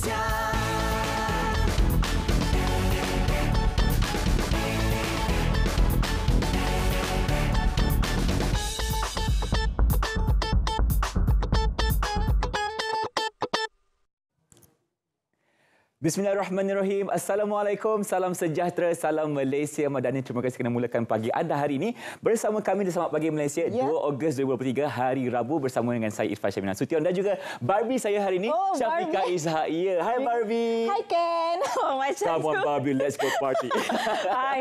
Remaja. Bismillahirrahmanirrahim. Assalamualaikum, salam sejahtera, salam Malaysia Madani. Terima kasih kerana mulakan pagi anda hari ini bersama kami di Selamat Pagi Malaysia 2 Ogos 2023 hari Rabu bersama dengan saya Irfan Syamina Nasution dan juga Barbie saya hari ini Syafiqah Ishak. Hai Barbie. Hai Ken. Macam Come on Barbie, let's go party.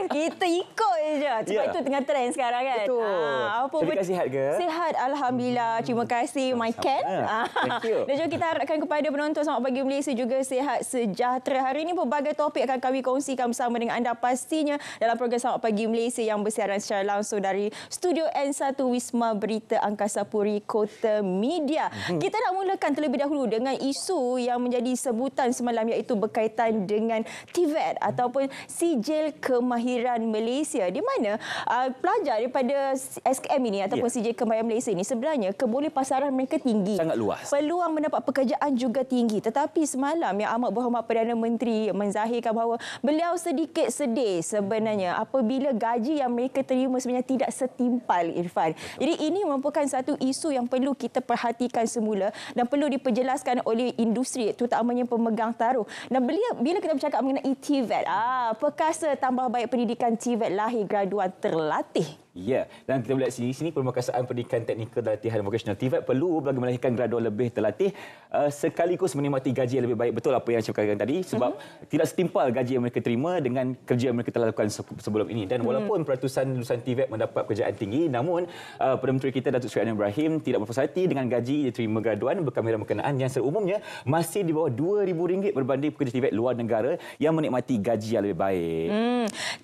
Kita ikut je. Sebab itu tengah trend sekarang kan. Betul. Syafiqah sihat ke? Sihat Alhamdulillah. Terima kasih my Ken. Thank you. Dan juga kita harapkan kepada penonton Selamat Pagi Malaysia juga sihat sejahtera. Hari ini pelbagai topik akan kami kongsikan bersama dengan anda pastinya dalam program Selamat Pagi Malaysia yang bersiaran secara langsung dari Studio N1 Wisma Berita Angkasa Puri Kota Media. Kita nak mulakan terlebih dahulu dengan isu yang menjadi sebutan semalam iaitu berkaitan dengan TVET ataupun Sijil Kemahiran Malaysia di mana pelajar daripada SKM ini ataupun Sijil Kemahiran Malaysia ini sebenarnya kebolehpasaran mereka tinggi. Sangat luas. Peluang mendapat pekerjaan juga tinggi. Tetapi semalam yang amat berhormat Perdana Menteri menzahirkan bahawa beliau sedikit sedih sebenarnya apabila gaji yang mereka terima sebenarnya tidak setimpal, Irfan. Jadi ini merupakan satu isu yang perlu kita perhatikan semula dan perlu diperjelaskan oleh industri terutamanya pemegang taruh. Dan bila kita bercakap mengenai TVET, perkasa tambah baik pendidikan TVET lahir graduan terlatih. Ya, dan kita melihat sini Permukasaan Pendidikan Teknikal dan Latihan Vocational TVET perlu bagi melahirkan graduan lebih terlatih sekaligus menikmati gaji yang lebih baik. Betul apa yang saya katakan tadi sebab tidak setimpal gaji yang mereka terima dengan kerja yang mereka telah lakukan sebelum ini. Dan walaupun peratusan lulusan TVET mendapat pekerjaan tinggi, namun Perdana Menteri kita Datuk Seri Anwar Ibrahim tidak berpuas hati dengan gaji diterima graduan berkemahiran berkenaan yang seumumnya masih di bawah RM2,000 berbanding pekerja TVET luar negara yang menikmati gaji yang lebih baik.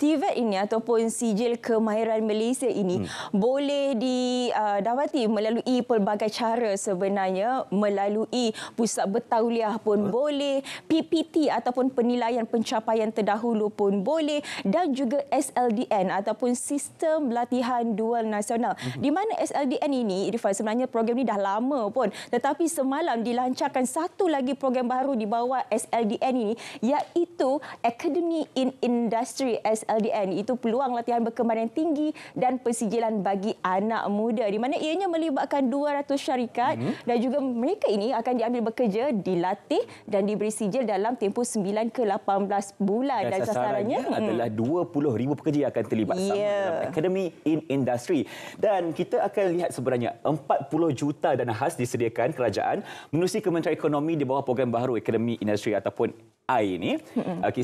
TVET ini ataupun Sijil Kemahiran Malaysia ini boleh didapati melalui pelbagai cara sebenarnya, melalui pusat bertauliah pun boleh, PPT ataupun penilaian pencapaian terdahulu pun boleh dan juga SLDN ataupun Sistem Latihan Dual Nasional. Di mana SLDN ini, Irfan, sebenarnya program ini dah lama pun tetapi semalam dilancarkan satu lagi program baru di bawah SLDN ini iaitu Academy in Industry SLDN. Itu peluang latihan berkemahiran tinggi dan persijilan bagi anak muda di mana ianya melibatkan 200 syarikat dan juga mereka ini akan diambil bekerja, dilatih dan diberi sijil dalam tempoh 9 ke 18 bulan dan sasarannya adalah 20,000 pekerja yang akan terlibat sama dalam Academy in Industry. Dan kita akan lihat sebenarnya 40 juta dana khas disediakan kerajaan menerusi Kementerian Ekonomi di bawah program baru Academy Industry ataupun I ini,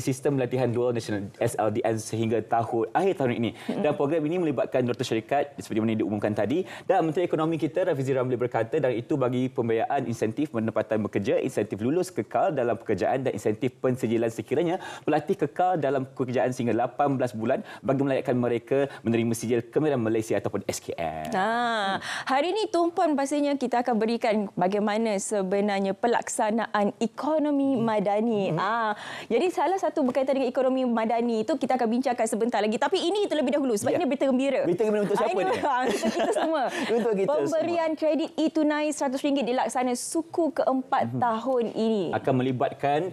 sistem latihan dual nasional SLDN sehingga akhir tahun ini. Dan program ini melibatkan 200 syarikat seperti mana diumumkan tadi. Dan Menteri Ekonomi kita Rafizi Ramli berkata dan itu bagi pembiayaan insentif penempatan bekerja, insentif lulus kekal dalam pekerjaan dan insentif pensijilan sekiranya pelatih kekal dalam pekerjaan sehingga 18 bulan bagi melayakkan mereka menerima sijil Kemahiran Malaysia ataupun SKM. Hari ini tumpuan pastinya kita akan berikan bagaimana sebenarnya pelaksanaan ekonomi madani. Jadi salah satu berkaitan dengan ekonomi madani itu kita akan bincangkan sebentar lagi. Tapi ini terlebih dahulu sebab ini berita gembira. Berita gembira untuk siapa ni? Untuk kita semua. Untuk kita Pemberian kredit e-tunai RM100 dilaksana suku keempat tahun ini. Akan melibatkan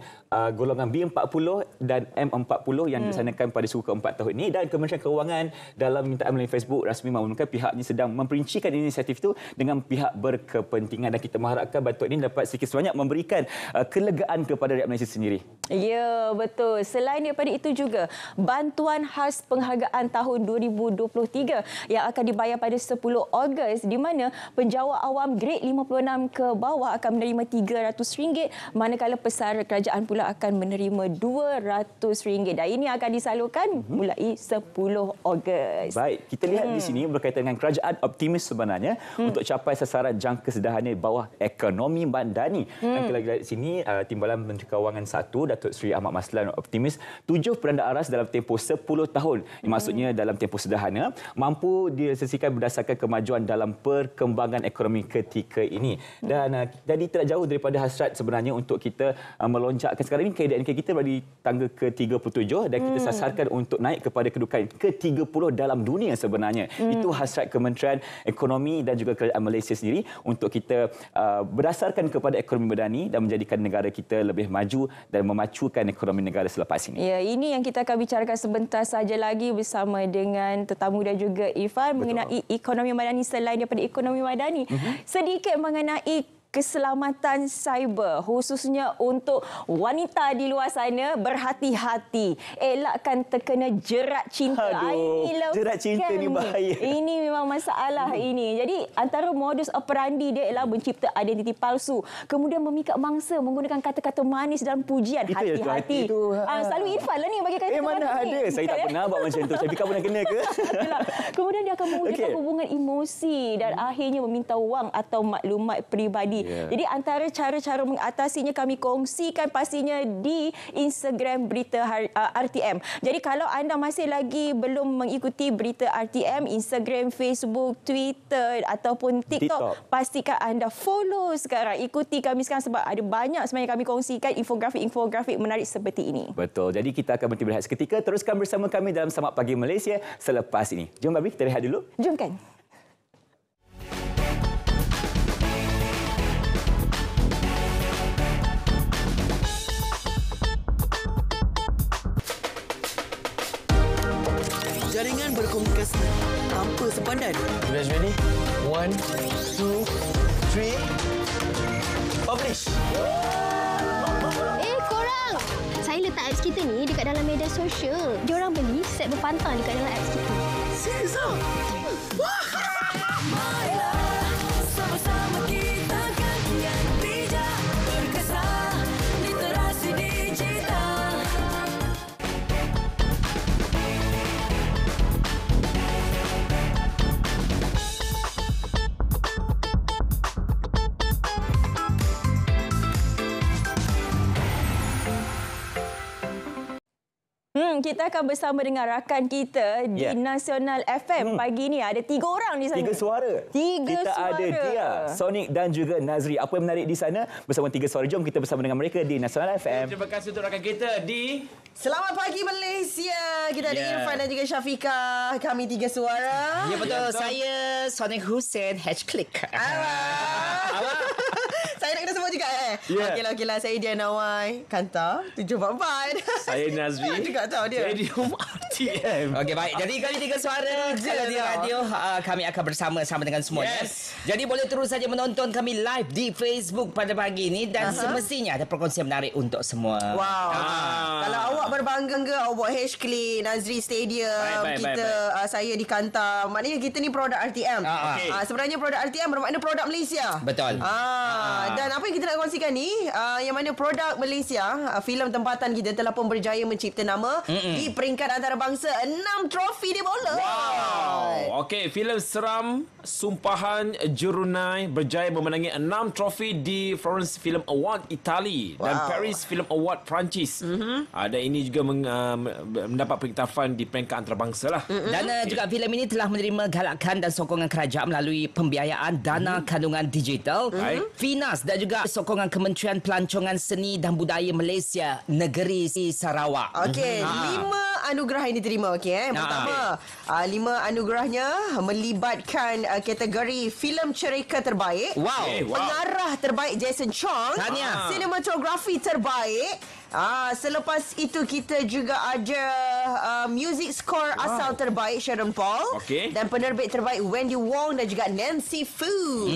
golongan B40 dan M40 yang dilaksanakan pada suku keempat tahun ini. Dan Kementerian Kewangan dalam mintaan melalui Facebook rasmi mengumumkan pihaknya sedang memperincikan inisiatif itu dengan pihak berkepentingan dan kita mengharapkan bantuan ini dapat sedikit sebanyak memberikan kelegaan kepada rakyat Malaysia sendiri. Ya, betul. Selain daripada itu juga, bantuan khas penghargaan tahun 2023 yang akan dibayar pada 10 Ogos di mana penjawat awam grade 56 ke bawah akan menerima RM300 manakala pesara kerajaan pula akan menerima RM200 dan ini akan disalurkan mulai 10 Ogos. Baik, kita lihat di sini berkaitan dengan kerajaan optimis sebenarnya untuk capai sasaran jangka sederhana di bawah ekonomi madani. Dan kita lihat di sini Timbalan Menteri Kewangan 1 Datuk Seri Ahmad Maslan optimis 7 peranda aras dalam tempoh 10 tahun. Maksudnya dalam tempoh sederhana mampu disesikan berdasarkan kemajuan dalam perkembangan ekonomi ketika ini. Dan jadi tidak jauh daripada hasrat sebenarnya untuk kita melonjakkan. Sekarang ini KDNK kita berada di tangga ke-37 dan kita sasarkan untuk naik kepada kedudukan ke-30 dalam dunia sebenarnya. Itu hasrat Kementerian Ekonomi dan juga Kerajaan Malaysia sendiri untuk kita berdasarkan kepada ekonomi medani dan menjadikan negara kita lebih maju dan memacukan ekonomi negara selepas ini. Ya, ini yang kita akan bicarakan sebentar saja lagi bersama dengan tetamu dan juga Irfan mengenai ekonomi madani selain daripada ekonomi madani. Sedikit mengenai keselamatan cyber, khususnya untuk wanita di luar sana, berhati-hati. Elakkan terkena jerat cinta. Jerat cinta ni bahaya. Ini memang masalah ini. Jadi antara modus operandi dia ialah mencipta identiti palsu, kemudian memikat mangsa menggunakan kata-kata manis dan pujian. Hati-hati. Selalu Irfan lah ni bagi kata-kata mana ada. Saya tak pernah buat macam tu. Saya fikir pernah kena ke? Kemudian dia akan mewujudkan hubungan emosi dan akhirnya meminta wang atau maklumat peribadi. Jadi antara cara-cara mengatasinya kami kongsikan pastinya di Instagram Berita RTM. Jadi kalau anda masih lagi belum mengikuti Berita RTM, Instagram, Facebook, Twitter ataupun TikTok, pastikan anda follow sekarang. Ikuti kami sekarang sebab ada banyak sebenarnya kami kongsikan infografik-infografik menarik seperti ini. Betul. Jadi kita akan berhenti berehat seketika. Teruskan bersama kami dalam Samak Pagi Malaysia selepas ini. Jom Babi, kita rehat dulu. Jom kan. Jaringan berkomunikasi tanpa sepadan. You guys ready? 1, 2, 3. Publish! Korang! Saya letak apps kita ni dekat dalam media sosial. Diorang beli set berpantang dekat dalam apps kita. Serius ah? Wah! Sama-sama kita kan kian bijak berkesan literasi digital. Kita akan bersama dengan rakan kita di Nasional FM. Pagi ni ada 3 orang di sana. 3 suara. Kita suara. ada Dia, Sonic dan juga Nazri. Apa yang menarik di sana? Bersama 3 suara. Jom kita bersama dengan mereka di Nasional FM. Terima kasih untuk rakan kita di... Selamat pagi Malaysia. Kita ada Irfan dan juga Syafiqah. Kami 3 suara. Ya betul. Saya Sonic Hussein #click. Saya nak kena sebut juga Okeylah. Saya Diana Wai. Kanta 744. Saya Nazri. juga tahu dia. Radium RTM. Okey, baik. Jadi kami 3 suara kalau di radio kami akan bersama-sama dengan semuanya. Jadi boleh terus saja menonton kami live di Facebook pada pagi ini dan semestinya ada perkongsian menarik untuk semua. Wow. Kalau awak berbangga awak buat H-Click, Nazri Stadium, saya di Kantar. Maknanya kita ni produk RTM. Sebenarnya produk RTM bermakna produk Malaysia. Betul. Dan apa yang kita nak kongsikan ni, yang mana produk Malaysia, filem tempatan kita telah pun berjaya mencipta nama di peringkat antarabangsa 6 trofi dia bola. Wow. Okey, filem seram Sumpahan Jurunai berjaya memenangi 6 trofi di Florence Film Award Itali dan Paris Film Award Perancis. Dan ini juga mendapat pengiktirafan di peringkat antarabangsa lah. Dan juga filem ini telah menerima galakan dan sokongan kerajaan melalui pembiayaan dana kandungan digital, Finas dan juga sokongan Kementerian Pelancongan Seni dan Budaya Malaysia Negeri Sarawak. Okey, 5 anugerah yang diterima. Pertama, 5 anugerahnya melibatkan kategori filem cerita terbaik, pengarah terbaik Jason Chong, sinematografi terbaik. Selepas itu kita juga ada music score asal terbaik Sharon Paul, dan penerbit terbaik Wendy Wong dan juga Nancy Fu.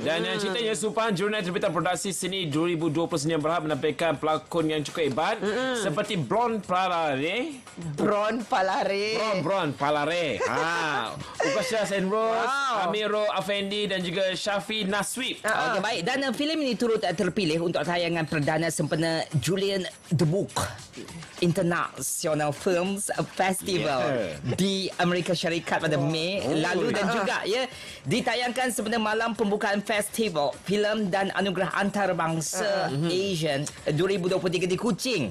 Dan yang ceritanya Sumpahan Jurnal Terbitan Produksi Seni 2020 sendiri berhak menampilkan pelakon yang cukup hebat seperti Bron Palare. Ukasha Senros, Amiro Afendi dan juga Syafi Naswib. Okey, baik. Dan filem ini turut terpilih untuk tayangan perdana sempena Julai Lion The Book International Films Festival di Amerika Syarikat pada Mei lalu dan juga ditayangkan sebenarnya malam pembukaan festival filem dan anugerah antarabangsa Asian 2023 di Kuching,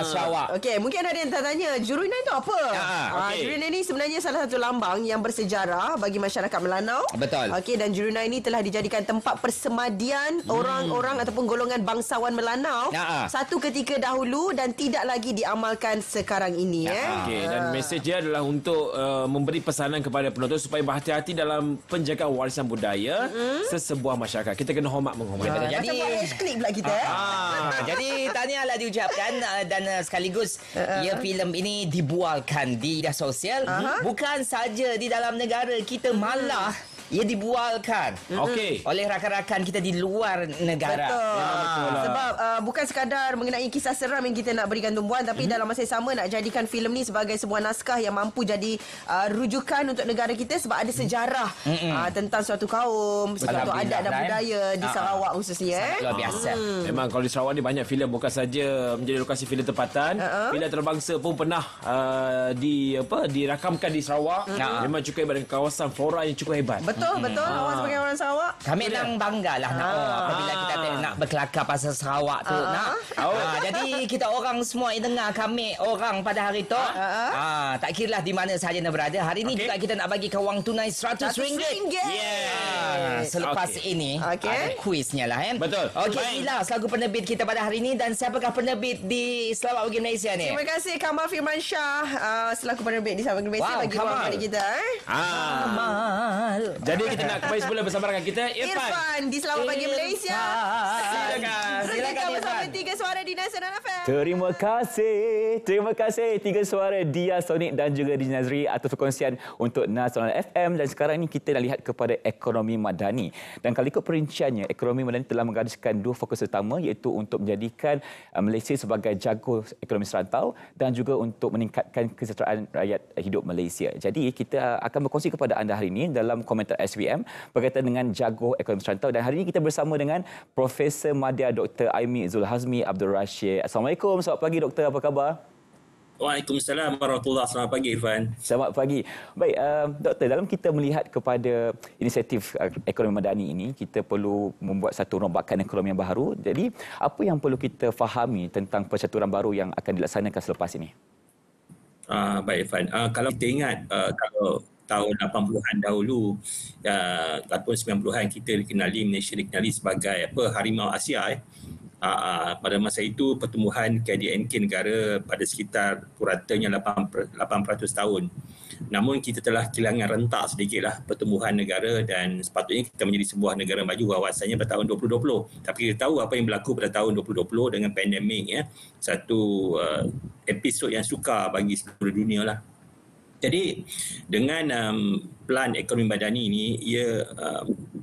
Sarawak. Okey, mungkin ada yang tanya Jurunai itu apa? Jurunai ni sebenarnya salah satu lambang yang bersejarah bagi masyarakat Melanau. Betul. Okey, dan Jurunai ni telah dijadikan tempat persemadian orang-orang ataupun golongan bangsawan Melanau satu ketika dahulu dan tidak lagi diamalkan sekarang ini. Okey, dan mesej dia adalah untuk memberi pesanan kepada penonton supaya berhati-hati dalam penjagaan warisan budaya sesebuah masyarakat. Kita kena hormat menghormati. Jadi klik pula kita. Jadi tahniahlah diucapkan dan sekaligus filem ini dibualkan di media sosial bukan saja di dalam negara kita, malah ia dibualkan oleh rakan-rakan kita di luar negara. Betul. Sebab bukan sekadar mengenai kisah seram yang kita nak berikan tumpuan, tapi dalam masa yang sama nak jadikan filem ni sebagai sebuah naskah yang mampu jadi rujukan untuk negara kita sebab ada sejarah tentang suatu kaum, suatu adat dan budaya di Sarawak khususnya. Luar biasa. Memang kalau di Sarawak ni banyak filem, bukan saja menjadi lokasi filem tempatan. Filem terbangsa pun pernah dirakamkan di Sarawak. Memang cukup hebat dengan kawasan flora yang cukup hebat. Betul. Awak sebagai orang Sarawak, kami memang banggalah apabila kita nak berkelakar pasal Sarawak tu jadi kita orang semua yang dengar kami orang pada hari tu tak kiralah di mana sahaja nak berada. Hari ni juga kita nak bagi kau wang tunai RM100. Selepas ini ada kuisnya lah. Betul. Okey, Ila selaku penerbit kita pada hari ini, dan siapakah penerbit di Sarawak Bagi Malaysia ni? Terima kasih Kamal Firmansyah selaku penerbit di Sarawak Bagi Malaysia bagi wang pada kita. Kamal. Jadi kita nak kembali semula bersama rakan kita Irfan di Selamat Pagi Malaysia. Silakan bersama Tiga Suara di Nasional FM. Terima kasih Tiga Suara Dia, Sonic dan juga Dina Nazri atas perkongsian untuk Nasional FM. Dan sekarang ini kita nak lihat kepada ekonomi madani. Dan kalau ikut perinciannya, ekonomi madani telah menggariskan dua fokus utama, iaitu untuk menjadikan Malaysia sebagai jago ekonomi serantau dan juga untuk meningkatkan kesejahteraan rakyat hidup Malaysia. Jadi kita akan berkongsi kepada anda hari ini dalam komentar SVM berkaitan dengan jago ekonomi serantau, dan hari ini kita bersama dengan Profesor Madya Dr. Aimi Zulhazmi Abdul Rashid. Assalamualaikum, selamat pagi Doktor, apa khabar? Waalaikumsalam warahmatullahi. Selamat pagi Irfan. Selamat pagi. Baik, Doktor, dalam kita melihat kepada inisiatif ekonomi madani ini, kita perlu membuat satu rombakan ekonomi yang baru. Jadi, apa yang perlu kita fahami tentang percaturan baru yang akan dilaksanakan selepas ini? Baik Irfan. Kalau kita ingat, kalau tahun 80-an dahulu ataupun 90-an kita dikenali, Malaysia dikenali sebagai harimau Asia. Pada masa itu pertumbuhan KDNK negara pada sekitar puratanya 8% tahun. Namun kita telah kehilangan rentak sedikitlah pertumbuhan negara dan sepatutnya kita menjadi sebuah negara maju wawasannya pada tahun 2020. Tapi kita tahu apa yang berlaku pada tahun 2020 dengan pandemik, satu episod yang sukar bagi seluruh dunia lah. Jadi dengan plan ekonomi madani ini, ia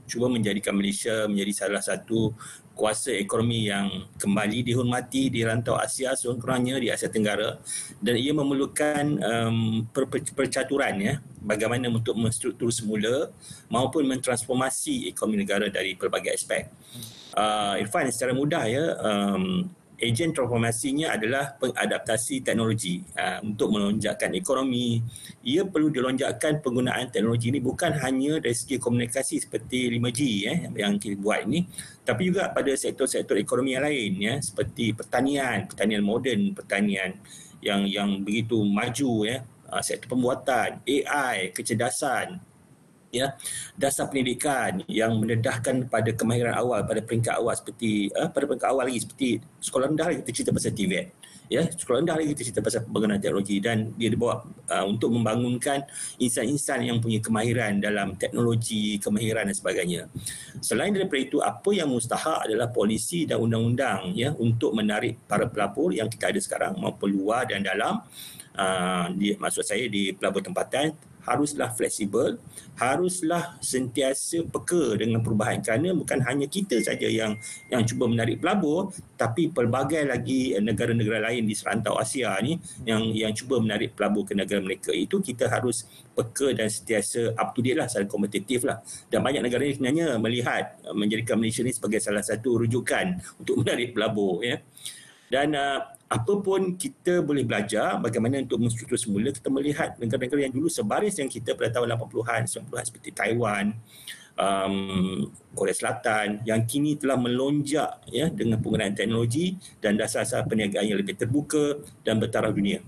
cuba menjadikan Malaysia menjadi salah satu kuasa ekonomi yang kembali dihormati di rantau Asia, sekurang-kurangnya di Asia Tenggara, dan ia memerlukan percaturan bagaimana untuk menstruktur semula maupun mentransformasi ekonomi negara dari pelbagai aspek. Irfan, secara mudah ejen transformasinya adalah pengadaptasi teknologi. Untuk melonjakkan ekonomi, ia perlu dilonjakkan penggunaan teknologi ini bukan hanya dari segi komunikasi seperti 5G yang kita buat ini, tapi juga pada sektor-sektor ekonomi yang lain, seperti pertanian moden, pertanian yang begitu maju, sektor pembuatan, AI, kecerdasan, dasar pendidikan yang mendedahkan pada kemahiran awal pada peringkat awal seperti seperti sekolah rendah lagi kita cerita pasal TVET, sekolah rendah lagi kita cerita pasal penggunaan teknologi, dan dia dibawa untuk membangunkan insan-insan yang punya kemahiran dalam teknologi, kemahiran dan sebagainya. Selain daripada itu, apa yang mustahak adalah polisi dan undang-undang untuk menarik para pelabur yang kita ada sekarang maupun luar dan dalam. Maksud saya di pelabur tempatan haruslah fleksibel, haruslah sentiasa peka dengan perubahan, kerana bukan hanya kita saja yang cuba menarik pelabur, tapi pelbagai lagi negara-negara lain di serantau Asia ni yang cuba menarik pelabur ke negara mereka. Itu kita harus peka dan sentiasa up to date lah, secara kompetitif lah. Dan banyak negara ni sebenarnya melihat menjadikan Malaysia ni sebagai salah satu rujukan untuk menarik pelabur. Dan apa pun kita boleh belajar bagaimana untuk menstruktur semula. Kita melihat negara-negara yang dulu sebaris dengan kita pada tahun 80-an, 90-an seperti Taiwan, Korea Selatan yang kini telah melonjak ya dengan penggunaan teknologi dan dasar-dasar perniagaan yang lebih terbuka dan bertaraf dunia.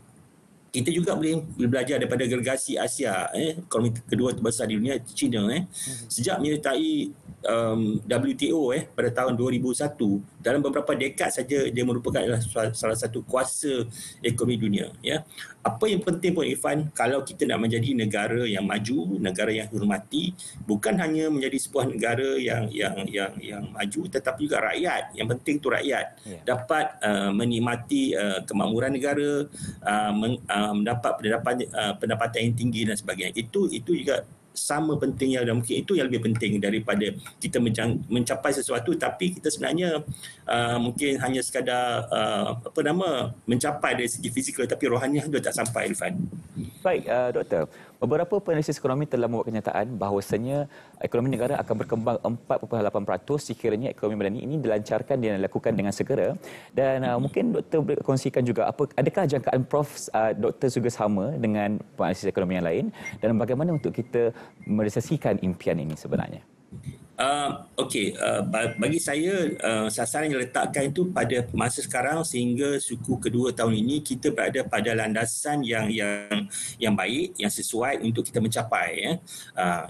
Kita juga boleh belajar daripada gergasi Asia, ekonomi kedua terbesar di dunia, China. Sejak menyertai WTO pada tahun 2001, dalam beberapa dekad saja dia merupakan salah satu kuasa ekonomi dunia. Ya. Apa yang penting pun Irfan, kalau kita nak menjadi negara yang maju, negara yang dihormati, bukan hanya menjadi sebuah negara yang maju, tetapi juga rakyat. Yang penting tu rakyat dapat menikmati kemakmuran negara, mendapat pendapatan yang tinggi dan sebagainya. Itu juga sama pentingnya, dan mungkin itu yang lebih penting daripada kita mencapai sesuatu tapi kita sebenarnya mungkin hanya sekadar mencapai dari segi fizikal tapi rohaniah sudah tak sampai, Irfan. Baik, Doktor. Beberapa penalisis ekonomi telah membuat kenyataan bahawasanya ekonomi negara akan berkembang 4.8% sekiranya ekonomi madani ini dilancarkan dan dilakukan dengan segera. Dan mungkin Doktor boleh kongsikan juga adakah jangkaan Prof Doktor juga sama dengan penalisis ekonomi yang lain dan bagaimana untuk kita merealisasikan impian ini sebenarnya? Bagi saya sasaran yang letakkan itu pada masa sekarang sehingga suku kedua tahun ini kita berada pada landasan yang baik, yang sesuai untuk kita mencapai.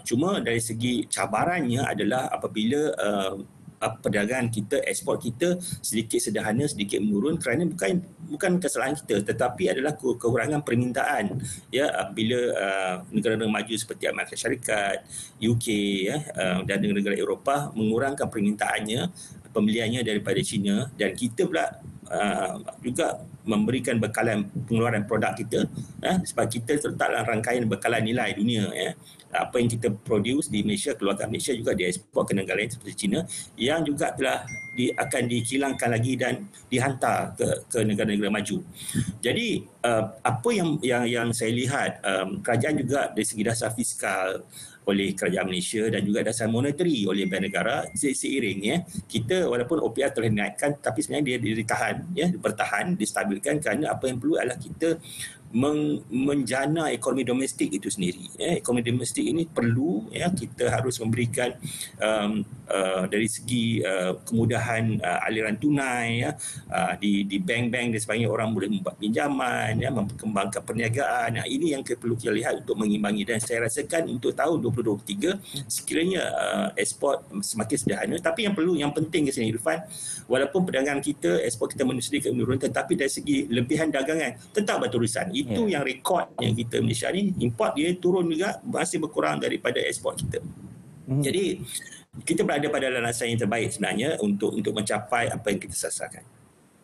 Cuma dari segi cabarannya adalah apabila perdagangan kita, ekspor kita sedikit sederhana, sedikit menurun kerana bukan kesalahan kita tetapi adalah kekurangan permintaan bila negara-negara maju seperti Amerika Syarikat, UK dan negara-negara Eropah mengurangkan permintaannya, pembeliannya daripada China, dan kita pula juga memberikan bekalan pengeluaran produk kita sebab kita terletak dalam rangkaian bekalan nilai dunia. Apa yang kita produce di Malaysia, keluarkan Malaysia juga diekspor ke negara lain seperti China yang juga telah akan dikilangkan lagi dan dihantar ke negara-negara maju. Jadi apa yang saya lihat, kerajaan juga dari segi dasar fiskal oleh kerajaan Malaysia dan juga dasar monetary oleh Bank Negara seiring kita walaupun OPR telah dinaikkan tapi sebenarnya dia ditahan, bertahan, distabilkan kerana apa yang perlu adalah kita menjana ekonomi domestik itu sendiri. Ekonomi domestik ini perlu kita harus memberikan dari segi kemudahan aliran tunai di bank-bank dan sebagainya, orang boleh membuat pinjaman, memperkembangkan perniagaan. Ini yang perlu kita lihat untuk mengimbangi, dan saya rasakan untuk tahun 2023 sekiranya ekspor semakin sederhana, tapi yang penting ke sini Irfan, walaupun perdagangan kita, ekspor kita sedikit menurun, tetapi dari segi lebihan dagangan tetap berterusan. Itu yang rekod yang kita Malaysia ni, import dia turun juga, masih berkurang daripada ekspor kita. Jadi kita berada pada landasan yang terbaik sebenarnya untuk mencapai apa yang kita sasarkan.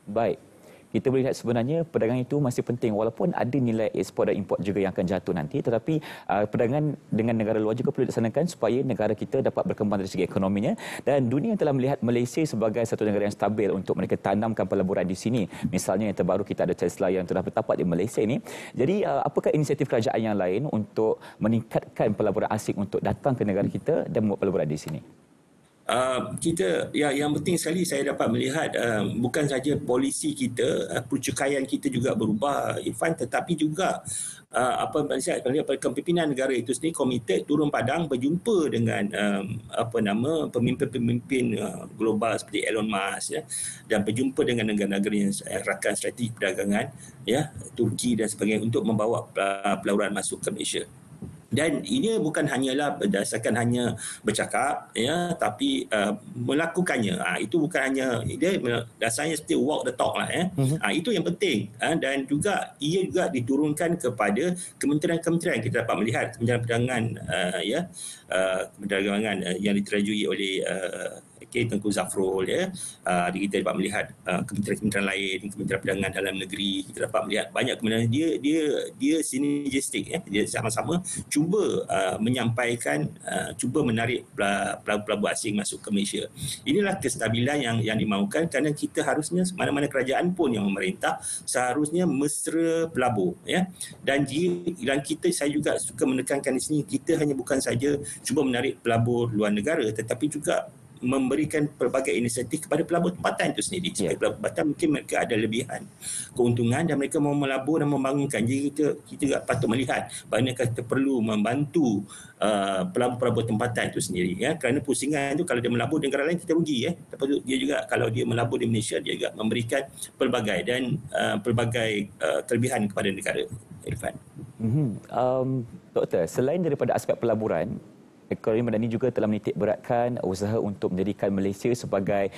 Baik. Kita boleh lihat sebenarnya perdagangan itu masih penting walaupun ada nilai ekspor dan import juga yang akan jatuh nanti, tetapi perdagangan dengan negara luar juga perlu dilaksanakan supaya negara kita dapat berkembang dari segi ekonominya, dan dunia telah melihat Malaysia sebagai satu negara yang stabil untuk mereka tanamkan pelaburan di sini. Misalnya yang terbaru kita ada Tesla yang telah bertapak di Malaysia ini. Jadi apakah inisiatif kerajaan yang lain untuk meningkatkan pelaburan asing untuk datang ke negara kita dan membuat pelaburan di sini? Kita yang penting sekali saya dapat melihat bukan saja polisi kita, percukaian kita juga berubah Irfan, tetapi juga kepimpinan negara itu sendiri komited turun padang berjumpa dengan pemimpin-pemimpin global seperti Elon Musk dan berjumpa dengan negara-negara yang rakan strategi perdagangan Turki dan sebagainya untuk membawa pelaburan masuk ke Malaysia. Dan ini bukan hanyalah berdasarkan hanya bercakap tapi melakukannya. Itu bukan hanya dia dasarnya seperti walk the talk lah. Itu yang penting. Dan juga ia juga diturunkan kepada kementerian-kementerian. Kita dapat melihat Kementerian Perdagangan perdagangan yang diterajui oleh Tengku Zafrul kita dapat melihat kementerian-kementerian lain, Kementerian Perdagangan Dalam Negeri, kita dapat melihat banyak kementerian dia sinergistik dia sama-sama cuba menyampaikan, cuba menarik pelabuhan asing masuk ke Malaysia. Inilah kestabilan yang dimahukan kerana kita harusnya mana-mana kerajaan pun yang memerintah seharusnya mesra pelabur dan kita, saya juga suka menekankan di sini, kita hanya bukan saja cuba menarik pelabur luar negara tetapi juga memberikan pelbagai inisiatif kepada pelabur tempatan itu sendiri. Supaya pelabur tempatan mungkin mereka ada lebihan keuntungan dan mereka mau melabur dan membangunkan. Jadi kita juga patut melihat bahawa kita perlu membantu pelabur-pelabur tempatan itu sendiri. Ya. Kerana pusingan itu kalau dia melabur di negara lain kita rugi. Lepas tu dia juga kalau dia melabur di Malaysia dia juga memberikan pelbagai kelebihan kepada negara. Irfan. Doktor, selain daripada aspek pelaburan, ekonomi madani juga telah menitik beratkan usaha untuk menjadikan Malaysia sebagai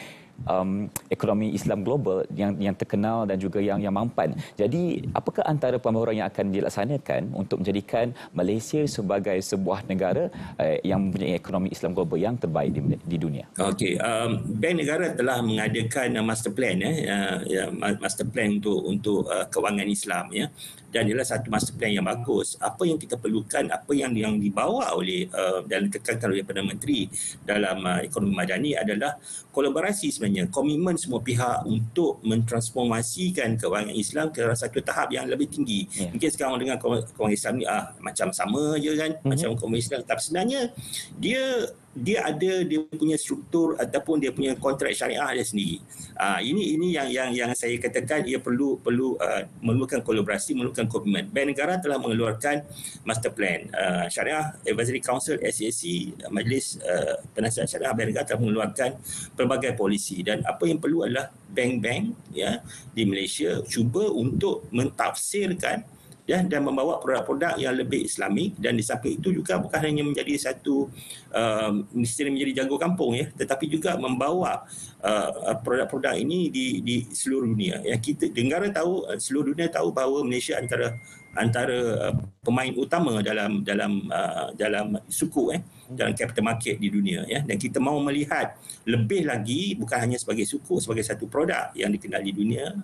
ekonomi Islam global yang terkenal dan juga yang mampan. Jadi, apakah antara pembaharuan yang akan dilaksanakan untuk menjadikan Malaysia sebagai sebuah negara yang mempunyai ekonomi Islam global yang terbaik di dunia? Okey, Bank Negara telah mengadakan master plan master plan untuk kewangan Islam ya. Dan ialah satu master plan yang bagus. Apa yang kita perlukan, apa yang dibawa oleh dan ditekankan oleh Perdana Menteri dalam ekonomi madani adalah kolaborasi sebenarnya, komitmen semua pihak untuk mentransformasikan kewangan Islam ke satu tahap yang lebih tinggi. Mungkin sekarang orang dengar kewangan Islam ni macam sama je kan, macam kewangan Islam, tapi sebenarnya dia ada dia punya struktur ataupun dia punya kontrak syariah dia sendiri. Ini yang saya katakan ia perlu memerlukan kolaborasi, memerlukan komitmen. Bank Negara telah mengeluarkan master plan. Syariah Advisory Council SAC, Majlis Penasihat Syariah Bank Negara telah mengeluarkan pelbagai polisi, dan apa yang perlu adalah bank-bank ya di Malaysia cuba untuk mentafsirkan dan membawa produk-produk yang lebih Islamik, dan di samping itu juga bukan hanya menjadi satu mesti menjadi jago kampung ya, tetapi juga membawa produk-produk ini di seluruh dunia. Ya, kita negara tahu, seluruh dunia tahu bahawa Malaysia antara pemain utama dalam suku dalam capital market di dunia ya, dan kita mahu melihat lebih lagi bukan hanya sebagai suku, sebagai satu produk yang dikenal di dunia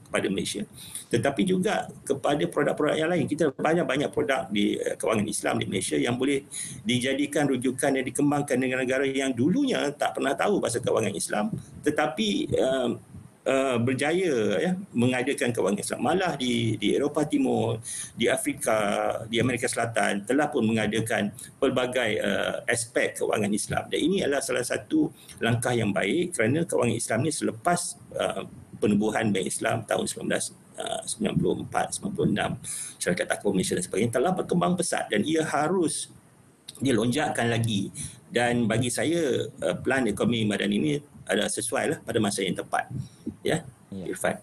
kepada Malaysia, tetapi juga kepada produk-produk yang lain. Kita banyak produk di kewangan Islam di Malaysia yang boleh dijadikan rujukan dan dikembangkan negara-negara yang dulunya tak pernah tahu pasal kewangan Islam, tetapi berjaya ya mengadakan kewangan Islam. Malah di Eropah Timur, di Afrika, di Amerika Selatan telah pun mengadakan pelbagai aspek kewangan Islam. Dan ini adalah salah satu langkah yang baik kerana kewangan Islam ni selepas penubuhan Bank Islam tahun 1994, 96, Syarikat Takwa Malaysia dan sebagainya telah berkembang pesat, dan ia harus dilonjakkan lagi. Dan bagi saya plan ekonomi madani ini ada sesuai lah pada masa yang tepat. Ya, Irfan.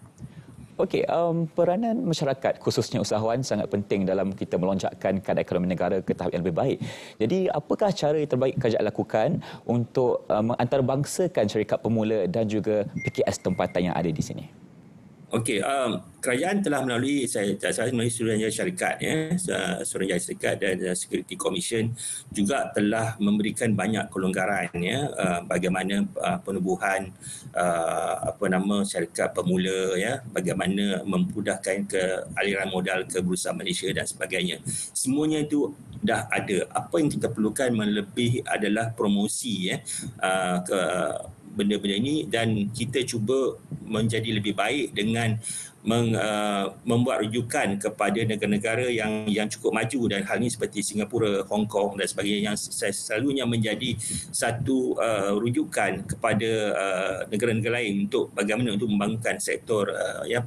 Okey, peranan masyarakat khususnya usahawan sangat penting dalam kita melonjakkan keadaan ekonomi negara ke tahap yang lebih baik. Jadi, apakah cara yang terbaik kerajaan lakukan untuk mengantarabangsakan syarikat pemula dan juga PKS tempatan yang ada di sini? Okey, kerajaan telah melalui Suruhanjaya Syarikat Suruhanjaya Syarikat dan Security Commission juga telah memberikan banyak kelonggaran bagaimana penubuhan syarikat pemula bagaimana memudahkan aliran modal ke Bursa Malaysia dan sebagainya. Semuanya itu dah ada. Apa yang kita perlukan melebihi adalah promosi ke benda-benda ini, dan kita cuba menjadi lebih baik dengan membuat rujukan kepada negara-negara yang cukup maju, dan hal ini seperti Singapura, Hong Kong dan sebagainya, yang selalunya menjadi satu rujukan kepada negara-negara lain untuk bagaimana untuk membangunkan sektor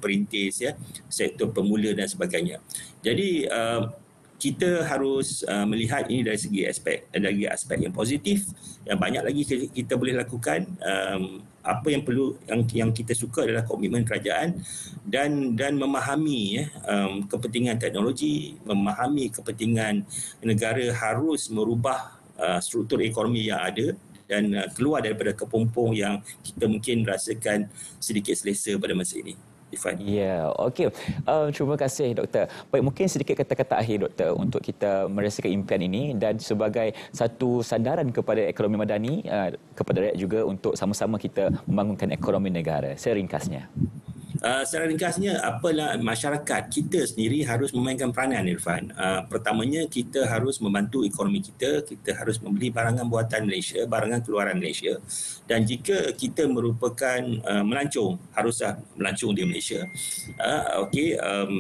perintis sektor pemula dan sebagainya. Jadi kita harus melihat ini dari segi aspek yang positif. Yang banyak lagi kita boleh lakukan. Apa yang perlu yang kita suka adalah komitmen kerajaan dan memahami kepentingan teknologi, memahami kepentingan negara harus merubah struktur ekonomi yang ada dan keluar daripada kepompong yang kita mungkin rasakan sedikit selesa pada masa ini. Ya, okey. Terima kasih, Doktor. Baik, mungkin sedikit kata-kata akhir, Doktor, untuk kita merasakan impian ini dan sebagai satu sandaran kepada ekonomi madani, kepada rakyat juga untuk sama-sama kita membangunkan ekonomi negara. Saya ringkasnya. Secara ringkasnya, apalah masyarakat kita sendiri harus memainkan peranan, Irfan. Pertamanya, kita harus membantu ekonomi kita. Kita harus membeli barangan buatan Malaysia, barangan keluaran Malaysia. Dan jika kita merupakan melancong, haruslah melancong di Malaysia.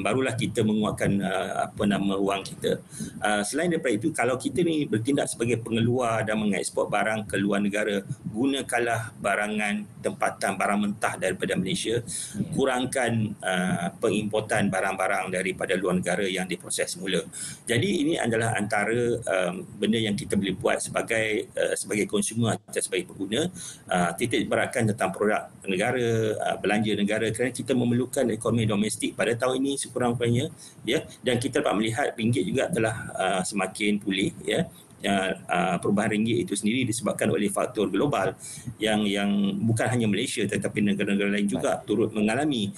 Barulah kita menguatkan wang kita. Selain daripada itu, kalau kita ni bertindak sebagai pengeluar dan mengeksport barang ke luar negara, gunakanlah barangan tempatan, barang mentah daripada Malaysia. Kurangkan pengimportan barang-barang daripada luar negara yang diproses semula. Jadi ini adalah antara benda yang kita boleh buat sebagai konsumer atau sebagai pengguna. Titik beratkan tentang produk negara, belanja negara, kerana kita memerlukan ekonomi domestik pada tahun ini sekurang-kurangnya, ya, dan kita dapat melihat ringgit juga telah semakin pulih, ya. Perubahan ringgit itu sendiri disebabkan oleh faktor global yang bukan hanya Malaysia tetapi negara-negara lain juga turut mengalami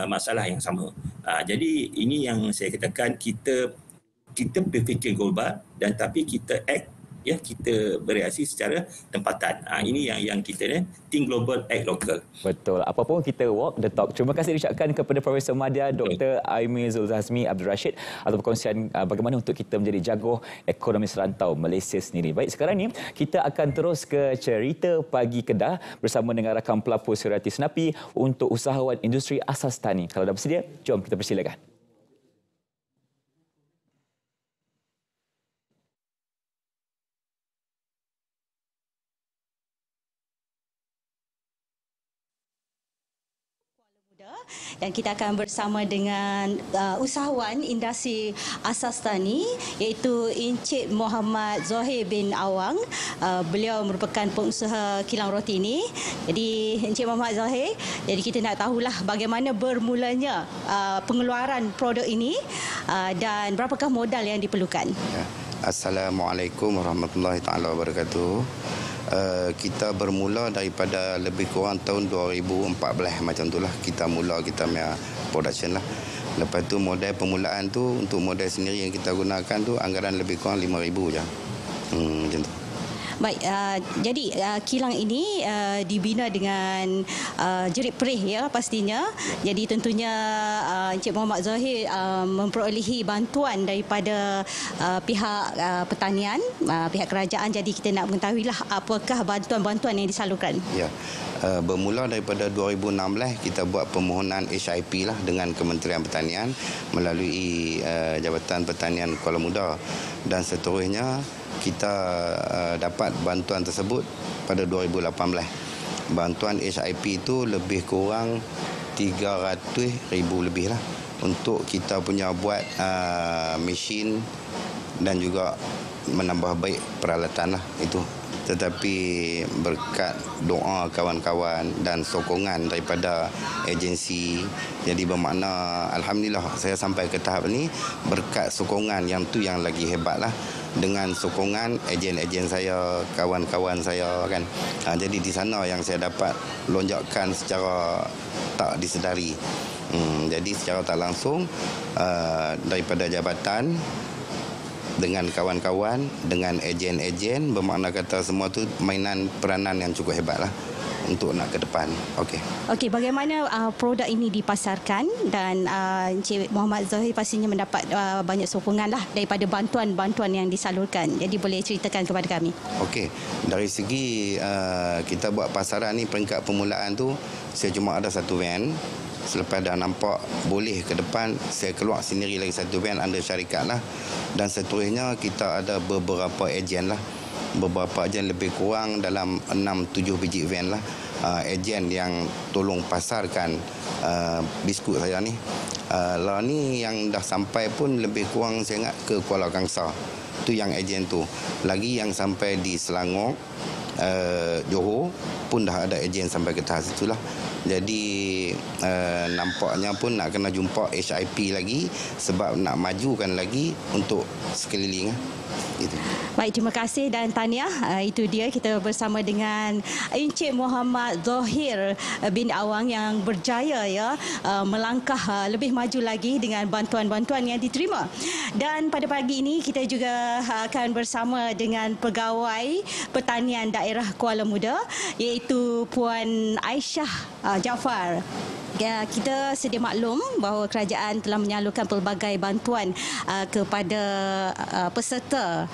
masalah yang sama. Jadi ini yang saya katakan, kita berfikir global dan tapi kita act, ya, kita bereaksi secara tempatan. Ini yang kita ni, think global, act local. Betul. Apapun kita walk the talk. Terima kasih diucapkan kepada Profesor Madya Dr. Aimil Zulkifli Abdul Rashid atas perkongsian bagaimana untuk kita menjadi jaguar ekonomi serantau Malaysia sendiri. Baik, sekarang ni kita akan terus ke cerita Pagi Kedah bersama dengan rakan pelapor Surati Senapi untuk usahawan industri asas tani. Kalau dah bersedia, jom kita persilakan. Dan kita akan bersama dengan usahawan industri asas tani iaitu Encik Muhammad Zohir bin Awang. Beliau merupakan pengusaha kilang roti ini. Jadi Encik Muhammad Zohir, jadi kita nak tahulah bagaimana bermulanya pengeluaran produk ini dan berapakah modal yang diperlukan. Assalamualaikum warahmatullahi taala wabarakatuh. Kita bermula daripada lebih kurang tahun 2014 macam itulah kita mula kita punya production lah. Lepas tu modal permulaan tu untuk modal sendiri yang kita gunakan tu anggaran lebih kurang 5,000 je. Macam tu. Baik, jadi kilang ini dibina dengan jerit perih, ya, pastinya. Jadi tentunya Encik Muhammad Zohir memperolehi bantuan daripada pihak pertanian, pihak kerajaan. Jadi kita nak mengetahuilah apakah bantuan-bantuan yang disalurkan. Ya. Bermula daripada 2016 kita buat permohonan HIP lah dengan Kementerian Pertanian melalui Jabatan Pertanian Kuala Muda, dan seterusnya kita dapat bantuan tersebut pada 2018. Bantuan HIP itu lebih kurang 300,000 lebih lah untuk kita punya buat mesin dan juga menambah baik peralatan lah itu. Tetapi berkat doa kawan-kawan dan sokongan daripada agensi, jadi bermakna alhamdulillah saya sampai ke tahap ini berkat sokongan yang tu yang lagi hebat lah. Dengan sokongan ejen-ejen saya, kawan-kawan saya kan. Jadi di sana yang saya dapat lonjakan secara tak disedari. Jadi secara tak langsung daripada jabatan dengan kawan-kawan, dengan ejen-ejen, bermakna kata semua tu mainan peranan yang cukup hebat lah untuk nak ke depan. Okey, bagaimana produk ini dipasarkan, dan Encik Muhammad Zohir pastinya mendapat banyak sokongan lah daripada bantuan-bantuan yang disalurkan. Jadi boleh ceritakan kepada kami. Okey, dari segi kita buat pasaran ni, peringkat permulaan tu saya cuma ada satu van. Selepas dah nampak boleh ke depan, saya keluar sendiri lagi satu van under syarikat lah. Dan seterusnya kita ada beberapa ejen lah. Beberapa ejen lebih kurang dalam 6-7 biji van lah. Ejen yang tolong pasarkan biskut saya ni. Lah ni yang dah sampai pun lebih kurang saya ingat ke Kuala Kangsar. Tu yang ejen tu. Lagi yang sampai di Selangor, Johor pun dah ada ejen sampai ke tahap situlah. Jadi nampaknya pun nak kena jumpa HIP lagi sebab nak majukan lagi untuk sekeliling. Gitu. Baik, terima kasih dan tahniah. Itu dia, kita bersama dengan Encik Muhammad Zohir bin Awang yang berjaya, ya, melangkah lebih maju lagi dengan bantuan-bantuan yang diterima. Dan pada pagi ini kita juga akan bersama dengan Pegawai Pertanian Daerah Kuala Muda iaitu Puan Aisyah Jaafar. kita sedia maklum bahawa kerajaan telah menyalurkan pelbagai bantuan kepada peserta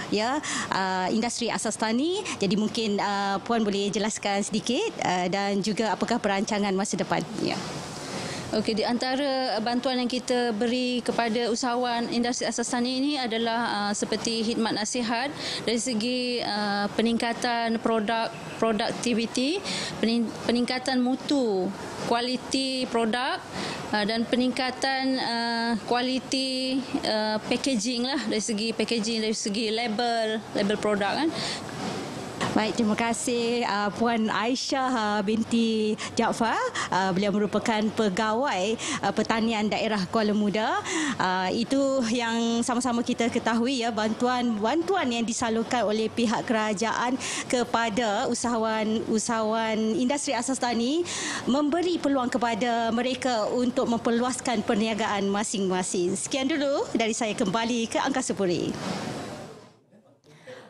industri asas tani. Jadi mungkin Puan boleh jelaskan sedikit dan juga apakah perancangan masa depan. Ya. Okey, di antara bantuan yang kita beri kepada usahawan industri asas tani ini adalah seperti khidmat nasihat dari segi peningkatan produktiviti, peningkatan mutu, kualiti produk dan peningkatan kualiti packaging lah, dari segi packaging, dari segi label produk kan. Baik, terima kasih Puan Aisyah binti Jaafar. Beliau merupakan pegawai pertanian daerah Kuala Muda. Itu yang sama-sama kita ketahui bantuan yang disalurkan oleh pihak kerajaan kepada usahawan industri asas tani memberi peluang kepada mereka untuk memperluaskan perniagaan masing-masing. Sekian dulu dari saya, kembali ke Angkasa Puri.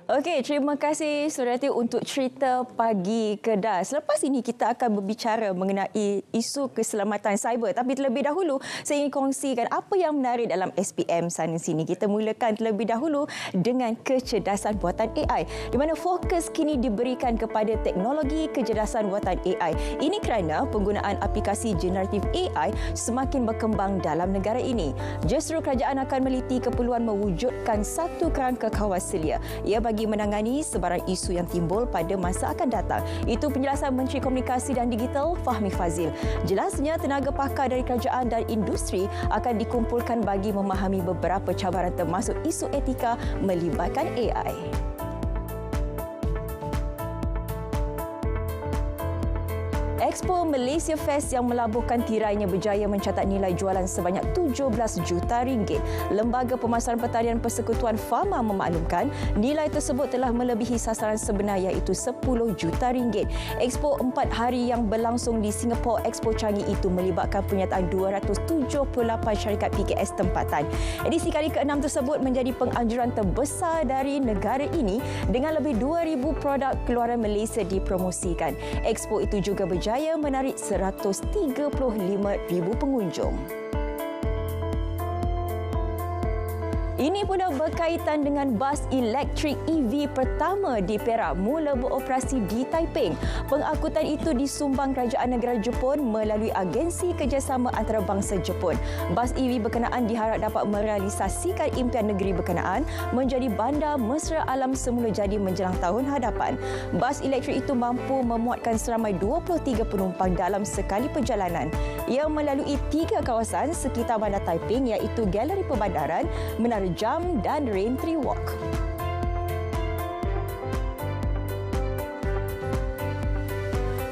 Okey, terima kasih Surati untuk cerita Pagi Kedah. Selepas ini kita akan berbicara mengenai isu keselamatan cyber. Tapi terlebih dahulu, saya ingin kongsikan apa yang menarik dalam SPM sana sini. Kita mulakan terlebih dahulu dengan kecerdasan buatan AI, di mana fokus kini diberikan kepada teknologi kecerdasan buatan AI. Ini kerana penggunaan aplikasi generatif AI semakin berkembang dalam negara ini. Justru kerajaan akan meliti keperluan mewujudkan satu kerangka kawaselia bagi menangani sebarang isu yang timbul pada masa akan datang. Itu penjelasan Menteri Komunikasi dan Digital Fahmi Fazil. Jelasnya tenaga pakar dari kerajaan dan industri akan dikumpulkan bagi memahami beberapa cabaran termasuk isu etika melibatkan AI. Expo Malaysia Fest yang melabuhkan tirainya berjaya mencatat nilai jualan sebanyak 17 juta ringgit. Lembaga Pemasaran Pertanian Persekutuan Fama memaklumkan nilai tersebut telah melebihi sasaran sebenar iaitu 10 juta ringgit. Expo 4 hari yang berlangsung di Singapore Expo Changi itu melibatkan penyertaan 278 syarikat PKS tempatan. Edisi kali ke-6 tersebut menjadi penganjuran terbesar dari negara ini dengan lebih 2,000 produk keluaran Malaysia dipromosikan. Expo itu juga berjaya menarik 135,000 pengunjung. Ini pula berkaitan dengan bas elektrik EV pertama di Perak mula beroperasi di Taiping. Pengangkutan itu disumbang Kerajaan Negara Jepun melalui Agensi Kerjasama Antarabangsa Jepun. Bas EV berkenaan diharap dapat merealisasikan impian negeri berkenaan menjadi bandar mesra alam semula jadi menjelang tahun hadapan. Bas elektrik itu mampu memuatkan seramai 23 penumpang dalam sekali perjalanan. Ia melalui 3 kawasan sekitar bandar Taiping iaitu Galeri Perbandaran, Menara Jam dan Rain Tree Walk.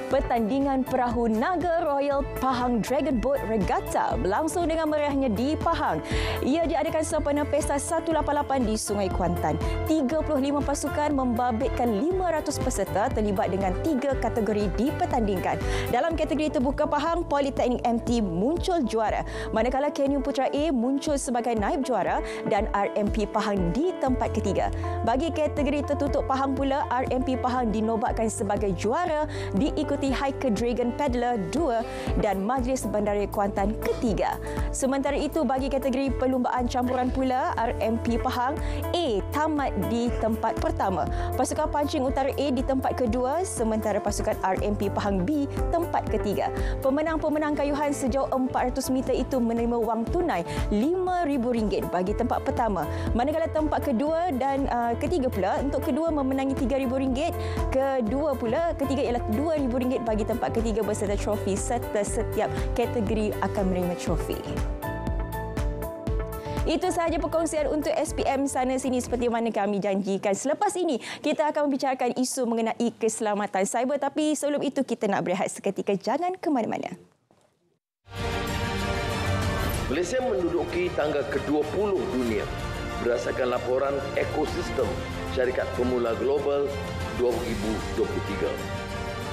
Pertandingan perahu Naga Royal Pahang Dragon Boat Regatta berlangsung dengan meriahnya di Pahang. Ia diadakan sempena Pesta 188 di Sungai Kuantan. 35 pasukan membabitkan 500 peserta terlibat dengan 3 kategori dipertandingkan. Dalam kategori terbuka Pahang, Politeknik MT muncul juara, manakala Kenyum Putra A muncul sebagai naib juara dan RMP Pahang di tempat ketiga. Bagi kategori tertutup Pahang pula, RMP Pahang dinobatkan sebagai juara diikuti Hiker Dragon Paddler 2 dan Majlis Bandaraya Kuantan ketiga. Sementara itu, bagi kategori perlumbaan campuran pula, RMP Pahang A tamat di tempat pertama. Pasukan Pancing Utara A di tempat kedua, sementara pasukan RMP Pahang B tempat ketiga. Pemenang-pemenang kayuhan sejauh 400 meter itu menerima wang tunai RM5,000 bagi tempat pertama. Manakala tempat kedua dan ketiga pula, untuk kedua memenangi RM3,000, ketiga ialah RM2,000 bagi tempat ketiga berserta trofi, serta setiap kategori akan menerima trofi. Itu sahaja perkongsian untuk SPM sana sini seperti mana kami janjikan. Selepas ini, kita akan membicarakan isu mengenai keselamatan cyber. Tapi sebelum itu, kita nak berehat seketika. Jangan ke mana-mana. Malaysia menduduki tangga ke-20 dunia berdasarkan laporan ekosistem syarikat pemula global 2023.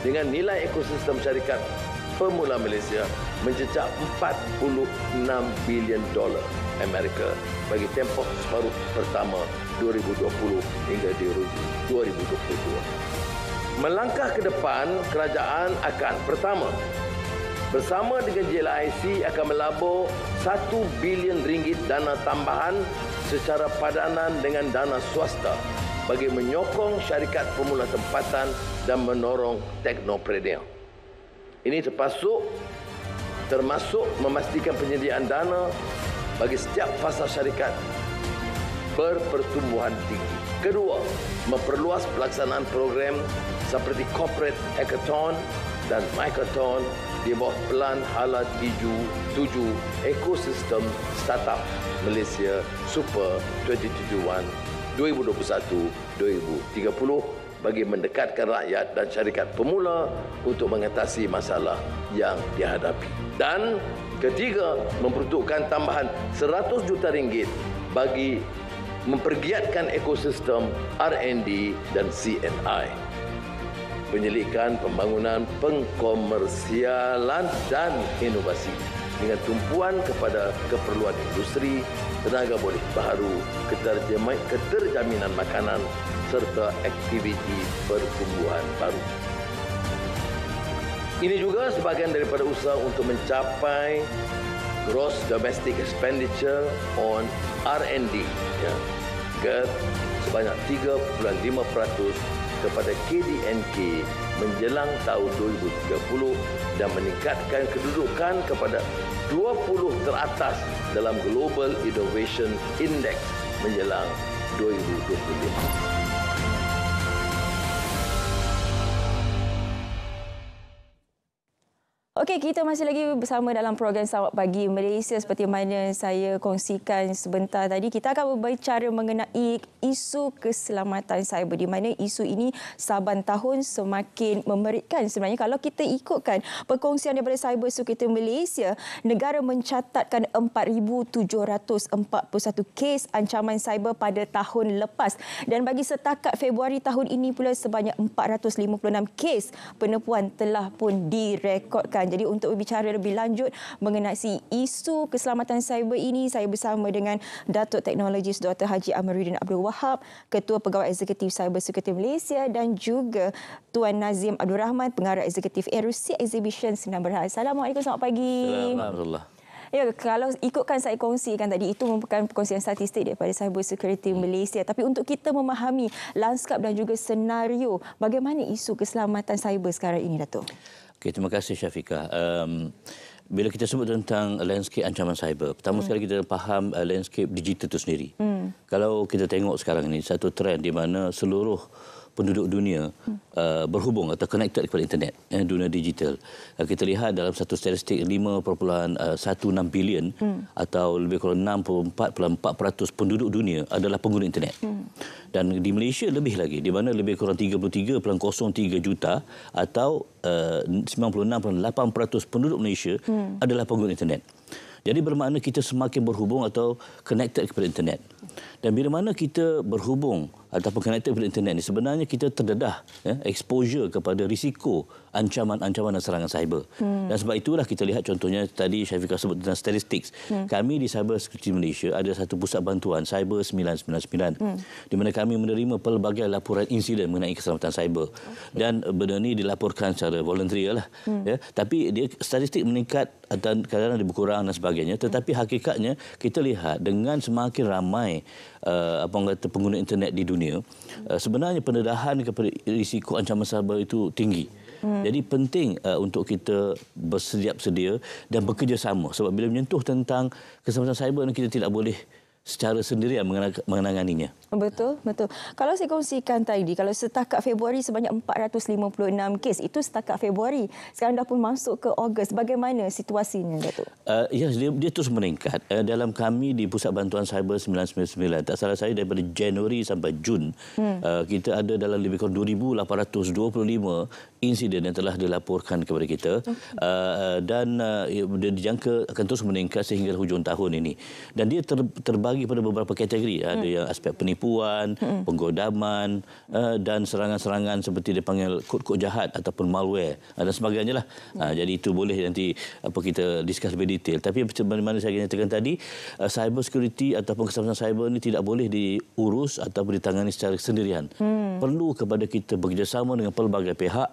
Dengan nilai ekosistem syarikat pemula Malaysia mencecah $46 bilion Amerika bagi tempoh separuh pertama 2020 hingga 2022. Melangkah ke depan, kerajaan akan pertama bersama dengan JLIC akan melabur RM1 bilion dana tambahan secara padanan dengan dana swasta bagi menyokong syarikat pemula tempatan dan menorong teknopreneur. Ini termasuk memastikan penyediaan dana bagi setiap fasa syarikat berpertumbuhan tinggi. Kedua, memperluas pelaksanaan program seperti Corporate Hackathon dan Microthon di bawah Pelan Hala 7 Ekosistem Startup Malaysia Super 2021 2021-2030 bagi mendekatkan rakyat dan syarikat pemula untuk mengatasi masalah yang dihadapi. Dan ketiga, memperuntukkan tambahan RM100 juta bagi mempergiatkan ekosistem R&D dan CNI. Penyelidikan, pembangunan, pengkomersialan dan inovasi dengan tumpuan kepada keperluan industri, tenaga boleh baharu, keterjaminan makanan serta aktiviti pertumbuhan baru. Ini juga sebahagian daripada usaha untuk mencapai gross domestic expenditure on R&D sebanyak 3.5% kepada KDNK menjelang tahun 2030 dan meningkatkan kedudukan kepada 20 teratas dalam Global Innovation Index menjelang 2025. Okey, kita masih lagi bersama dalam program Selamat Pagi Malaysia. Seperti mana saya kongsikan sebentar tadi, kita akan berbicara mengenai isu keselamatan cyber, di mana isu ini saban tahun semakin memeritkan. Sebenarnya kalau kita ikutkan perkongsian daripada Cyber Security Malaysia, negara mencatatkan 4,741 kes ancaman cyber pada tahun lepas. Dan bagi setakat Februari tahun ini pula, sebanyak 456 kes penipuan telah pun direkodkan. Jadi untuk berbicara lebih lanjut mengenai isu keselamatan cyber ini, saya bersama dengan Datuk Teknologis Dr. Haji Amiruddin Abdul Wahab, Ketua Pegawai Eksekutif Cyber Security Malaysia, dan juga Tuan Nazim Abdul Rahman, Pengarah Eksekutif Aerosia Exhibition Sdn Bhd. Assalamualaikum, selamat pagi. Assalamualaikum. Ya, kalau ikutkan saya kongsikan tadi, itu merupakan perkongsian statistik daripada Cyber Security Malaysia. Tapi untuk kita memahami lanskap dan juga senario bagaimana isu keselamatan cyber sekarang ini, Datuk? Okay, terima kasih Syafiqah. Bila kita sebut tentang landscape ancaman cyber, pertama sekali kita faham landscape digital itu sendiri. Kalau kita tengok sekarang ini, satu trend di mana seluruh penduduk dunia berhubung atau connected kepada internet, dunia digital. Kita lihat dalam satu statistik 5.16 bilion atau lebih kurang 64.4% penduduk dunia adalah pengguna internet. Dan di Malaysia lebih lagi, di mana lebih kurang 33.03 juta atau 96.8% penduduk Malaysia adalah pengguna internet. Jadi bermakna kita semakin berhubung atau connected kepada internet. Dan bila mana kita berhubung ataupun connected kepada internet ini, sebenarnya kita terdedah exposure kepada risiko ancaman-ancaman dan serangan cyber. Dan sebab itulah kita lihat contohnya tadi Syafiqah sebut tentang statistics. Kami di Cyber Security Malaysia ada satu pusat bantuan Cyber 999 di mana kami menerima pelbagai laporan insiden mengenai keselamatan cyber. Dan benda ini dilaporkan secara voluntary lah. Tapi dia statistik meningkat dan kadang-kadang dia berkurang dan sebagainya. Tetapi hakikatnya kita lihat dengan semakin ramai pengguna internet di dunia, sebenarnya pendedahan kepada risiko ancaman cyber itu tinggi. Jadi penting untuk kita bersedia sedia dan bekerjasama, sebab bila menyentuh tentang keselamatan cyber kita tidak boleh secara sendirian menanganinya. Betul, betul. Kalau saya kongsikan tadi, kalau setakat Februari sebanyak 456 kes, itu setakat Februari. Sekarang dah pun masuk ke Ogos. Bagaimana situasinya, Datuk? Ya, dia terus meningkat. Dalam kami di Pusat Bantuan Cyber 999, tak salah saya daripada Januari sampai Jun, kita ada dalam lebih kurang 2,825 insiden yang telah dilaporkan kepada kita. Dan dia dijangka akan terus meningkat sehingga hujung tahun ini. Dan dia terbagi terbahagi pada beberapa kategori. Ada yang aspek penipuan, penggodaman dan serangan-serangan seperti dipanggil kod-kod jahat ataupun malware dan sebagainya lah. Jadi itu boleh nanti kita discuss lebih detail. Tapi macam mana saya nyatakan tadi, cyber security ataupun keselamatan cyber ini tidak boleh diurus ataupun ditangani secara sendirian. Perlu kepada kita bekerjasama dengan pelbagai pihak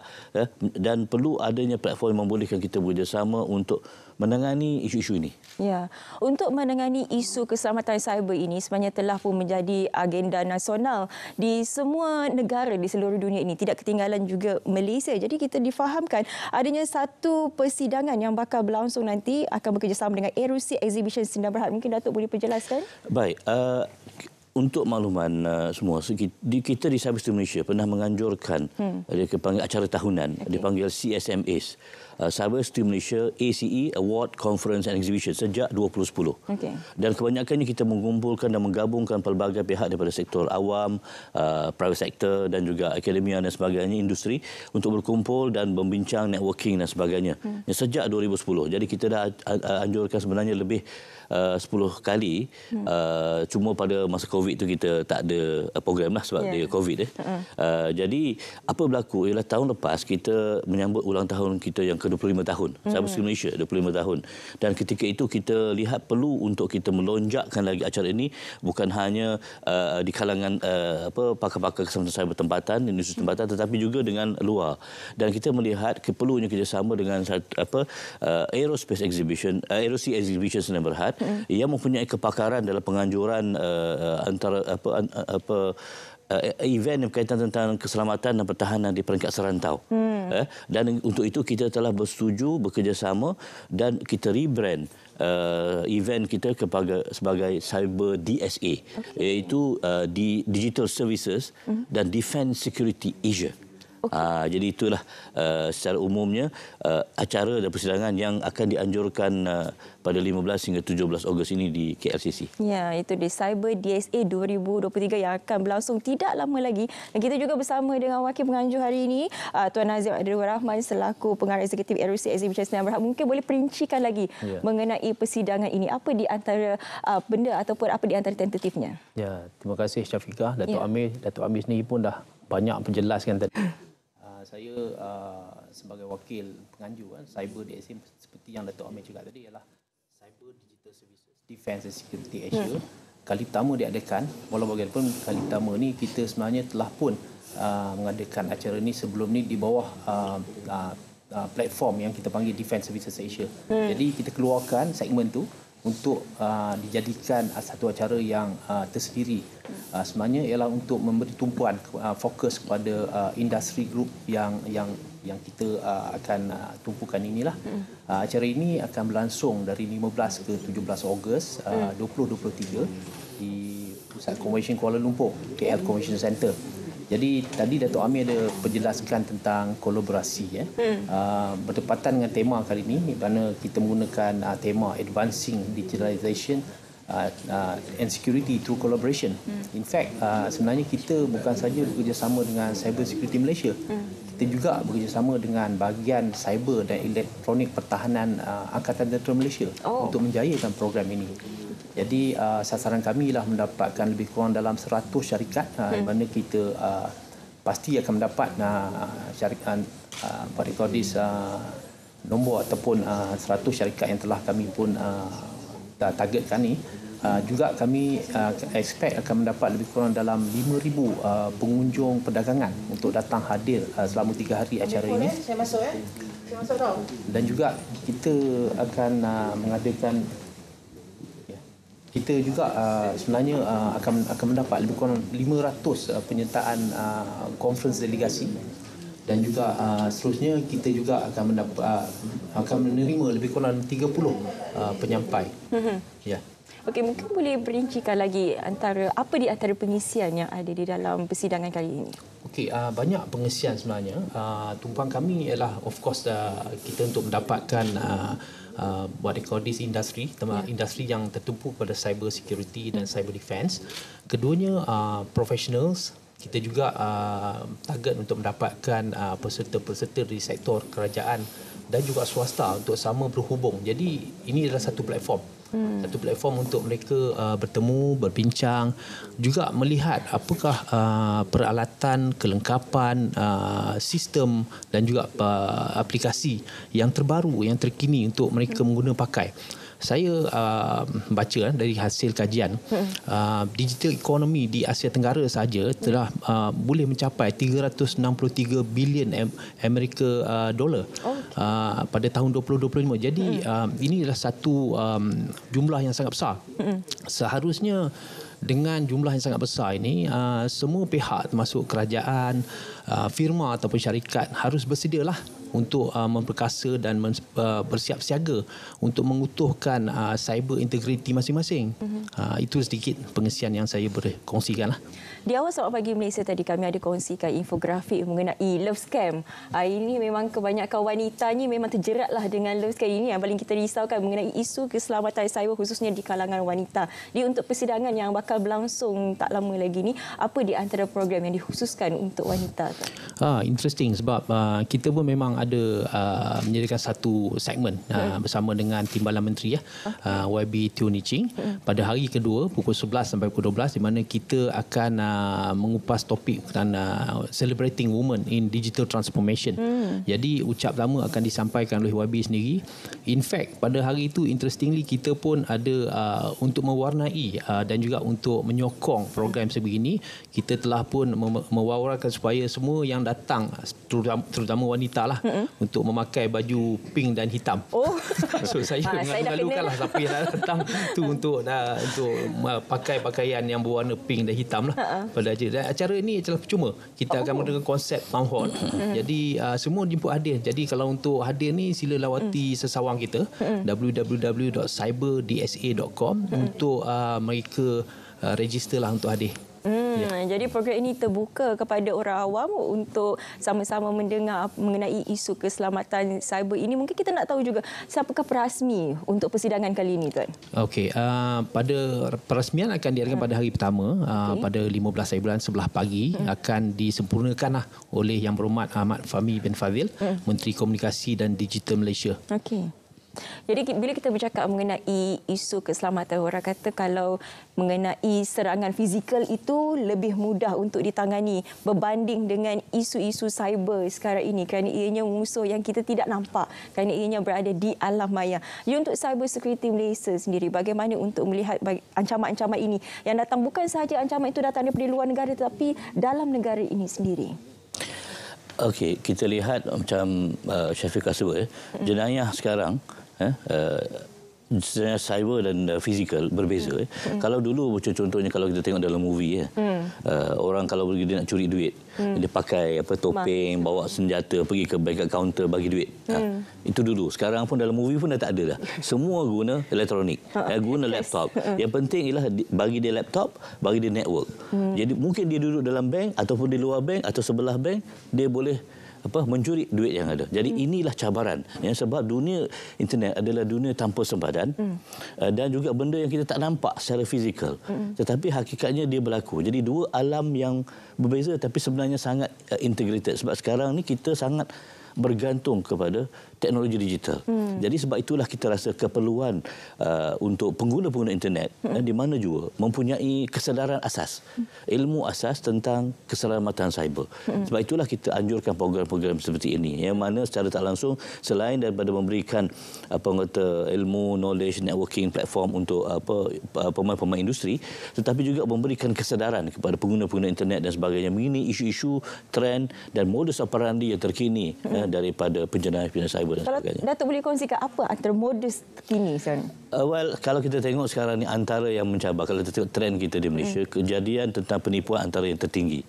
dan perlu adanya platform yang membolehkan kita bekerjasama untuk menangani isu-isu ini. Ya, untuk menangani isu keselamatan cyber ini sebenarnya telah pun menjadi agenda nasional di semua negara di seluruh dunia ini. Tidak ketinggalan juga Malaysia. Jadi kita difahamkan adanya satu persidangan yang bakal berlangsung nanti akan bekerjasama dengan Erusi Exhibition Sdn Bhd. Mungkin Datuk boleh perjelaskan? Baik. Untuk makluman semua, kita di Cyber Security Malaysia pernah menganjurkan dia dipanggil acara tahunan, dipanggil CSMAs, Cyber Security Malaysia ACE Award Conference and Exhibition sejak 2010. Dan kebanyakannya kita mengumpulkan dan menggabungkan pelbagai pihak daripada sektor awam, private sector dan juga akademia dan sebagainya, industri untuk berkumpul dan membincang networking dan sebagainya. Sejak 2010. Jadi kita dah anjurkan sebenarnya lebih 10 kali, cuma pada masa COVID itu kita tak ada program lah sebab dia COVID. Jadi apa berlaku ialah tahun lepas kita menyambut ulang tahun kita yang ke-25 tahun, Cyber Security Malaysia 25 tahun. Dan ketika itu kita lihat perlu untuk kita melonjakkan lagi acara ini, bukan hanya di kalangan pakar-pakar keselamatan cyber tempatan, industri tempatan, tetapi juga dengan luar. Dan kita melihat perlunya kerjasama dengan Aerospace Exhibition, Aerosi Exhibition Sdn Bhd yang mempunyai kepakaran dalam penganjuran antara event yang berkaitan tentang keselamatan dan pertahanan di peringkat serantau. Dan untuk itu kita telah bersetuju bekerjasama dan kita rebrand event kita sebagai Cyber DSA, iaitu di Digital Services dan Defence Security Asia. Jadi itulah secara umumnya acara dan persidangan yang akan dianjurkan pada 15 hingga 17 Ogos ini di KLCC. Ya, itu di Cyber DSA 2023 yang akan berlangsung tidak lama lagi. Dan kita juga bersama dengan wakil penganjur hari ini, Tuan Nazim Abdul Rahman selaku pengarah eksekutif Erusi Exhibition Sdn Bhd. Mungkin boleh perincikan lagi mengenai persidangan ini. Apa di antara benda ataupun apa di antara tentatifnya? Ya, terima kasih Syafiqah. Datuk Amir sendiri pun dah banyak menjelaskan tadi. Saya sebagai wakil penganjur Cyber DSA seperti yang Datuk Amir cakap tadi ialah Cyber Digital Services Defence and Security Asia. Kali pertama diadakan, walau bagaimanapun kali pertama ni kita sebenarnya telah pun mengadakan acara ni sebelum ni di bawah platform yang kita panggil Defence Services Asia. Jadi kita keluarkan segmen tu untuk dijadikan satu acara yang tersendiri. Sebenarnya ialah untuk memberi tumpuan fokus kepada industri group yang kita akan tumpukan inilah. Acara ini akan berlangsung dari 15 ke 17 Ogos 2023 di Pusat Convention Kuala Lumpur, KL Convention Center. Jadi tadi Datuk Amir ada penjelaskan tentang kolaborasi bertepatan dengan tema kali ini, di mana kita menggunakan tema Advancing Digitalization and Security Through Collaboration. In fact, sebenarnya kita bukan saja bekerjasama dengan Cyber Security Malaysia, kita juga bekerjasama dengan bahagian cyber dan elektronik pertahanan Angkatan Tentera Malaysia untuk menjayakan program ini. Jadi sasaran kami ialah mendapatkan lebih kurang dalam 100 syarikat di mana kita pasti akan mendapat syarikat nombor ataupun 100 syarikat yang telah kami pun targetkan ni. Juga kami expect akan mendapat lebih kurang dalam 5,000 pengunjung perdagangan untuk datang hadir selama 3 hari acara ini. Saya masuk tau. Dan juga kita akan mengadakan, kita juga sebenarnya akan mendapat lebih kurang 500 penyertaan conference delegasi, dan juga seterusnya kita juga akan menerima lebih kurang 30 penyampai. Ya. Okey, mungkin boleh berincikan lagi apa di antara pengisian yang ada di dalam persidangan kali ini? Okey, banyak pengisian sebenarnya. Tumpuan kami ialah of course kita untuk mendapatkan what they call this industry, industri yang tertumpu pada cyber security dan cyber defense. Keduanya professionals. Kita juga target untuk mendapatkan peserta-peserta dari sektor kerajaan dan juga swasta untuk sama berhubung. Jadi ini adalah satu platform Satu platform untuk mereka bertemu, berbincang, juga melihat apakah peralatan, kelengkapan, sistem dan juga aplikasi yang terbaru, yang terkini untuk mereka mengguna pakai. Saya baca dari hasil kajian digital economy di Asia Tenggara saja telah boleh mencapai 363 bilion Amerika dolar pada tahun 2025. Jadi ini adalah satu jumlah yang sangat besar. Seharusnya dengan jumlah yang sangat besar ini, semua pihak termasuk kerajaan, firma ataupun syarikat harus bersedialah untuk memperkasa dan bersiap siaga untuk mengutuhkan cyber integrity masing-masing. Itu sedikit pengisian yang saya boleh kongsikan lah. Di awal Selamat Pagi Malaysia tadi kami ada kongsikan infografik mengenai love scam. Ini memang kebanyakan wanita ni memang terjeratlah dengan love scam ini. Yang paling kita risaukan mengenai isu keselamatan cyber khususnya di kalangan wanita. Jadi untuk persidangan yang bakal berlangsung tak lama lagi ni, apa di antara program yang dikhususkan untuk wanita? Interesting sebab kita pun memang ada menyediakan satu segmen bersama dengan Timbalan Menteri YB Teo Nii Ching pada hari kedua pukul 11 sampai pukul 12 di mana kita akan mengupas topik dan celebrating women in digital transformation. Jadi ucap pertama akan disampaikan oleh YB sendiri. In fact pada hari itu interestingly kita pun ada untuk mewarnai dan juga untuk menyokong program sebegini, kita telah pun mewawarkan supaya semua yang datang terutama wanita lah untuk memakai baju pink dan hitam. So saya mengalu-alukanlah siapa yang datang tu untuk pakai pakaian yang berwarna pink dan hitam lah pada acara. Dan acara ini adalah percuma. Kita akan menggunakan konsep town hall. Jadi semua jemput hadir. Jadi kalau untuk hadir ni sila lawati sesawang kita www.cyberdsa.com untuk mereka registerlah untuk hadir. Jadi program ini terbuka kepada orang awam untuk sama-sama mendengar mengenai isu keselamatan cyber ini. Mungkin kita nak tahu juga siapakah perasmi untuk persidangan kali ini, Tuan? Okey, pada perasmian akan diadakan pada hari pertama pada 15 hari bulan 11 pagi akan disempurnakan oleh Yang Berhormat Ahmad Fahmi bin Fadzil, Menteri Komunikasi dan Digital Malaysia. Okey. Jadi bila kita bercakap mengenai isu keselamatan, orang kata kalau mengenai serangan fizikal itu lebih mudah untuk ditangani berbanding dengan isu-isu cyber sekarang ini kerana ianya musuh yang kita tidak nampak, kerana ianya berada di alam maya. Jadi untuk Cyber Security Malaysia sendiri, bagaimana untuk melihat ancaman-ancaman ini yang datang, bukan sahaja ancaman itu datang daripada luar negara tetapi dalam negara ini sendiri? Okey, kita lihat macam Syafiqah sebut, jenayah sekarang cyber dan fizikal berbeza. Kalau dulu contohnya kalau kita tengok dalam movie orang kalau dia nak curi duit, dia pakai topeng, bawa senjata, pergi ke bank counter bagi duit. Itu dulu. Sekarang pun dalam movie pun dah tak ada dah. Semua guna elektronik, guna laptop. Yang penting ialah bagi dia laptop, bagi dia network. Jadi mungkin dia duduk dalam bank ataupun di luar bank atau sebelah bank, dia boleh mencuri duit yang ada. Jadi inilah cabaran. Sebab dunia internet adalah dunia tanpa sempadan dan juga benda yang kita tak nampak secara fizikal. Tetapi hakikatnya dia berlaku. Jadi dua alam yang berbeza tapi sebenarnya sangat integrated. Sebab sekarang ni kita sangat bergantung kepada teknologi digital. Jadi sebab itulah kita rasa keperluan untuk pengguna-pengguna internet di mana juga mempunyai kesedaran asas, ilmu asas tentang keselamatan cyber. Sebab itulah kita anjurkan program-program seperti ini yang mana secara tak langsung selain daripada memberikan ilmu, knowledge, networking platform untuk pemain-pemain industri, tetapi juga memberikan kesedaran kepada pengguna-pengguna internet dan sebagainya mengenai isu-isu, trend dan modus operandi yang terkini daripada penjenayah cyber dan sebagainya. Datuk boleh kongsikan apa antara modus terkini sekarang? Kalau kita tengok sekarang ni antara yang mencabar, kalau kita tengok trend kita di Malaysia, kejadian tentang penipuan antara yang tertinggi.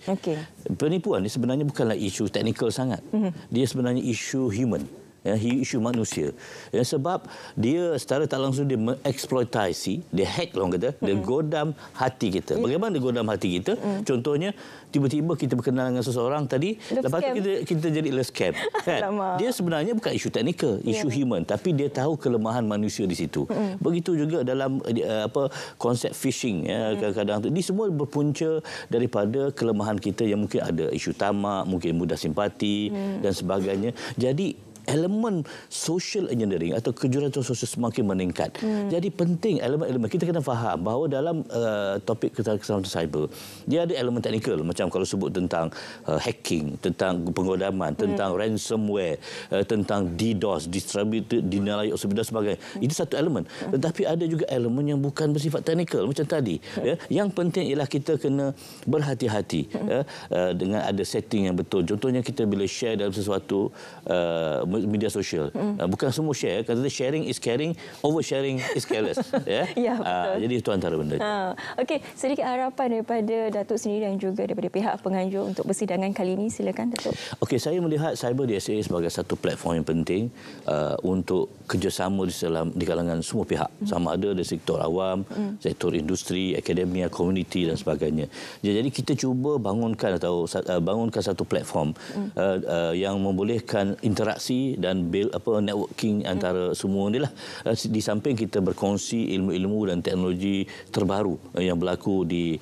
Penipuan ni sebenarnya bukanlah isu teknikal sangat. Dia sebenarnya isu human. Isu manusia. Sebab dia secara tak langsung dia mengeksploitasi, dia hack orang kata, dia godam hati kita. Bagaimana dia godam hati kita? Contohnya tiba-tiba kita berkenal dengan seseorang tadi, lepas tu kita jadi scam. Dia sebenarnya bukan isu teknikal, isu human, tapi dia tahu kelemahan manusia di situ. Begitu juga dalam konsep phishing, kadang-kadang ini semua berpunca daripada kelemahan kita yang mungkin ada isu tamak, mungkin mudah simpati dan sebagainya. Jadi elemen social engineering atau kejuruteraan sosial semakin meningkat. Jadi penting elemen-elemen kita kena faham bahawa dalam topik keselamatan cyber dia ada elemen teknikal macam kalau sebut tentang hacking, tentang pengodaman, tentang ransomware, tentang DDoS, distributed denial of service dan sebagainya. Itu satu elemen. Tetapi ada juga elemen yang bukan bersifat teknikal macam tadi. Ya. Yang penting ialah kita kena berhati-hati dengan ada setting yang betul. Contohnya kita bila share dalam sesuatu media sosial. Bukan semua share. Kata sharing is caring, oversharing is careless. Ya, betul. Jadi itu antara benda. Okey, sedikit harapan daripada Datuk sendiri dan juga daripada pihak penganjur untuk persidangan kali ini. Silakan Datuk. Okey, saya melihat Cyber DSA sebagai satu platform yang penting untuk kerjasama di kalangan semua pihak. Sama ada dari sektor awam, sektor industri, akademia, komuniti dan sebagainya. Jadi kita cuba bangunkan satu platform yang membolehkan interaksi dan build networking antara semua inilah. Di samping kita berkongsi ilmu-ilmu dan teknologi terbaru yang berlaku di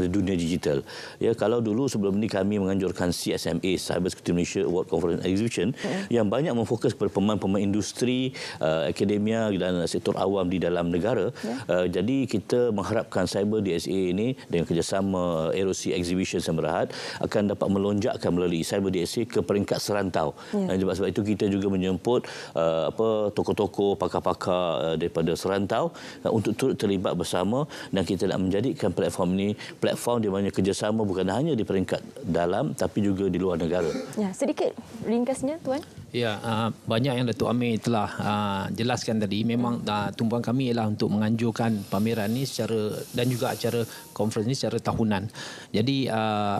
dunia digital. Ya, kalau dulu sebelum ini kami menganjurkan CSMA, Cyber Security Malaysia Award Conference Exhibition, yang banyak memfokus kepada pemain-pemain industri, akademia dan sektor awam di dalam negara. Jadi kita mengharapkan Cyber DSA ini dengan kerjasama ROC Exhibition Semerahat akan dapat melonjakkan melalui Cyber DSA ke peringkat serantau. Sebab itu kita juga menjemput tokoh-tokoh, pakar-pakar daripada serantau untuk turut terlibat bersama, dan kita nak menjadikan platform ini platform di mana kerjasama bukan hanya di peringkat dalam tapi juga di luar negara. Ya, sedikit ringkasnya Tuan. Ya, banyak yang Datuk Amir telah jelaskan tadi. Memang tumpuan kami ialah untuk menganjurkan pameran ini secara dan juga acara conference ini secara tahunan. Jadi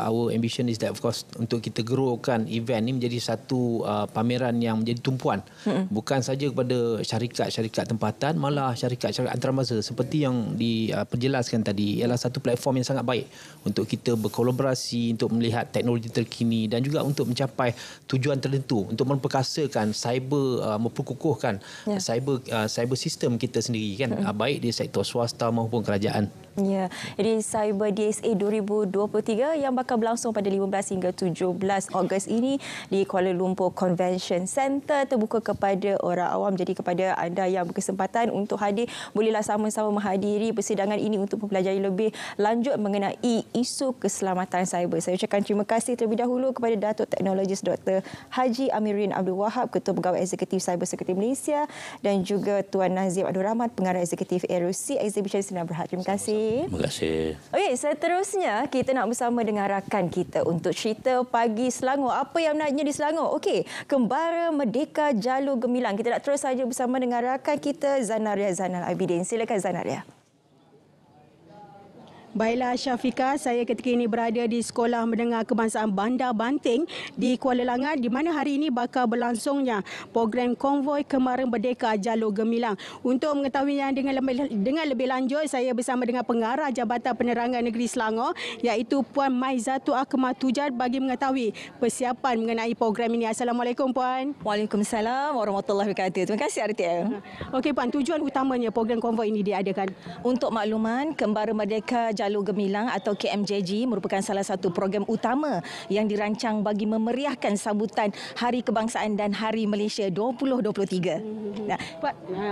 our ambition is that of course untuk kita growkan event ini menjadi satu pameran yang menjadi tumpuan. Bukan saja kepada syarikat-syarikat tempatan, malah syarikat-syarikat antarabangsa seperti yang diperjelaskan tadi, ialah satu platform yang sangat baik untuk kita berkolaborasi, untuk melihat teknologi terkini dan juga untuk mencapai tujuan tertentu, untuk memperkasakan cyber, memperkukuhkan cyber sistem kita sendiri kan, baik di sektor swasta maupun kerajaan. Ya, jadi Cyber DSA 2023 yang bakal berlangsung pada 15 hingga 17 Ogos ini di Kuala Lumpur Convention Centre, terbuka kepada orang awam. Jadi kepada anda yang berkesempatan untuk hadir, bolehlah sama-sama menghadiri persidangan ini untuk mempelajari lebih lanjut mengenai isu keselamatan cyber. Saya ucapkan terima kasih terlebih dahulu kepada Datuk Teknologis Dr. Haji Amiruddin Abdul Wahab, Ketua Pegawai Eksekutif Cyber Security Malaysia, dan juga Tuan Nazim Abdul Rahman, Pengarah Eksekutif ROC Exhibition Sdn Bhd. Terima kasih. Terima kasih. Okey, seterusnya kita nak bersama dengan rakan kita untuk cerita Pagi Selangor. Apa yang menariknya di Selangor? Okey, Kembara Merdeka Jalur Gemilang. Kita nak terus saja bersama dengan rakan kita Zanaria Zainal Abidin. Silakan Zanaria. Baiklah Syafiqah, saya ketika ini berada di Sekolah Menengah Kebangsaan Bandar Banting di Kuala Langat, di mana hari ini bakal berlangsungnya program konvoi Kembara Merdeka Jalur Gemilang. Untuk mengetahuinya dengan lebih lanjut, saya bersama dengan Pengarah Jabatan Penerangan Negeri Selangor, iaitu Puan Maizatu Akmal Tujad, bagi mengetahui persiapan mengenai program ini. Assalamualaikum Puan. Waalaikumsalam warahmatullahi wabarakatuh. Terima kasih RTM. Okey Puan, tujuan utamanya program konvoi ini diadakan? Untuk makluman, Kembara Merdeka Jalur Gemilang atau KMJG merupakan salah satu program utama yang dirancang bagi memeriahkan sambutan Hari Kebangsaan dan Hari Malaysia 2023.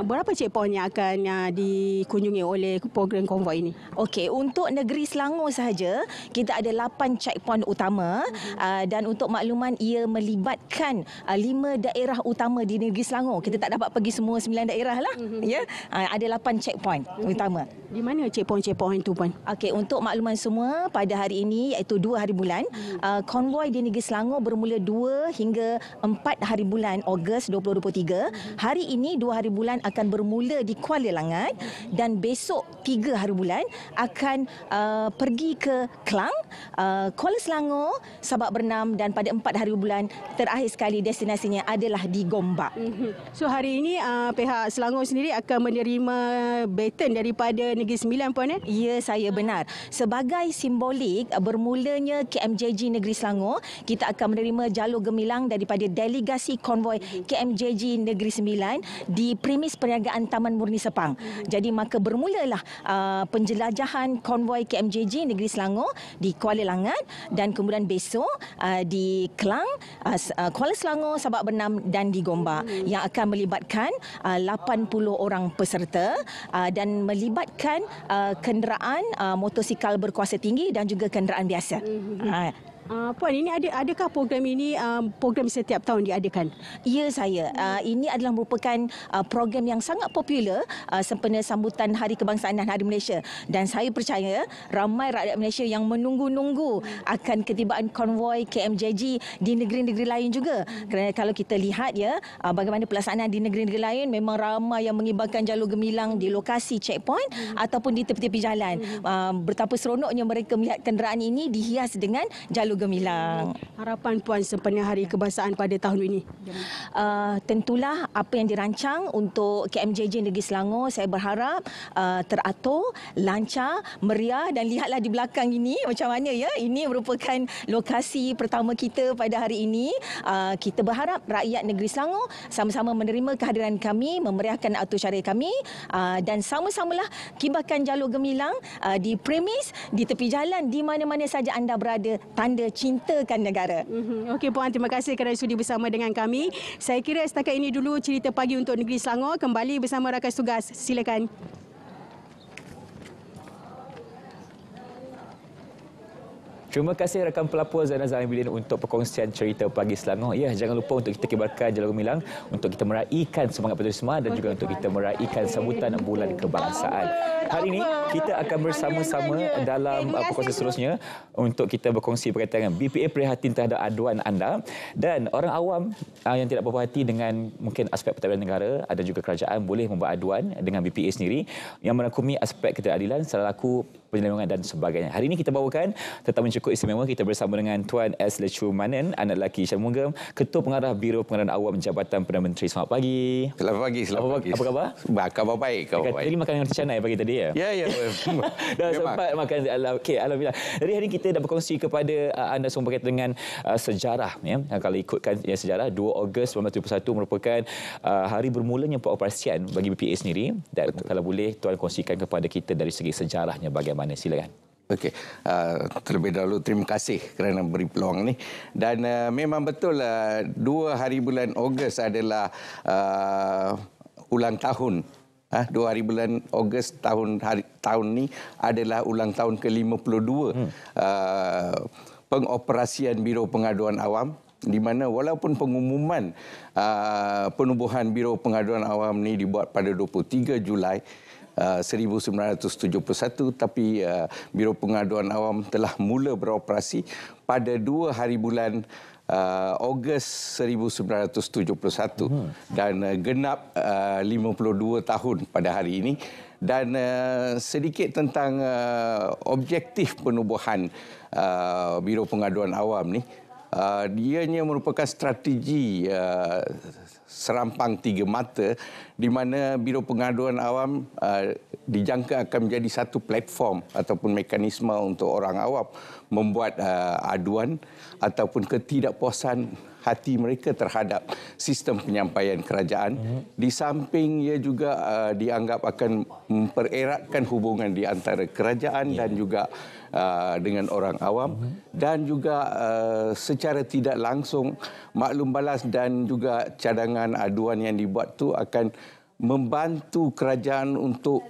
Berapa checkpoint yang akan dikunjungi oleh program konvoi ini? Okey, untuk negeri Selangor sahaja kita ada 8 checkpoint utama, dan untuk makluman ia melibatkan 5 daerah utama di negeri Selangor. Kita tak dapat pergi semua 9 daerah lah. Ya, ada 8 checkpoint utama. Di mana checkpoint itu Puan? Okey, untuk makluman semua, pada hari ini iaitu 2 hari bulan, konvoi di negeri Selangor bermula 2 hingga 4 hari bulan Ogos 2023. Hari ini 2 hari bulan akan bermula di Kuala Langat, dan besok 3 hari bulan akan pergi ke Klang, Kuala Selangor, Sabak Bernam, dan pada 4 hari bulan terakhir sekali destinasinya adalah di Gombak. So hari ini pihak Selangor sendiri akan menerima baton daripada Negeri Sembilan Puan? Ya, saya benar. benar. Sebagai simbolik bermulanya KMJG Negeri Selangor, kita akan menerima jalur gemilang daripada delegasi konvoi KMJG Negeri Sembilan di premis perniagaan Taman Murni Sepang. Jadi maka bermulalah penjelajahan konvoi KMJG Negeri Selangor di Kuala Langat dan kemudian besok di Kelang, Kuala Selangor, Sabak Bernam dan di Gombak yang akan melibatkan 80 orang peserta dan melibatkan kenderaan motosikal berkuasa tinggi dan juga kenderaan biasa. Puan, ini adakah program ini program setiap tahun diadakan? Ya, saya. Ini adalah merupakan program yang sangat popular sempena sambutan Hari Kebangsaan dan Hari Malaysia. Dan saya percaya ramai rakyat Malaysia yang menunggu-nunggu akan ketibaan konvoi KMJG di negeri-negeri lain juga. Kerana kalau kita lihat ya, bagaimana pelaksanaan di negeri-negeri lain, memang ramai yang mengibarkan jalur gemilang di lokasi checkpoint ataupun di tepi-tepi jalan. Betapa seronoknya mereka melihat kenderaan ini dihias dengan jalur gemilang. Harapan Puan sempena Hari Kebangsaan pada tahun ini? Tentulah apa yang dirancang untuk KMJJ Negeri Selangor, saya berharap teratur, lancar, meriah dan lihatlah di belakang ini macam mana ya. Ini merupakan lokasi pertama kita pada hari ini. Kita berharap rakyat Negeri Selangor sama-sama menerima kehadiran kami, memeriahkan atur cara kami dan sama-samalah kibarkan jalur gemilang di premis, di tepi jalan, di mana-mana saja anda berada, tanda cintakan negara. Okey Puan, terima kasih kerana sudi bersama dengan kami. Saya kira setakat ini dulu cerita pagi untuk Negeri Selangor. Kembali bersama rakan tugas. Silakan. Terima kasih rakan pelapor Zainal Zahidin untuk perkongsian cerita pagi Selangor. Ya, jangan lupa untuk kita kibarkan jalur gemilang untuk kita meraihkan semangat patriotisme dan juga untuk kita meraihkan sambutan Bulan Kebangsaan. Hari ini kita akan bersama-sama dalam perkongsian seterusnya untuk kita berkongsi berkaitan dengan BPA prihatin terhadap aduan anda dan orang awam yang tidak berpuas hati dengan mungkin aspek pentadbiran negara dan juga kerajaan boleh membuat aduan dengan BPA sendiri yang merangkumi aspek ketidakadilan, salah laku, penyelenggaraan dan sebagainya. Hari ini kita bawakan tetamu cukup istimewa. Kita bersama dengan Tuan S. Lechu Manen, anak lelaki Syamugam, Ketua Pengarah Biro Pengarah Awam Jabatan Perdana Menteri. Selamat pagi. Selamat pagi. Selamat pagi. Apa khabar? Khabar baik. Jadi makan yang canai pagi tadi ya? Ya. Dah sempat makan. Okey, alhamdulillah. Jadi hari ini kita dah berkongsi kepada anda semua berkaitan dengan sejarah. Ya. Kalau ikutkan sejarah, 2 Ogos 1971 merupakan hari bermulanya pengoperasian bagi BPA sendiri. Dan kalau boleh, Tuan kongsikan kepada kita dari segi sejarahnya bagaimana. Silakan. Okey, terlebih dahulu terima kasih kerana beri peluang ni. Dan memang betul 2 hari bulan Ogos adalah ulang tahun. 2 hari bulan Ogos tahun ni adalah ulang tahun ke-52 pengoperasian Biro Pengaduan Awam, di mana walaupun pengumuman penubuhan Biro Pengaduan Awam ni dibuat pada 23 Julai 1971, tapi Biro Pengaduan Awam telah mula beroperasi pada 2 hari bulan Ogos 1971 dan genap 52 tahun pada hari ini. Dan sedikit tentang objektif penubuhan Biro Pengaduan Awam ni. Dianya merupakan strategi serampang 3 mata di mana Biro Pengaduan Awam dijangka akan menjadi satu platform ataupun mekanisme untuk orang awam membuat aduan ataupun ketidakpuasan hati mereka terhadap sistem penyampaian kerajaan. Di samping ia juga dianggap akan mempereratkan hubungan di antara kerajaan dan juga dengan orang awam, dan juga secara tidak langsung maklum balas dan juga cadangan aduan yang dibuat tu akan membantu kerajaan untuk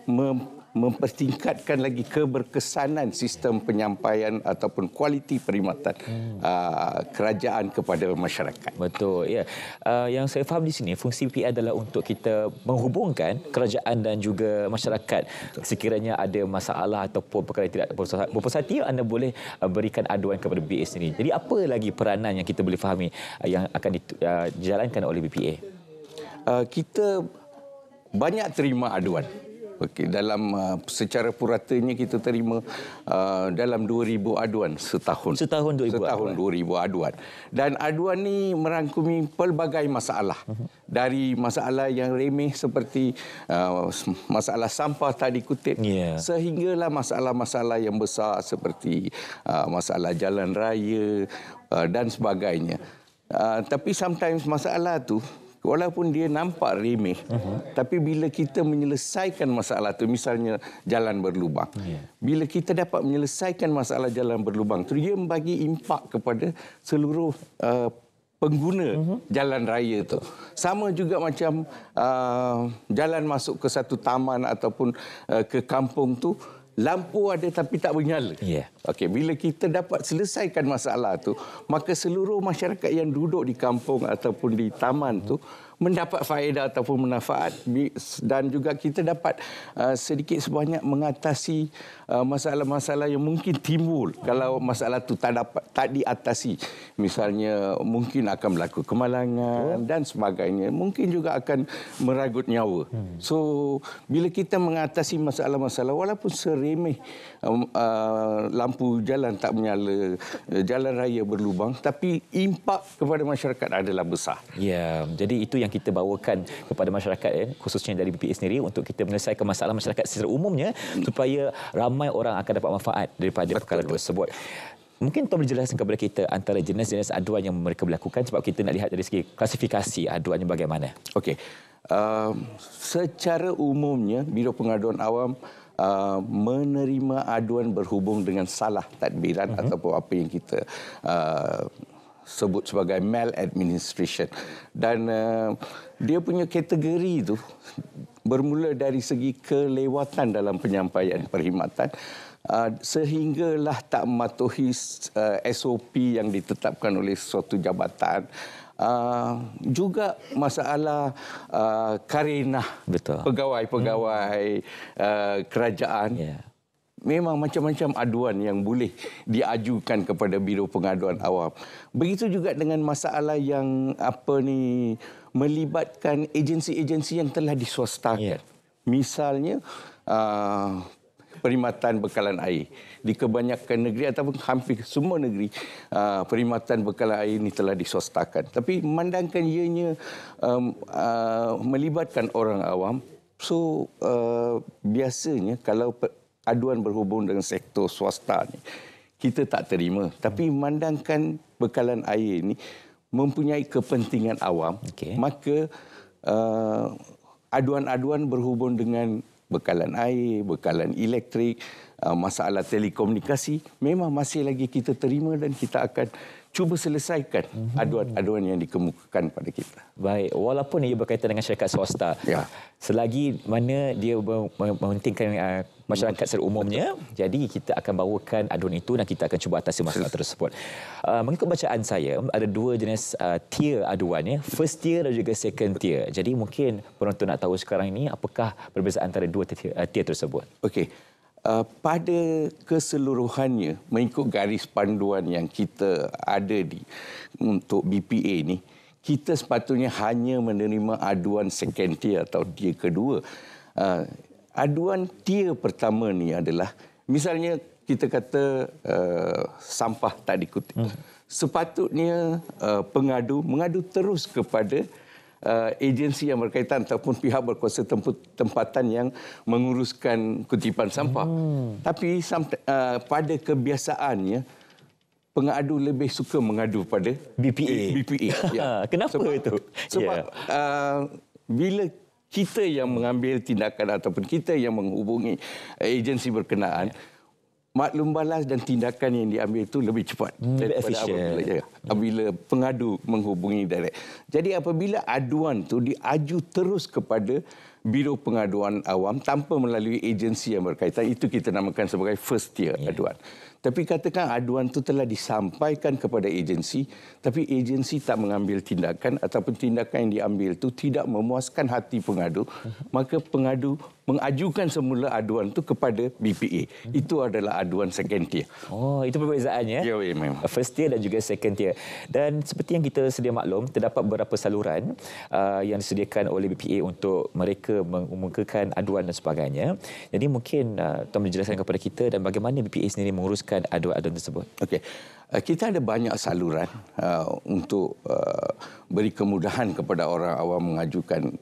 mempertingkatkan lagi keberkesanan sistem penyampaian ataupun kualiti perkhidmatan kerajaan kepada masyarakat. Betul, ya. Yang saya faham di sini, fungsi BPA adalah untuk kita menghubungkan kerajaan dan juga masyarakat. Betul. Sekiranya ada masalah ataupun perkara yang tidak berpuas hati, anda boleh berikan aduan kepada BPA sendiri. Jadi apa lagi peranan yang kita boleh fahami yang akan dijalankan oleh BPA? Kita banyak terima aduan. Okey, dalam secara puratanya kita terima dalam 2,000 aduan setahun. Setahun 2,000 Setahun 2,000 aduan. Dan aduan ni merangkumi pelbagai masalah. Dari masalah yang remeh seperti masalah sampah tadi kutip, sehinggalah masalah-masalah yang besar seperti masalah jalan raya dan sebagainya. Tapi sometimes masalah tu walaupun dia nampak remeh, tapi bila kita menyelesaikan masalah tu, misalnya jalan berlubang, bila kita dapat menyelesaikan masalah jalan berlubang tu, dia membagi impak kepada seluruh pengguna jalan raya tu. Sama juga macam jalan masuk ke satu taman ataupun ke kampung tu, lampu ada tapi tak bernyala. Okey, bila kita dapat selesaikan masalah tu, maka seluruh masyarakat yang duduk di kampung ataupun di taman tu mendapat faedah ataupun manfaat, dan juga kita dapat sedikit sebanyak mengatasi masalah-masalah yang mungkin timbul kalau masalah tu tak diatasi. Misalnya mungkin akan berlaku kemalangan dan sebagainya. Mungkin juga akan meragut nyawa. So bila kita mengatasi masalah-masalah walaupun seremeh lampu jalan tak menyala, jalan raya berlubang, tapi impak kepada masyarakat adalah besar. Ya, jadi itu yang kita bawakan kepada masyarakat, khususnya dari BPA sendiri, untuk kita menyelesaikan masalah masyarakat secara umumnya, supaya ramai orang akan dapat manfaat daripada perkara tersebut. Mungkin Tom menjelaskan kepada kita antara jenis-jenis aduan yang mereka berlakukan, sebab kita nak lihat dari segi klasifikasi aduannya bagaimana. Okey. Secara umumnya Biro Pengaduan Awam menerima aduan berhubung dengan salah tadbiran ataupun apa yang kita sebut sebagai maladministration. Dan dia punya kategori itu bermula dari segi kelewatan dalam penyampaian perkhidmatan sehinggalah tak mematuhi SOP yang ditetapkan oleh suatu jabatan. Juga masalah karenah pegawai-pegawai kerajaan. Memang macam-macam aduan yang boleh diajukan kepada Biro Pengaduan Awam. Begitu juga dengan masalah yang melibatkan agensi-agensi yang telah diswastakan. Misalnya perkhidmatan bekalan air. Di kebanyakan negeri ataupun hampir semua negeri, perkhidmatan bekalan air ini telah diswastakan. Tapi memandangkan ianya melibatkan orang awam, so biasanya kalau aduan berhubung dengan sektor swasta ni, kita tak terima. Tapi memandangkan bekalan air ini mempunyai kepentingan awam, maka aduan-aduan berhubung dengan bekalan air, bekalan elektrik, masalah telekomunikasi, memang masih lagi kita terima dan kita akan cuba selesaikan aduan-aduan yang dikemukakan pada kita. Baik, walaupun ia berkaitan dengan syarikat swasta, selagi mana dia mementingkan masyarakat secara umumnya, jadi kita akan bawakan aduan itu dan kita akan cuba atasi masalah tersebut. Mengikut bacaan saya, ada dua jenis tier aduan, first tier dan juga second tier. Jadi mungkin penonton nak tahu sekarang ini apakah perbezaan antara dua tier tersebut. Okey. Pada keseluruhannya, mengikut garis panduan yang kita ada untuk BPA ni, kita sepatutnya hanya menerima aduan second tier atau tier kedua. Aduan tier pertama ni adalah, misalnya kita kata sampah tak dikutip. Sepatutnya pengadu mengadu terus kepada agensi yang berkaitan ataupun pihak berkuasa tempatan yang menguruskan kutipan sampah. Tapi pada kebiasaannya, pengadu lebih suka mengadu pada BPA. Kenapa itu? Sebab bila kita yang mengambil tindakan ataupun kita yang menghubungi agensi berkenaan, maklum balas dan tindakan yang diambil itu lebih cepat daripada apabila pengadu menghubungi direct. Jadi apabila aduan itu diaju terus kepada Biro Pengaduan Awam tanpa melalui agensi yang berkaitan, itu kita namakan sebagai first tier aduan. Tapi katakan aduan itu telah disampaikan kepada agensi, tapi agensi tak mengambil tindakan ataupun tindakan yang diambil itu tidak memuaskan hati pengadu, maka pengadu mengajukan semula aduan itu kepada BPA. Itu adalah aduan second tier. Oh, itu perbezaannya. Ya, memang. First tier dan juga second tier. Dan seperti yang kita sedia maklum, terdapat beberapa saluran yang disediakan oleh BPA untuk mereka mengemukakan aduan dan sebagainya. Jadi mungkin Tuan boleh jelaskan kepada kita dan bagaimana BPA sendiri menguruskan aduan-aduan tersebut. Okey. Kita ada banyak saluran untuk beri kemudahan kepada orang awam mengajukan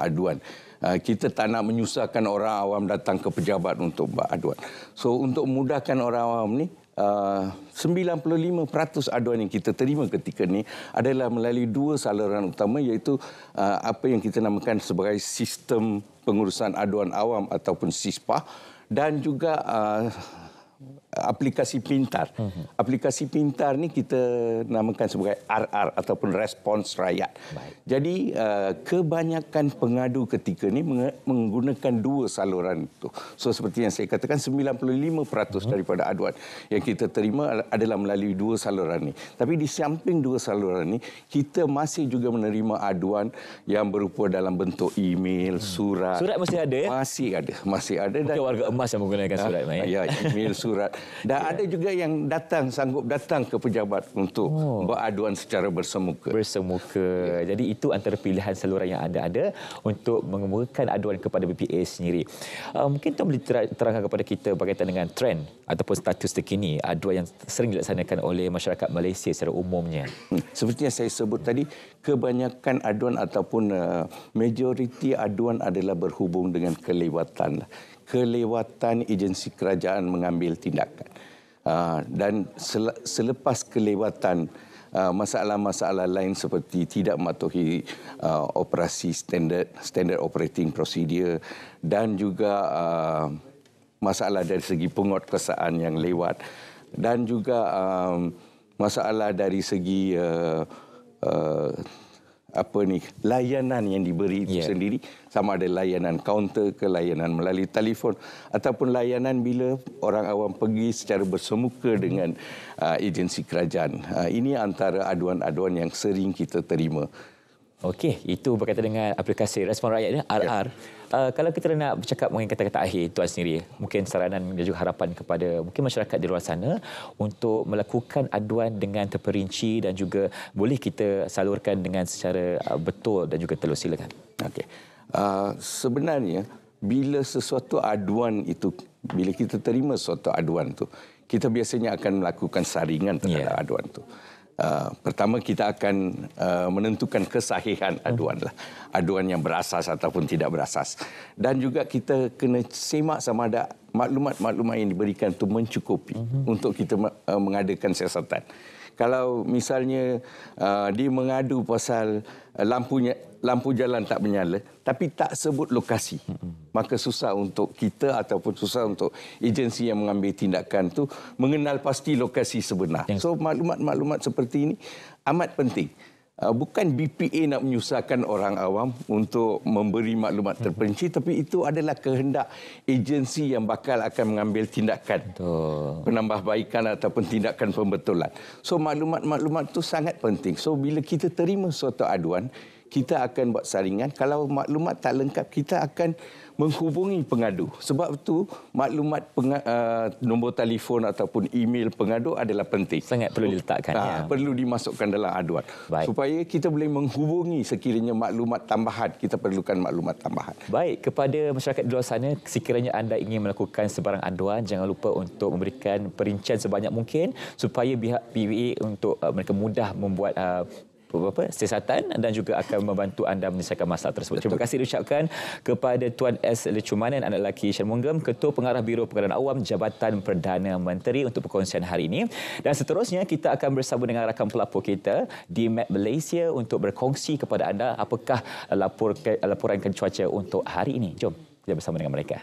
aduan. Kita tak nak menyusahkan orang awam datang ke pejabat untuk buat aduan. So untuk memudahkan orang awam ni, 95% aduan yang kita terima ketika ni adalah melalui dua saluran utama, iaitu apa yang kita namakan sebagai sistem pengurusan aduan awam ataupun SISPA, dan juga aplikasi pintar. Aplikasi pintar ni kita namakan sebagai RR ataupun respons rakyat. Baik. Jadi kebanyakan pengadu ketika ni menggunakan dua saluran itu. So seperti yang saya katakan, 95% daripada aduan yang kita terima adalah melalui dua saluran ni. Tapi di samping dua saluran ni, kita masih juga menerima aduan yang berupa dalam bentuk email, surat. Surat masih ada ya? Masih ada. Mungkin warga emas yang menggunakan surat. Ya, email, surat. Dan ada juga yang sanggup datang ke pejabat untuk beraduan secara bersemuka. Jadi itu antara pilihan saluran yang ada untuk mengemukakan aduan kepada BPA sendiri. Mungkin Tuan boleh terangkan kepada kita berkaitan dengan trend ataupun status terkini aduan yang sering dilaksanakan oleh masyarakat Malaysia secara umumnya. Seperti yang saya sebut tadi, kebanyakan aduan ataupun majoriti aduan adalah berhubung dengan kelewatan agensi kerajaan mengambil tindakan. Dan selepas kelewatan, masalah-masalah lain seperti tidak mematuhi operasi standard operating procedure, dan juga masalah dari segi penguatkuasaan yang lewat, dan juga masalah dari segi layanan yang diberi itu sendiri, sama ada layanan kaunter ke layanan melalui telefon ataupun layanan bila orang awam pergi secara bersemuka dengan agensi kerajaan. Ini antara aduan-aduan yang sering kita terima. Okey, itu berkaitan dengan aplikasi Respon Rakyat ni, RR. Kalau kita nak bercakap mengenai kata-kata akhir Tuan sendiri, mungkin saranan dan juga harapan kepada mungkin masyarakat di luar sana untuk melakukan aduan dengan terperinci dan juga boleh kita salurkan dengan secara betul dan juga telus. Silakan. Okey. Sebenarnya bila sesuatu aduan itu, bila kita terima sesuatu aduan tu, kita biasanya akan melakukan saringan terhadap aduan tu. Pertama, kita akan menentukan kesahihan aduan lah. Aduan yang berasas ataupun tidak berasas. Dan juga kita kena semak sama ada maklumat-maklumat yang diberikan itu mencukupi untuk kita mengadakan siasatan. Kalau misalnya dia mengadu pasal lampu jalan tak menyala tapi tak sebut lokasi, maka susah untuk kita ataupun susah untuk agensi yang mengambil tindakan tu mengenal pasti lokasi sebenar. So maklumat-maklumat seperti ini amat penting. Bukan BPA nak menyusahkan orang awam untuk memberi maklumat terperinci, tapi itu adalah kehendak agensi yang bakal akan mengambil tindakan penambahbaikan ataupun tindakan pembetulan. So maklumat-maklumat itu sangat penting. So bila kita terima suatu aduan, kita akan buat saringan. Kalau maklumat tak lengkap, kita akan menghubungi pengadu. Sebab itu maklumat nombor telefon ataupun email pengadu adalah penting. Sangat perlu diletakkan. Perlu dimasukkan dalam aduan. Baik. Supaya kita boleh menghubungi sekiranya maklumat tambahan. Kita perlukan maklumat tambahan. Baik, kepada masyarakat di luar sana, sekiranya anda ingin melakukan sebarang aduan, jangan lupa untuk memberikan perincian sebanyak mungkin supaya pihak PWA untuk mereka mudah membuat siasatan dan juga akan membantu anda menyelesaikan masalah tersebut. Terima kasih diucapkan kepada Tuan S. Lecumanan, anak lelaki Shanmugam, Ketua Pengarah Biro Pengadaan Awam Jabatan Perdana Menteri untuk perkongsian hari ini. Dan seterusnya kita akan bersama dengan rakan pelapor kita di Map Malaysia untuk berkongsi kepada anda apakah laporan cuaca untuk hari ini. Jom kita bersama dengan mereka.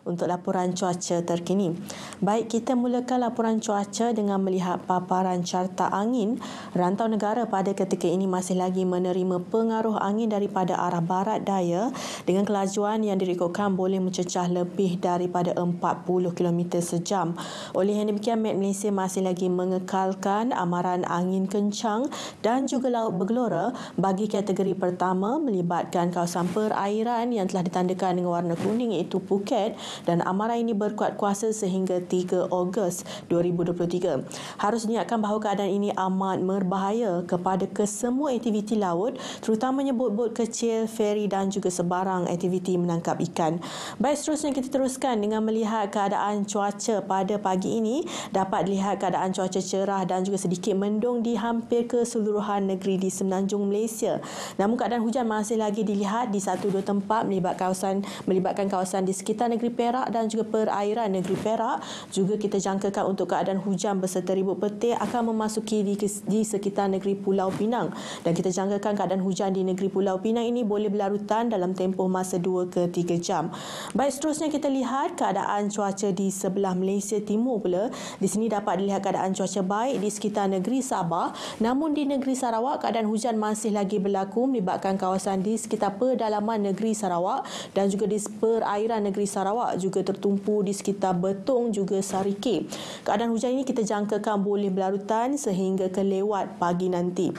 untuk laporan cuaca terkini. Baik, kita mulakan laporan cuaca dengan melihat paparan carta angin. Rantau negara pada ketika ini masih lagi menerima pengaruh angin daripada arah barat daya dengan kelajuan yang direkodkan boleh mencecah lebih daripada 40 km sejam. Oleh yang demikian, Met Malaysia masih lagi mengekalkan amaran angin kencang dan juga laut bergelora bagi kategori pertama melibatkan kawasan perairan yang telah ditandakan dengan warna kuning iaitu Phuket, dan amaran ini berkuat kuasa sehingga 3 Ogos 2023. Harus diingatkan bahawa keadaan ini amat berbahaya kepada kesemua aktiviti laut, terutamanya bot-bot kecil, feri dan juga sebarang aktiviti menangkap ikan. Baik, seterusnya kita teruskan dengan melihat keadaan cuaca pada pagi ini. Dapat dilihat keadaan cuaca cerah dan juga sedikit mendung di hampir keseluruhan negeri di semenanjung Malaysia. Namun keadaan hujan masih lagi dilihat di 1-2 tempat melibatkan kawasan di sekitar negeri Perak dan juga perairan negeri Perak. Juga kita jangkakan untuk keadaan hujan beserta ribut petir akan memasuki di sekitar negeri Pulau Pinang, dan kita jangkakan keadaan hujan di negeri Pulau Pinang ini boleh berlarutan dalam tempoh masa 2 ke 3 jam. Baik, seterusnya kita lihat keadaan cuaca di sebelah Malaysia Timur pula. Di sini dapat dilihat keadaan cuaca baik di sekitar negeri Sabah, namun di negeri Sarawak keadaan hujan masih lagi berlaku melibatkan kawasan di sekitar pedalaman negeri Sarawak dan juga di perairan negeri Sarawak, juga tertumpu di sekitar Betong juga Sarike. Keadaan hujan ini kita jangkakan boleh berlarutan sehingga ke lewat pagi nanti.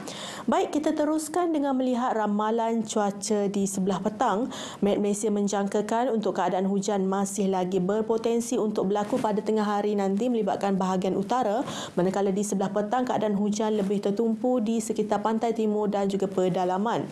Baik, kita teruskan dengan melihat ramalan cuaca di sebelah petang. Met Malaysia menjangkakan untuk keadaan hujan masih lagi berpotensi untuk berlaku pada tengah hari nanti melibatkan bahagian utara, manakala di sebelah petang keadaan hujan lebih tertumpu di sekitar pantai timur dan juga pedalaman.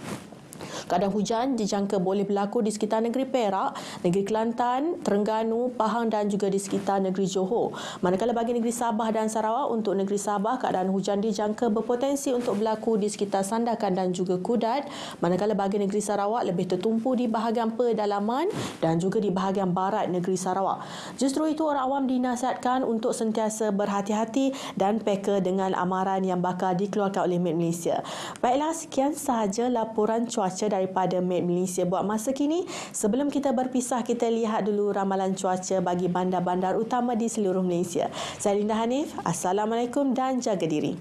Keadaan hujan dijangka boleh berlaku di sekitar negeri Perak, negeri Kelantan, Terengganu, Pahang dan juga di sekitar negeri Johor. Manakala bagi negeri Sabah dan Sarawak, untuk negeri Sabah keadaan hujan dijangka berpotensi untuk berlaku di sekitar Sandakan dan juga Kudat. Manakala bagi negeri Sarawak lebih tertumpu di bahagian pedalaman dan juga di bahagian barat negeri Sarawak. Justru itu, orang awam dinasihatkan untuk sentiasa berhati-hati dan peka dengan amaran yang bakal dikeluarkan oleh Met Malaysia. Baiklah, sekian sahaja laporan cuaca daripada Met Malaysia buat masa kini. Sebelum kita berpisah, kita lihat dulu ramalan cuaca bagi bandar-bandar utama di seluruh Malaysia. Saya Linda Hanif. Assalamualaikum dan jaga diri.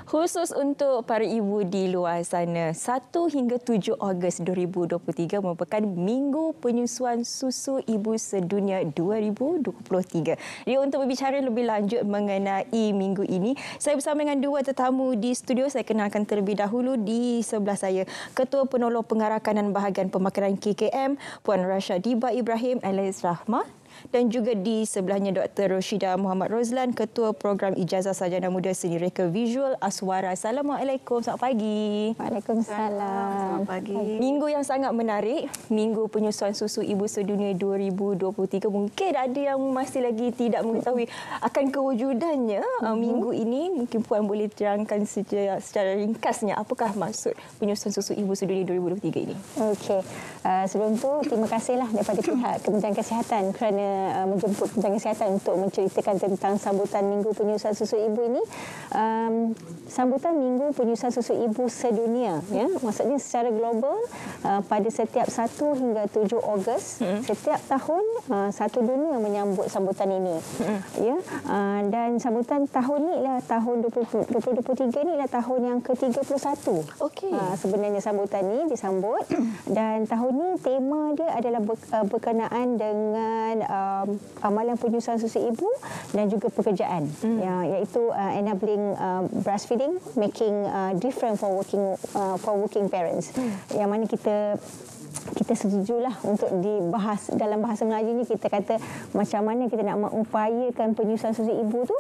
Khusus untuk para ibu di luar sana, 1 hingga 7 Ogos 2023 merupakan Minggu Penyusuan Susu Ibu Sedunia 2023. Jadi untuk berbicara lebih lanjut mengenai minggu ini, saya bersama dengan 2 tetamu di studio. Saya kenalkan terlebih dahulu di sebelah saya, Ketua Penolong Pengarakanan Bahagian Pemakaran KKM, Puan Rashadiba Ibrahim alias Rahmah. Dan juga di sebelahnya Dr. Roshida Muhammad Rozlan, Ketua Program Ijazah Sarjana Muda Seni Reka Visual Aswara. Assalamualaikum, selamat pagi. Waalaikumsalam. Selamat pagi. Minggu yang sangat menarik, Minggu Penyusuan Susu Ibu Sedunia 2023. Mungkin ada yang masih lagi tidak mengetahui akan kewujudannya minggu ini. Mungkin Puan boleh terangkan secara ringkasnya apakah maksud Penyusuan Susu Ibu Sedunia 2023 ini. Okey. Sebelum tu, terima kasihlah daripada pihak Kementerian Kesihatan kerana menjemput Kementerian Kesihatan untuk menceritakan tentang sambutan Minggu Penyusuan Susu Ibu ini. Sambutan Minggu Penyusuan Susu Ibu sedunia, ya, maksudnya secara global pada setiap 1 hingga 7 Ogos setiap tahun satu dunia menyambut sambutan ini. Ya, dan sambutan tahun ni ialah tahun 2023 ni ialah tahun yang ke-31. Okey. Sebenarnya sambutan ni disambut dan tahun ni tema dia adalah berkenaan dengan amalan penyusuan susu ibu dan juga pekerjaan, iaitu enabling breastfeeding, making different for working parents. Yang mana kita setujulah untuk dibahas dalam bahasa Melayu ni, kita kata macam mana kita nak mengupayakan penyusuan susu ibu tu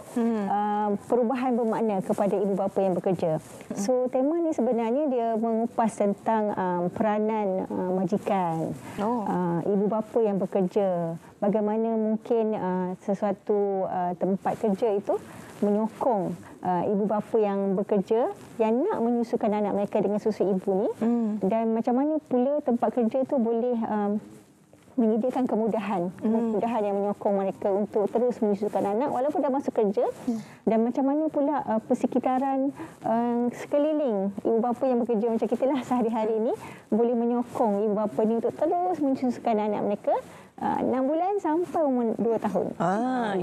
perubahan bermakna kepada ibu bapa yang bekerja. So tema ni sebenarnya dia mengupas tentang peranan majikan, ibu bapa yang bekerja, bagaimana mungkin sesuatu tempat kerja itu menyokong ibu bapa yang bekerja yang nak menyusukan anak mereka dengan susu ibu ni, dan macam mana pula tempat kerja tu boleh menyediakan kemudahan yang menyokong mereka untuk terus menyusukan anak walaupun dah masuk kerja, dan macam mana pula persekitaran sekeliling ibu bapa yang bekerja macam kita lah sehari-hari ni boleh menyokong ibu bapa ni untuk terus menyusukan anak mereka 6 bulan sampai umur 2 tahun.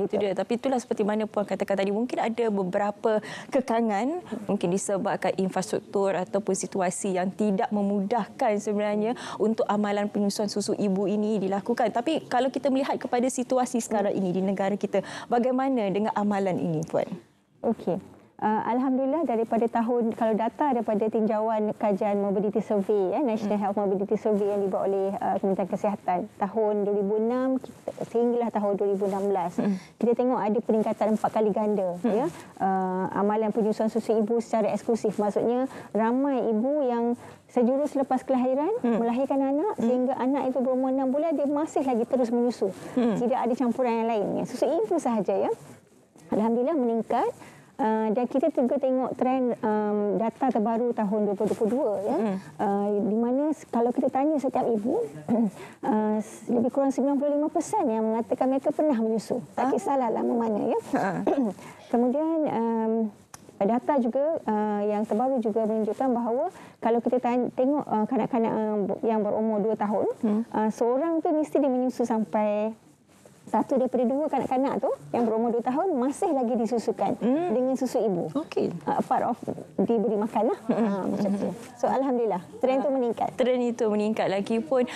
Itu dia. Tapi itulah seperti mana Puan katakan tadi, mungkin ada beberapa kekangan, mungkin disebabkan infrastruktur ataupun situasi yang tidak memudahkan sebenarnya untuk amalan penyusuan susu ibu ini dilakukan. Tapi kalau kita melihat kepada situasi sekarang ini di negara kita, bagaimana dengan amalan ini, Puan? Okey. Alhamdulillah daripada tahun, kalau data daripada tinjauan kajian mobility survey, National Health Mobility Survey yang dibuat oleh Kementerian Kesihatan tahun 2006 sehinggalah tahun 2016, kita tengok ada peningkatan 4 kali ganda, amalan penyusuan susu ibu secara eksklusif. Maksudnya ramai ibu yang sejurus lepas kelahiran melahirkan anak sehingga anak itu berumur 6 bulan dia masih lagi terus menyusu. Tidak ada campuran yang lain, susu ibu sahaja, ya. Alhamdulillah meningkat. Dan kita juga tengok trend data terbaru tahun 2022, di mana kalau kita tanya setiap ibu, lebih kurang 95% yang mengatakan mereka pernah menyusu, tak kisahlah lama mana, ya. Kemudian data juga yang terbaru juga menunjukkan bahawa kalau kita tengok kanak-kanak yang berumur 2 tahun, seorang tu mesti dia menyusu sampai 1 daripada 2 kanak-kanak tu yang berumur 2 tahun masih lagi disusukan dengan susu ibu. Okey. Part of diberi makan lah. Macam tu. So alhamdulillah trend tu meningkat. Trend itu meningkat lagi pun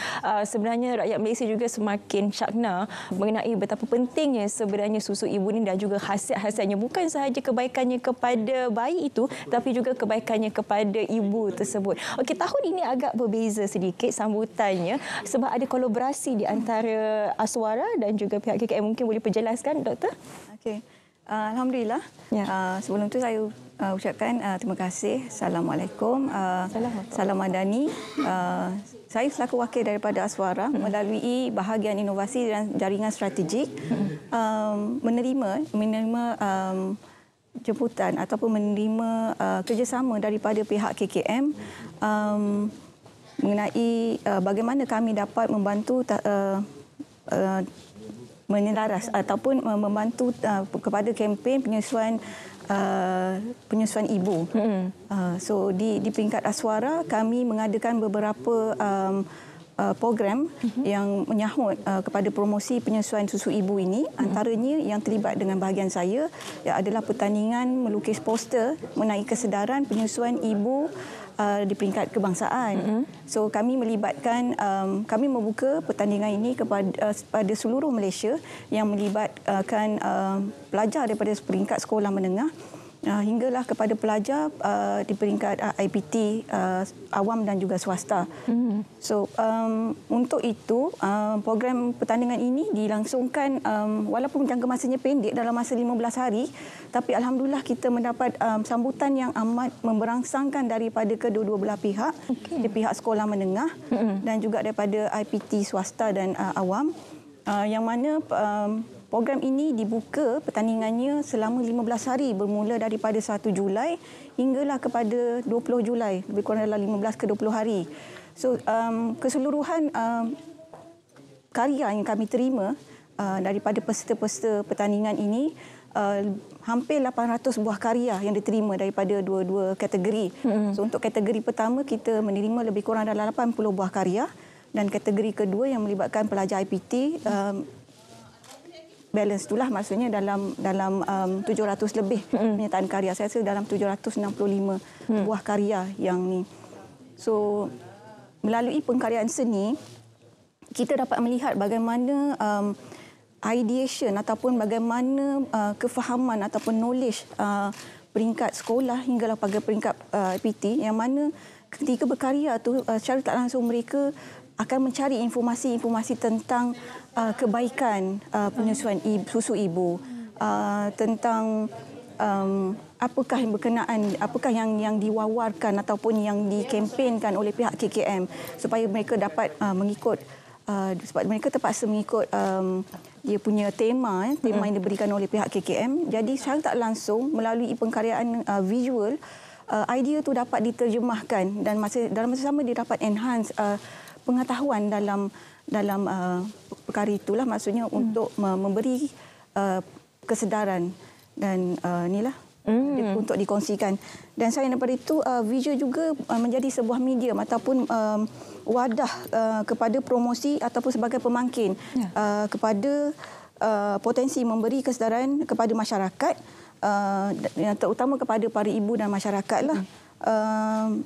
sebenarnya rakyat Malaysia juga semakin syakna mengenai betapa pentingnya sebenarnya susu ibu ni dan juga khasiat-khasiatnya, bukan sahaja kebaikannya kepada bayi itu tapi juga kebaikannya kepada ibu tersebut. Okey, tahun ini agak berbeza sedikit sambutannya sebab ada kolaborasi di antara Aswara dan juga pihak KKM. Mungkin boleh perjelaskan, Doktor? Okey. Alhamdulillah. Sebelum tu saya ucapkan terima kasih. Assalamualaikum. Salam Madani. Saya selaku wakil daripada Aswara melalui bahagian inovasi dan jaringan strategik menerima jemputan ataupun menerima kerjasama daripada pihak KKM mengenai bagaimana kami dapat membantu menyelaras ataupun membantu kepada kempen penyusuan ibu. So di peringkat Aswara kami mengadakan beberapa program yang menyahut kepada promosi penyusuan susu ibu ini. Antaranya yang terlibat dengan bahagian saya adalah pertandingan melukis poster mengenai kesedaran penyusuan ibu di peringkat kebangsaan. So kami melibatkan, kami membuka pertandingan ini kepada seluruh Malaysia yang melibatkan pelajar daripada peringkat sekolah menengah hinggalah kepada pelajar di peringkat IPT awam dan juga swasta. So untuk itu program pertandingan ini dilangsungkan walaupun jangka masanya pendek dalam masa 15 hari, tapi alhamdulillah kita mendapat sambutan yang amat memberangsangkan daripada kedua-dua belah pihak, di pihak sekolah menengah dan juga daripada IPT swasta dan awam, yang mana program ini dibuka pertandingannya selama 15 hari bermula daripada 1 Julai hinggalah kepada 20 Julai, lebih kurang dalam 15 ke 20 hari. So keseluruhan karya yang kami terima daripada peserta-peserta pertandingan ini hampir 800 buah karya yang diterima daripada dua-dua kategori. So untuk kategori pertama kita menerima lebih kurang dalam 80 buah karya, dan kategori kedua yang melibatkan pelajar IPT balance itulah, maksudnya dalam 700 lebih penyertaan karya. Saya rasa dalam 765 buah karya yang ni. So melalui pengkaryaan seni kita dapat melihat bagaimana ideation ataupun bagaimana kefahaman ataupun knowledge peringkat sekolah hinggalah pada peringkat IPT, yang mana ketika berkarya tu secara tak langsung mereka akan mencari informasi-informasi tentang kebaikan penyusuan susu ibu, tentang apakah yang berkenaan, apakah yang diwawarkan ataupun yang dikempenkan oleh pihak KKM supaya mereka dapat mengikut, sebab mereka terpaksa mengikut dia punya tema yang diberikan oleh pihak KKM. Jadi secara tak langsung melalui pengkaryaan visual, idea tu dapat diterjemahkan dan dalam masa sama dia dapat enhance pengetahuan dalam perkara itulah, maksudnya untuk memberi kesedaran dan inilah untuk dikongsikan. Dan selain daripada itu, visual juga menjadi sebuah medium ataupun wadah kepada promosi ataupun sebagai pemangkin kepada potensi memberi kesedaran kepada masyarakat, terutama kepada para ibu dan masyarakat lah,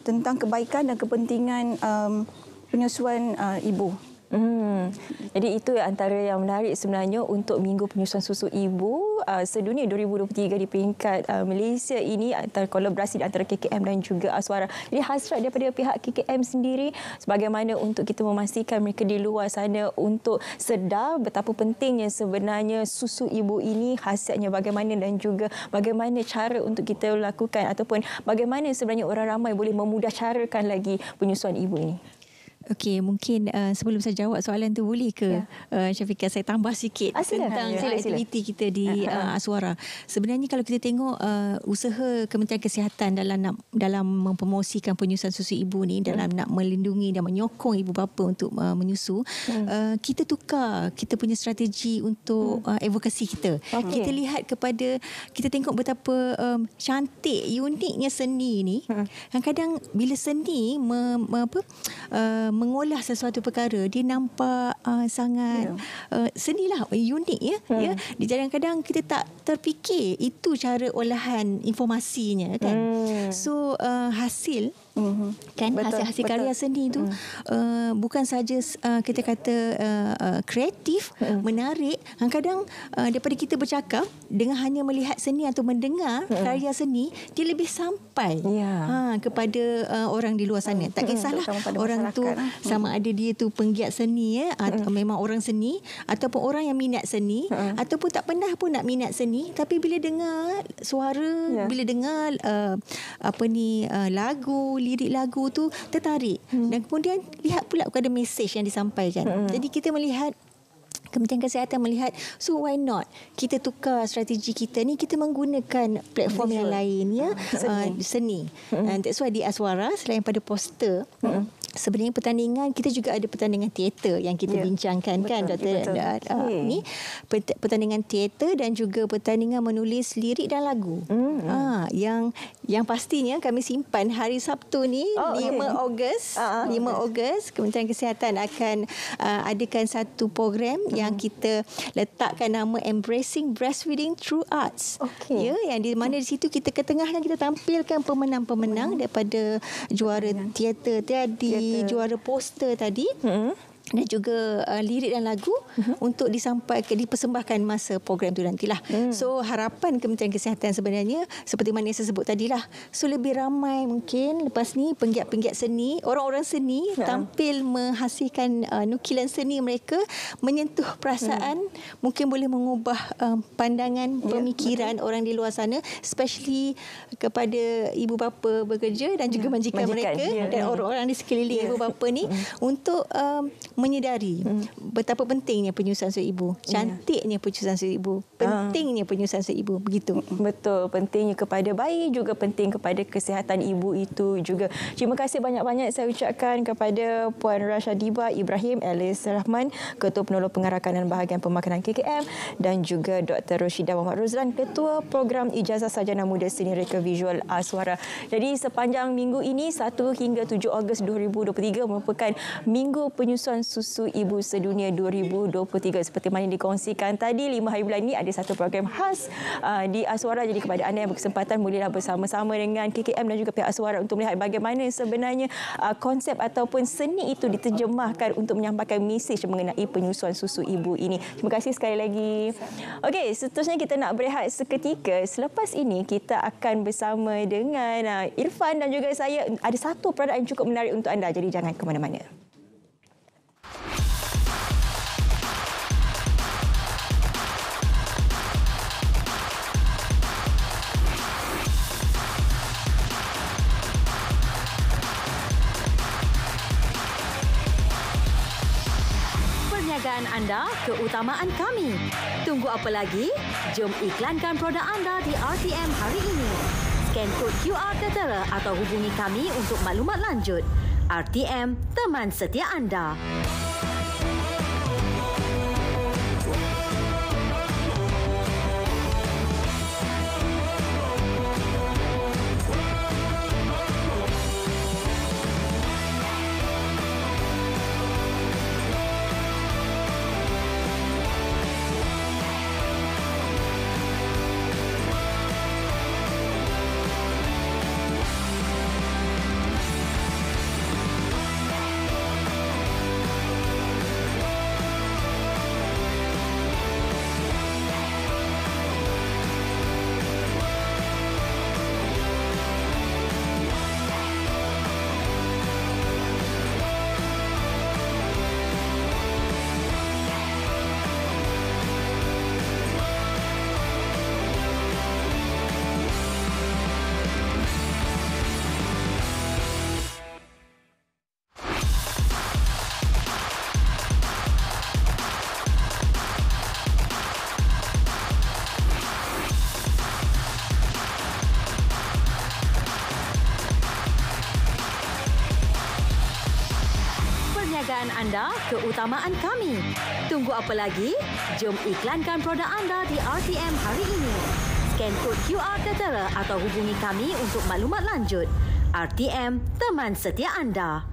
tentang kebaikan dan kepentingan penyusuan ibu. Jadi itu antara yang menarik sebenarnya untuk Minggu Penyusuan Susu Ibu sedunia 2023 di peringkat Malaysia ini, antara kolaborasi antara KKM dan juga Aswara. Jadi hasrat daripada pihak KKM sendiri sebagaimana untuk kita memastikan mereka di luar sana untuk sedar betapa pentingnya sebenarnya susu ibu ini, khasiatnya bagaimana dan juga bagaimana cara untuk kita lakukan ataupun bagaimana sebenarnya orang ramai boleh memudahcarakan lagi penyusuan ibu ini. Okey, mungkin sebelum saya jawab soalan tu, boleh ke Syafiqah saya tambah sikit tentang aktiviti kita di Aswara. Sebenarnya kalau kita tengok usaha Kementerian Kesihatan dalam mempromosikan penyusuan susu ibu ni, dalam nak melindungi dan menyokong ibu bapa untuk menyusu, kita tukar kita punya strategi untuk advokasi kita. Kita lihat kepada, kita tengok betapa cantik, uniknya seni ni. Kadang-kadang bila seni mengolah sesuatu perkara, dia nampak sangat senilah, unik ya. Di kadang-kadang kita tak terfikir itu cara olahan informasinya kan. So hasil kan, hasil karya seni itu bukan saja kita kata kreatif, menarik. Kadang-kadang daripada kita bercakap dengan hanya melihat seni atau mendengar karya seni, dia lebih sampai kepada orang di luar sana. Tak kisahlah orang tu sama ada dia tu penggiat seni atau memang orang seni, ataupun orang yang minat seni, ataupun tak pernah pun nak minat seni, tapi bila dengar suara, bila dengar lagu, lirik lagu tu tertarik, dan kemudian lihat pula kepada mesej yang disampaikan. Jadi kita melihat, Kementerian Kesihatan melihat, so why not kita tukar strategi kita ni, kita menggunakan platform yang lain seni. And that's why di Aswara selain pada poster, sebenarnya pertandingan, kita juga ada pertandingan teater yang kita bincangkan kan Dr. Ni, pertandingan teater dan juga pertandingan menulis lirik dan lagu. Yang pastinya kami simpan hari Sabtu ni, 5 Ogos. 5 Ogos Kementerian Kesihatan akan adakan satu program yang kita letakkan nama Embracing Breastfeeding Through Arts. Yang di mana di situ kita ketengahkan, kita tampilkan pemenang-pemenang daripada juara teater tadi, juara poster tadi, dan juga lirik dan lagu untuk dipersembahkan masa program tu nantilah. So harapan Kementerian Kesihatan sebenarnya seperti mana saya sebut tadilah, so lebih ramai mungkin lepas ni penggiat-penggiat seni, orang-orang seni tampil menghasilkan nukilan seni mereka, menyentuh perasaan, mungkin boleh mengubah pandangan, pemikiran orang di luar sana, especially kepada ibu bapa bekerja dan juga majikan mereka dan orang-orang di sekeliling ibu bapa ni, untuk menyedari betapa pentingnya penyusuan seorang ibu, cantiknya penyusuan seorang ibu, pentingnya penyusuan seorang ibu, begitu. Betul, pentingnya kepada bayi, juga penting kepada kesihatan ibu itu juga. Terima kasih banyak-banyak saya ucapkan kepada Puan Rashadibah Ibrahim Elis Rahman, Ketua Penolong Pengarakan dan Bahagian Pemakanan KKM, dan juga Dr. Roshidah Muhammad Rozlan, Ketua Program Ijazah Sarjana Muda Seni Reka Visual Aswara. Jadi sepanjang minggu ini 1 hingga 7 Ogos 2023 merupakan Minggu Penyusuan Susu Ibu Sedunia 2023. Seperti mana dikongsikan tadi, 5 hari bulan ini ada satu program khas di Aswara. Jadi kepada anda yang berkesempatan, bolehlah bersama-sama dengan KKM dan juga pihak Aswara untuk melihat bagaimana sebenarnya konsep ataupun seni itu diterjemahkan untuk menyampaikan mesej mengenai penyusuan susu ibu ini. Terima kasih sekali lagi. Okey, seterusnya kita nak berehat seketika. Selepas ini kita akan bersama dengan Irfan dan juga saya. Ada satu produk yang cukup menarik untuk anda, jadi jangan ke mana-mana. Perniagaan anda, keutamaan kami. Tunggu apa lagi? Jom iklankan produk anda di RTM hari ini. Scan kod QR tertera atau hubungi kami untuk maklumat lanjut. RTM, teman setia anda. Anda, keutamaan kami. Tunggu apa lagi? Jom iklankan produk anda di RTM hari ini. Scan kod QR tertera atau hubungi kami untuk maklumat lanjut. RTM, teman setia anda.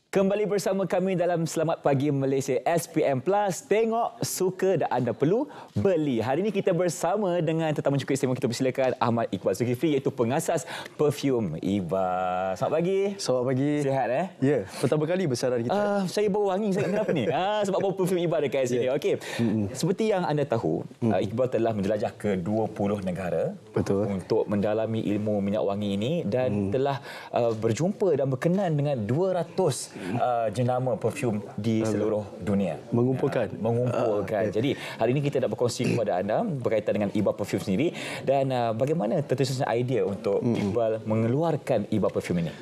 Kembali bersama kami dalam Selamat Pagi Malaysia SPM Plus. Tengok, suka dan anda perlu beli. Hari ini kita bersama dengan tetamu cukup istimewa. Kita persilakan Ahmad Iqbal Zulkifli, iaitu pengasas perfume Iba. Selamat pagi. Selamat pagi. Sihat Ya, pertama kali besaran kita. Saya bau wangi. Saya kenapa ni? Sebab bau perfume Iba dekat sini. Okey. Seperti yang anda tahu, Iqbal telah menjelajah ke 20 negara. Betul. Untuk mendalami ilmu minyak wangi ini dan telah berjumpa dan berkenan dengan 200 jenama perfume di seluruh dunia. Mengumpulkan. Jadi hari ini kita nak berkongsi kepada anda berkaitan dengan Iba Perfume sendiri dan bagaimana tercetusnya idea untuk Iqbal mengeluarkan Iba Perfume ini.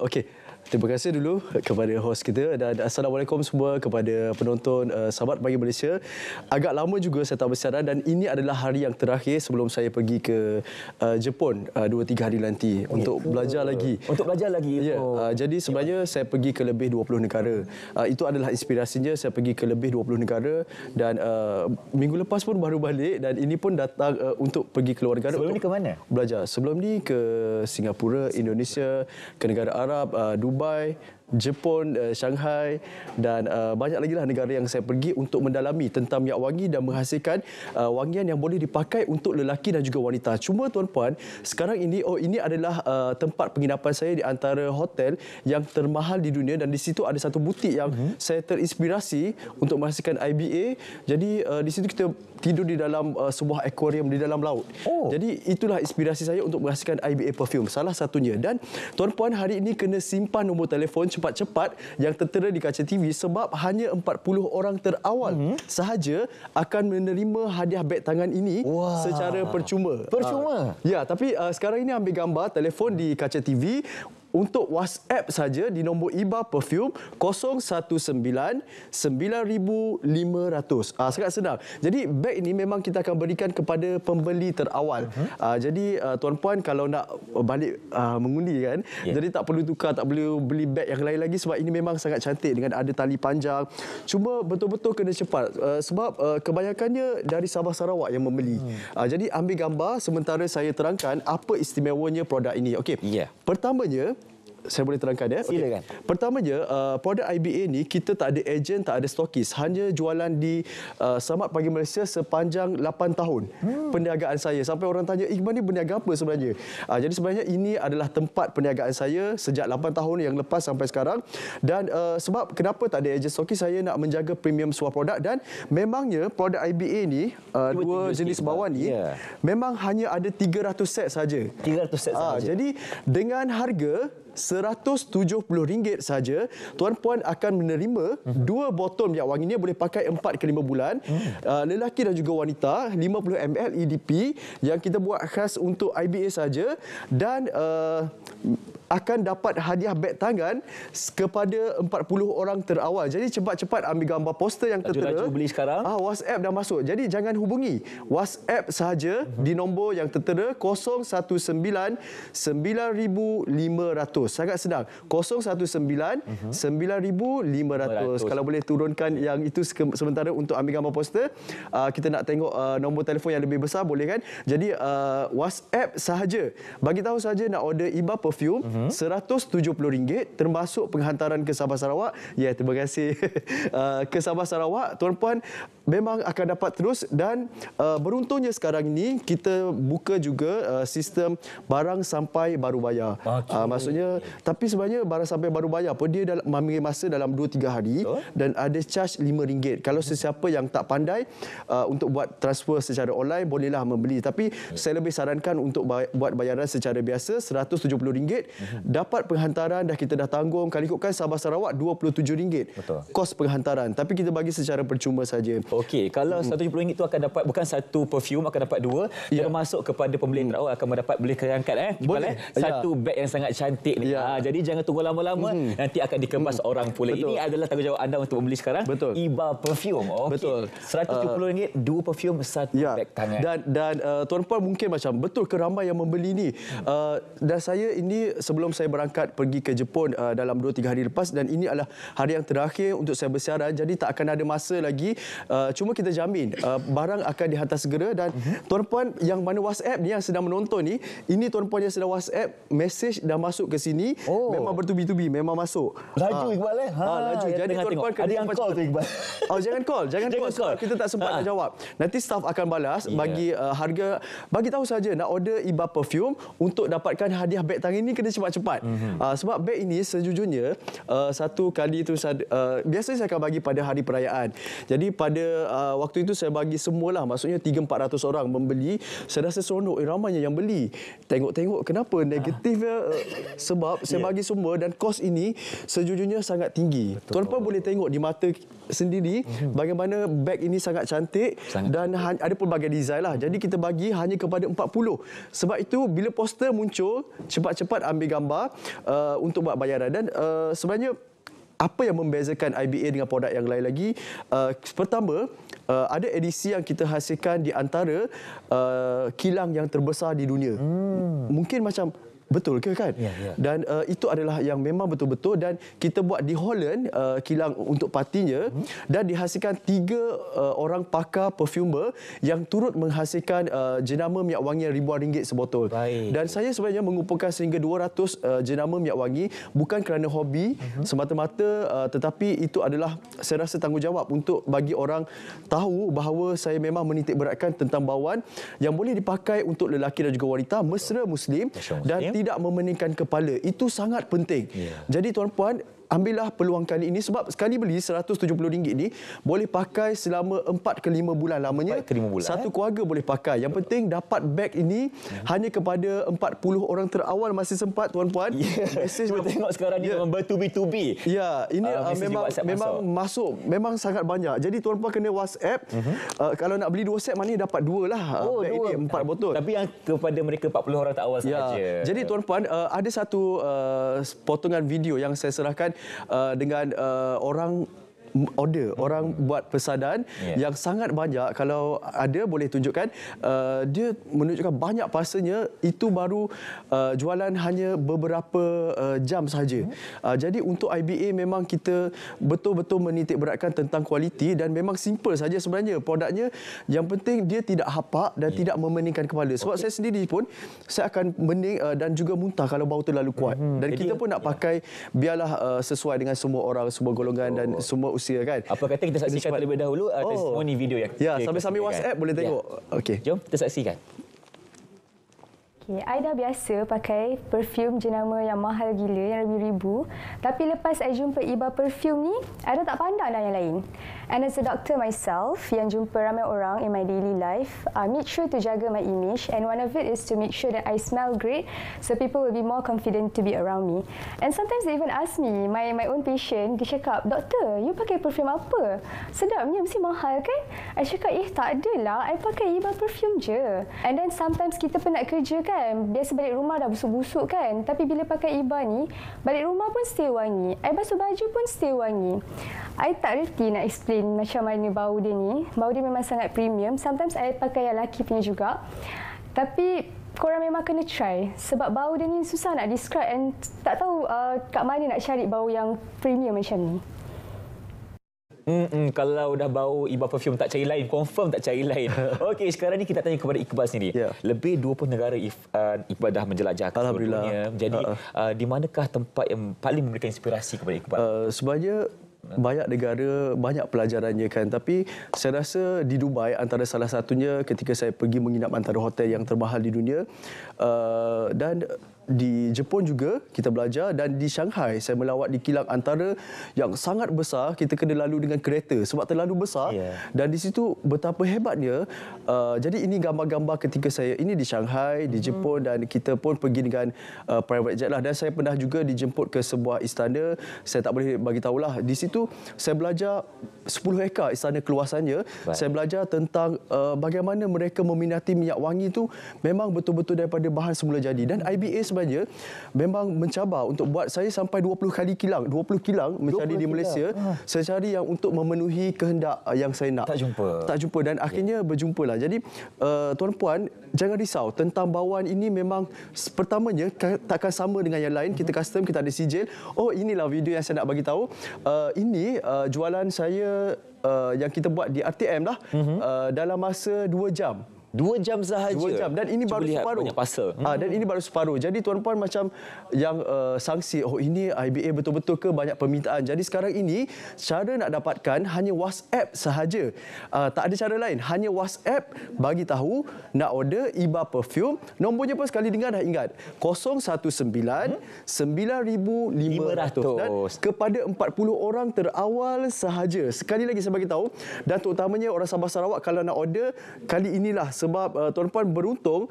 Okey. Terima kasih dulu kepada host kita dan Assalamualaikum semua kepada penonton Selamat Pagi Malaysia. Agak lama juga saya tak bersiaran dan ini adalah hari yang terakhir sebelum saya pergi ke Jepun 2-3 hari nanti untuk belajar lagi. Untuk belajar lagi? Ya. Jadi sebenarnya saya pergi ke lebih 20 negara. Itu adalah inspirasinya, saya pergi ke lebih 20 negara dan minggu lepas pun baru balik dan ini pun datang untuk pergi ke luar negara. Sebelum ni ke mana? Belajar. Sebelum ni ke Singapura, Indonesia, ke negara Arab, Dubai, Jepun, Shanghai dan banyak lagi lah negara yang saya pergi untuk mendalami tentang minyak wangi dan menghasilkan wangian yang boleh dipakai untuk lelaki dan juga wanita. Cuma tuan-puan, sekarang ini ini adalah tempat penginapan saya di antara hotel yang termahal di dunia dan di situ ada satu butik yang saya terinspirasi untuk menghasilkan IBA. Jadi di situ kita tidur di dalam sebuah akuarium di dalam laut. Jadi itulah inspirasi saya untuk menghasilkan IBA perfume, salah satunya. Dan tuan-puan, hari ini kena simpan nombor telefon cepat-cepat yang tertera di kaca TV sebab hanya 40 orang terawal sahaja akan menerima hadiah beg tangan ini secara percuma. Percuma? Ya, tapi sekarang ini ambil gambar telefon di kaca TV. Untuk WhatsApp saja di nombor IBA Perfume 019-9500. Sangat senang. Jadi beg ini memang kita akan berikan kepada pembeli terawal. Jadi tuan-puan kalau nak balik mengundi kan, jadi tak perlu tukar, tak perlu beli beg yang lain lagi sebab ini memang sangat cantik dengan ada tali panjang. Cuma betul-betul kena cepat sebab kebanyakannya dari Sabah Sarawak yang membeli. Jadi ambil gambar sementara saya terangkan apa istimewanya produk ini. Okey. Pertamanya, saya boleh terangkan ya. Silakan. Pertamanya, produk IBA ni kita tak ada ejen, tak ada stokis. Hanya jualan di Selamat Pagi Malaysia sepanjang 8 tahun perniagaan saya. Sampai orang tanya, Iqbal ni berniaga apa sebenarnya? Jadi sebenarnya ini adalah tempat perniagaan saya sejak 8 tahun yang lepas sampai sekarang. Dan sebab kenapa tak ada ejen stokis, saya nak menjaga premium sebuah produk. Dan memangnya produk IBA ni, dua jenis bawah ni, memang hanya ada 300 set saja. 300 set saja. Jadi dengan harga RM170 saja, tuan-puan akan menerima 2 botol minyak wangi ini boleh pakai 4 ke 5 bulan. Lelaki dan juga wanita, 50 ml EDP yang kita buat khas untuk IBA saja dan akan dapat hadiah beg tangan kepada 40 orang terawal. Jadi cepat-cepat ambil gambar poster yang tertera. Laju-laju beli sekarang. WhatsApp dah masuk. Jadi jangan hubungi. WhatsApp sahaja di nombor yang tertera 019-9500. Sangat senang. 019-9500. Kalau boleh turunkan yang itu sementara untuk ambil gambar poster. Kita nak tengok nombor telefon yang lebih besar, boleh kan? Jadi WhatsApp sahaja. Bagi tahu saja nak order IBA Perfume, RM170 termasuk penghantaran ke Sabah Sarawak. Ya, terima kasih. Ke Sabah Sarawak, tuan-puan memang akan dapat terus dan beruntungnya sekarang ini kita buka juga sistem barang sampai baru bayar. Maksudnya, tapi sebenarnya barang sampai baru bayar pun dia mengambil masa dalam 2-3 hari dan ada charge RM5. Kalau sesiapa yang tak pandai untuk buat transfer secara online, bolehlah membeli. Tapi saya lebih sarankan untuk buat bayaran secara biasa, RM170. Dapat penghantaran kita dah tanggung. Kalau ikutkan Sabah Sarawak RM27 kos penghantaran, tapi kita bagi secara percuma saja. Okey, kalau RM170 itu akan dapat bukan satu perfume, akan dapat 2, termasuk kepada pembeli terawal akan mendapat boleh angkat boleh. satu beg yang sangat cantik ni. Jadi jangan tunggu lama-lama, nanti akan dikemas orang pula. Ini adalah tanggungjawab anda untuk membeli sekarang. IBA Perfume. Okey. RM170 2 perfume, 1 beg tangan. Dan tuan-puan mungkin macam betul ke ramai yang membeli ni? Dan saya ini sebelum saya berangkat pergi ke Jepun dalam 2-3 hari lepas dan ini adalah hari yang terakhir untuk saya bersiaran, jadi tak akan ada masa lagi. Cuma kita jamin barang akan dihantar segera dan tuan-puan yang mana WhatsApp ni yang sedang menonton ni, ini tuan-puan yang sedang WhatsApp, mesej dah masuk ke sini, memang bertubi-tubi, memang masuk. Laju Iqbal laju. Jadi tuan-puan ada yang call tu Iqbal. Jangan call sebab kita tak sempat nak jawab. Nanti staff akan balas bagi harga. Bagi tahu saja nak order IBA Perfume untuk dapatkan hadiah beg tangan ini kena cepat-cepat. Sebab beg ini sejujurnya satu kali itu biasanya saya akan bagi pada hari perayaan. Jadi pada waktu itu saya bagi semualah, maksudnya 300-400 orang membeli. Saya rasa seronok, ramainya yang beli. Tengok-tengok kenapa negatif sebab saya bagi semua dan kos ini sejujurnya sangat tinggi. Tuan-puan boleh tengok di mata sendiri bagaimana beg ini sangat cantik dan ada pelbagai design lah. Jadi kita bagi hanya kepada 40. Sebab itu bila poster muncul, cepat-cepat ambil gambar untuk buat bayaran. Dan sebenarnya apa yang membezakan IBA dengan produk yang lain lagi? Pertama, ada edisi yang kita hasilkan di antara kilang yang terbesar di dunia. Mungkin macam Betul ke kan? Dan itu adalah yang memang betul-betul, dan kita buat di Holland kilang untuk partinya, dan dihasilkan 3 orang pakar perfumer yang turut menghasilkan jenama minyak wangi ribuan ringgit sebotol. Dan saya sebenarnya mengumpulkan sehingga 200 jenama minyak wangi bukan kerana hobi semata-mata, tetapi itu adalah saya rasa tanggungjawab untuk bagi orang tahu bahawa saya memang menitik beratkan tentang bauan yang boleh dipakai untuk lelaki dan juga wanita, mesra Muslim dan tidak memeningkan kepala. Itu sangat penting. Jadi tuan-puan, ambillah peluang kali ini, sebab sekali beli RM170 ni boleh pakai selama 4 ke 5 bulan lamanya. 4 ke 5 bulan. Satu keluarga boleh pakai. Yang penting dapat beg ini hanya kepada 40 orang terawal masih sempat, tuan-puan. Cuba tengok sekarang ni memang ber-to-be. Ya, ini memang masuk, memang sangat banyak. Jadi tuan-puan kena WhatsApp. Kalau nak beli 2 set, maknanya dapat 2 lah. Beg ini 4 botol. Tapi yang kepada mereka 40 orang terawal sahaja. Jadi tuan-puan, ada satu potongan video yang saya serahkan dengan orang order, orang buat pesanan yang sangat banyak. Kalau ada boleh tunjukkan, dia menunjukkan banyak pasanya itu baru jualan hanya beberapa jam sahaja. Jadi untuk IBA memang kita betul-betul menitik beratkan tentang kualiti, dan memang simple saja sebenarnya produknya. Yang penting dia tidak hapak dan tidak memeningkan kepala. Sebab saya sendiri pun saya akan mening dan juga muntah kalau bau terlalu kuat. Dan kita pun nak pakai biarlah sesuai dengan semua orang, semua golongan dan semua usia kan. Apa kata kita saksikan terlebih dahulu testimoni video yang sambil-sambil WhatsApp boleh tengok. Okey. Jom kita saksikan. Okay, I dah biasa pakai perfume jenama yang mahal gila, yang ribu-ribu. Tapi lepas I jumpa Iba perfume ni, I dah tak pandang dah yang lain. And as a doctor myself, yang jumpa ramai orang in my daily life, I make sure to jaga my image, and one of it is to make sure that I smell great, so people will be more confident to be around me. And sometimes they even ask me, my own patient, dia cakap, "Doktor, you pakai perfume apa? Sedapnya, mesti mahal kan?" I cakap, tak adalah, I pakai Iba perfume je. And then sometimes kita penat kerja kan, biasa balik rumah dah busuk-busuk kan, tapi bila pakai Iba ni, balik rumah pun still wangi, I basuh baju pun still wangi. I tak reti nak explain macam mana bau dia ni. Bau dia memang sangat premium. Sometimes I pakai yang lelaki punya juga. Tapi korang memang kena try, sebab bau dia ni susah nak describe, and tak tahu kat mana nak cari bau yang premium macam ni. Kalau dah bau Iba perfume tak cari lain, confirm tak cari lain. Okey, sekarang ni kita tanya kepada Iqbal sendiri. Lebih 20 negara Iqbal dah menjelajah ke seluruh dunia. Jadi di manakah tempat yang paling memberikan inspirasi kepada Iqbal? Sebenarnya banyak negara, banyak pelajarannya kan. Tapi saya rasa di Dubai antara salah satunya ketika saya pergi menginap antara hotel yang termahal di dunia. Dan di Jepun juga kita belajar, dan di Shanghai saya melawat di kilang antara yang sangat besar. Kita kena lalu dengan kereta sebab terlalu besar. Dan di situ betapa hebatnya. Jadi ini gambar-gambar ketika saya ini di Shanghai, di Jepun, dan kita pun pergi dengan private jet lah. Dan saya pernah juga dijemput ke sebuah istana. Saya tak boleh bagi tahulah. Di situ saya belajar 10 ekar istana keluasannya. Saya belajar tentang bagaimana mereka meminati minyak wangi itu memang betul-betul daripada bahan semula jadi. Dan IBA sebenarnya memang mencabar untuk buat saya sampai 20 kilang mencari di Malaysia. Saya cari yang untuk memenuhi kehendak yang saya nak. Tak jumpa dan akhirnya berjumpalah. Jadi tuan-puan, jangan risau tentang bauan ini. Memang pertamanya takkan sama dengan yang lain. Kita custom, kita ada sijil. Oh, inilah video yang saya nak bagi tahu. Ini jualan saya yang kita buat di RTM lah, dalam masa 2 jam. 2 jam sahaja. 2 jam, dan ini baru separuh. Dan ini baru separuh. Jadi tuan-puan macam yang sangsi, oh ini IBA betul-betul ke banyak permintaan. Jadi sekarang ini cara nak dapatkan hanya WhatsApp sahaja. Tak ada cara lain. Hanya WhatsApp bagi tahu nak order Iba perfume. Nombornya pun sekali dengar dah ingat. 019 9500 dan kepada 40 orang terawal sahaja. Sekali lagi saya bagi tahu, dan terutamanya orang Sabah Sarawak kalau nak order kali inilah, sebab tuan-puan beruntung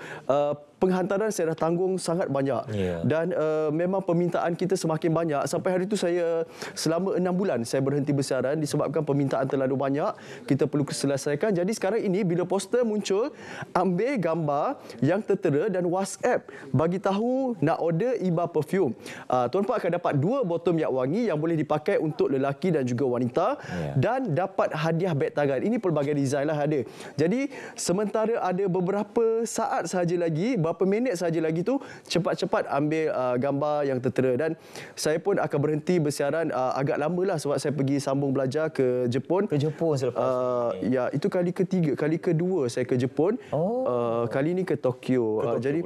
penghantaran saya dah tanggung sangat banyak. Dan memang permintaan kita semakin banyak. Sampai hari itu saya selama 6 bulan saya berhenti bersiaran disebabkan permintaan terlalu banyak. Kita perlu selesaikan. Jadi sekarang ini bila poster muncul, ambil gambar yang tertera dan WhatsApp bagi tahu nak order Iba perfume. Tuan-puan akan dapat 2 botol minyak wangi yang boleh dipakai untuk lelaki dan juga wanita, dan dapat hadiah beg tangan. Ini pelbagai design lah ada. Jadi sementara ada beberapa saat sahaja lagi, berapa minit sahaja lagi tu, cepat-cepat ambil gambar yang tertera. Dan saya pun akan berhenti bersiaran agak lama lah sebab saya pergi sambung belajar ke Jepun. Ke Jepun selepas ini? Ya, itu kali kedua saya ke Jepun. Kali ini ke Tokyo. Jadi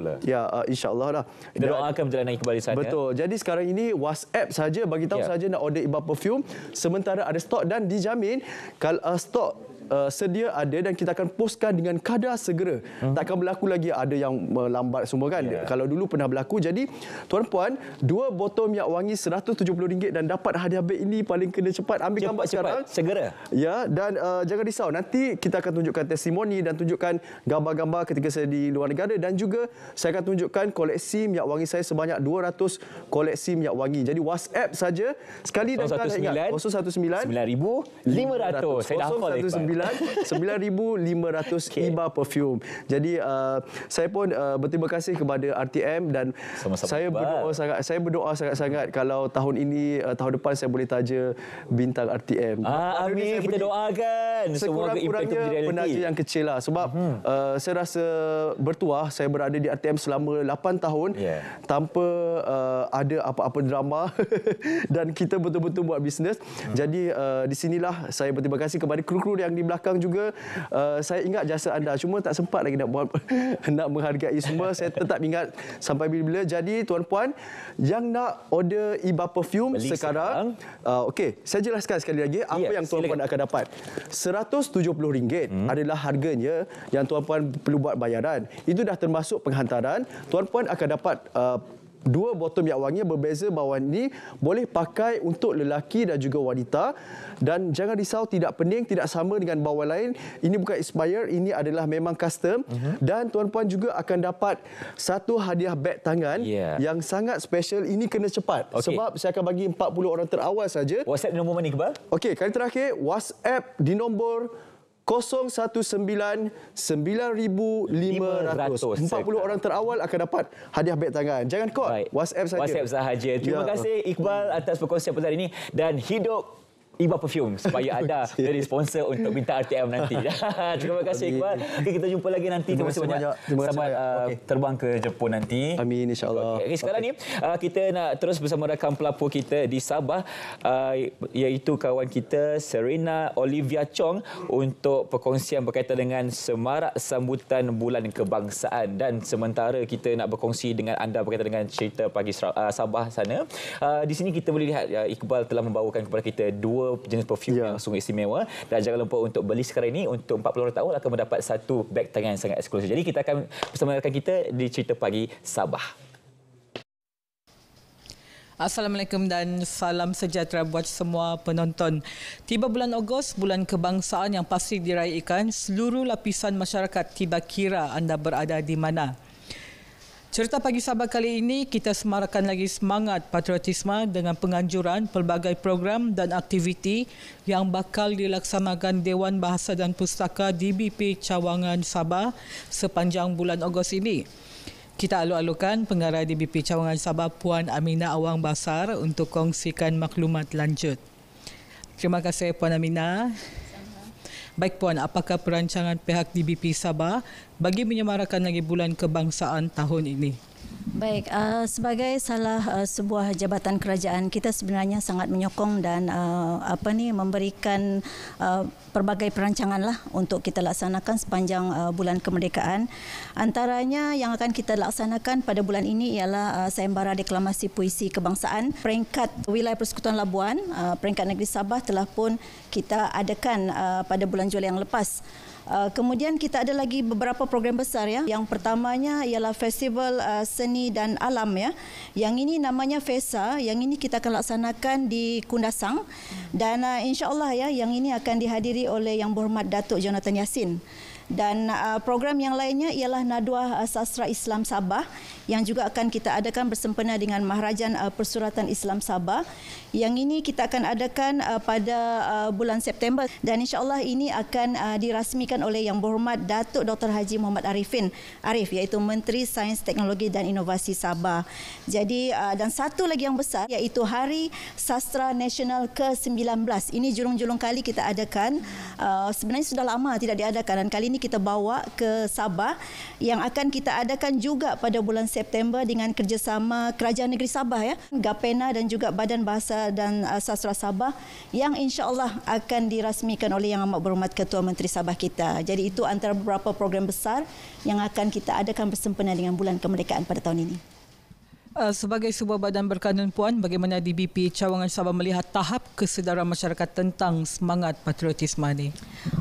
insya-Allah lah. Kita doakan perjalanan Iqbal di sana. Betul. Jadi sekarang ini WhatsApp saja, bagi tahu saja nak order Iqbal Perfume, sementara ada stok dan dijamin kalau stok sedia ada dan kita akan postkan dengan kadar segera. Takkan berlaku lagi ada yang melambat semua kan. Kalau dulu pernah berlaku. Jadi tuan-puan, 2 botol minyak wangi RM170 dan dapat hadiah beg ini paling kena cepat. Ambil gambar sekarang. Segera. Ya, dan jangan risau. Nanti kita akan tunjukkan testimoni dan tunjukkan gambar-gambar ketika saya di luar negara, dan juga saya akan tunjukkan koleksi minyak wangi saya sebanyak 200 koleksi minyak wangi. Jadi WhatsApp saja sekali dan ingat 019 9500. Saya dah hafal 9,500 Iqbal Perfume. Jadi saya pun berterima kasih kepada RTM dan saya berdoa sangat-sangat kalau tahun ini, tahun depan saya boleh taja bintang RTM. Amin, kita doakan. Sekurang-kurangnya penaja yang kecil lah. Sebab saya rasa bertuah saya berada di RTM selama 8 tahun tanpa ada apa-apa drama dan kita betul-betul buat bisnes. Jadi di sinilah saya berterima kasih kepada kru-kru yang di belakang juga. Saya ingat jasa anda, cuma tak sempat lagi nak menghargai semua. Saya tetap ingat sampai bila-bila. Jadi tuan-puan yang nak order Iqbal Perfume sekarang, okey, saya jelaskan sekali lagi apa yang tuan-puan akan dapat. RM170 adalah harganya yang tuan-puan perlu buat bayaran. Itu dah termasuk penghantaran. Tuan-puan akan dapat 2 botol minyak wangi berbeza bawah ini, boleh pakai untuk lelaki dan juga wanita. Dan jangan risau, tidak pening, tidak sama dengan bawah lain. Ini bukan expire, ini adalah memang custom. Dan tuan-puan juga akan dapat satu hadiah beg tangan yang sangat special. Ini kena cepat sebab saya akan bagi 40 orang terawal saja. WhatsApp di nombor mana, Iqbal? Okey, kali terakhir WhatsApp di nombor 019 9500. 40 orang terawal akan dapat hadiah beg tangan. Jangan call, WhatsApp saja. WhatsApp sahaja. Terima kasih Iqbal atas perkongsian pada hari ini, dan hidup Iqbal Perfume supaya anda jadi sponsor untuk bintang RTM nanti. Terima kasih Iqbal. Okay, kita jumpa lagi nanti. Terima kasih banyak. Selamat terbang ke Jepun nanti. Amin, insya-Allah. Okay, sekarang ni kita nak terus bersama rakan pelapor kita di Sabah, iaitu kawan kita Serena Olivia Chong, untuk perkongsian berkaitan dengan semarak sambutan Bulan Kebangsaan. Dan sementara kita nak berkongsi dengan anda berkaitan dengan cerita pagi Sabah sana, di sini kita boleh lihat Iqbal telah membawakan kepada kita 2 jenis perfume yang sungguh istimewa. Dan jangan lupa untuk beli sekarang ini, untuk 40 orang tahu akan mendapat satu beg tangan yang sangat eksklusif. Jadi kita akan bersama rakan kita di Cerita Pagi Sabah. Assalamualaikum dan salam sejahtera buat semua penonton. Tiba bulan Ogos, bulan kebangsaan yang pasti diraikan seluruh lapisan masyarakat, tiba kira anda berada di mana. Cerita Pagi Sabah kali ini kita semarakan lagi semangat patriotisme dengan penganjuran pelbagai program dan aktiviti yang bakal dilaksanakan Dewan Bahasa dan Pustaka DBP Cawangan Sabah sepanjang bulan Ogos ini. Kita alu-alukan pengarah DBP Cawangan Sabah Puan Aminah Awang Basar untuk kongsikan maklumat lanjut. Terima kasih Puan Aminah. Baik Puan, apakah perancangan pihak DBP Sabah bagi menyemarakan lagi Bulan Kebangsaan tahun ini? Baik, sebagai salah sebuah jabatan kerajaan, kita sebenarnya sangat menyokong dan memberikan pelbagai perancangan lah untuk kita laksanakan sepanjang bulan kemerdekaan. Antaranya yang akan kita laksanakan pada bulan ini ialah sayembara deklamasi puisi kebangsaan. Peringkat Wilayah Persekutuan Labuan, peringkat negeri Sabah telah pun kita adakan pada bulan Julai yang lepas. Kemudian kita ada lagi beberapa program besar ya. Yang pertamanya ialah Festival Seni dan Alam ya. Yang ini namanya FESA, yang ini kita akan laksanakan di Kundasang, dan insya-Allah ya, yang ini akan dihadiri oleh Yang Berhormat Datuk Jonathan Yassin. Dan program yang lainnya ialah Nadwah Sastra Islam Sabah yang juga akan kita adakan bersempena dengan Maharajan Persuratan Islam Sabah. Yang ini kita akan adakan pada bulan September, dan insya-Allah ini akan dirasmikan oleh Yang Berhormat Datuk Dr. Haji Muhammad Arif, iaitu Menteri Sains, Teknologi dan Inovasi Sabah. Jadi dan satu lagi yang besar iaitu Hari Sastra Nasional ke-19. Ini julung-julung kali kita adakan. Sebenarnya sudah lama tidak diadakan, dan kali ini kita bawa ke Sabah yang akan kita adakan juga pada bulan September dengan kerjasama Kerajaan Negeri Sabah ya, Gapena dan juga Badan Bahasa dan Sastra Sabah yang insya-Allah akan dirasmikan oleh Yang Amat Berhormat Ketua Menteri Sabah kita. Jadi itu antara beberapa program besar yang akan kita adakan bersempena dengan Bulan Kemerdekaan pada tahun ini. Sebagai sebuah badan berkanun Puan, bagaimana DBP Cawangan Sabah melihat tahap kesedaran masyarakat tentang semangat patriotisme ini?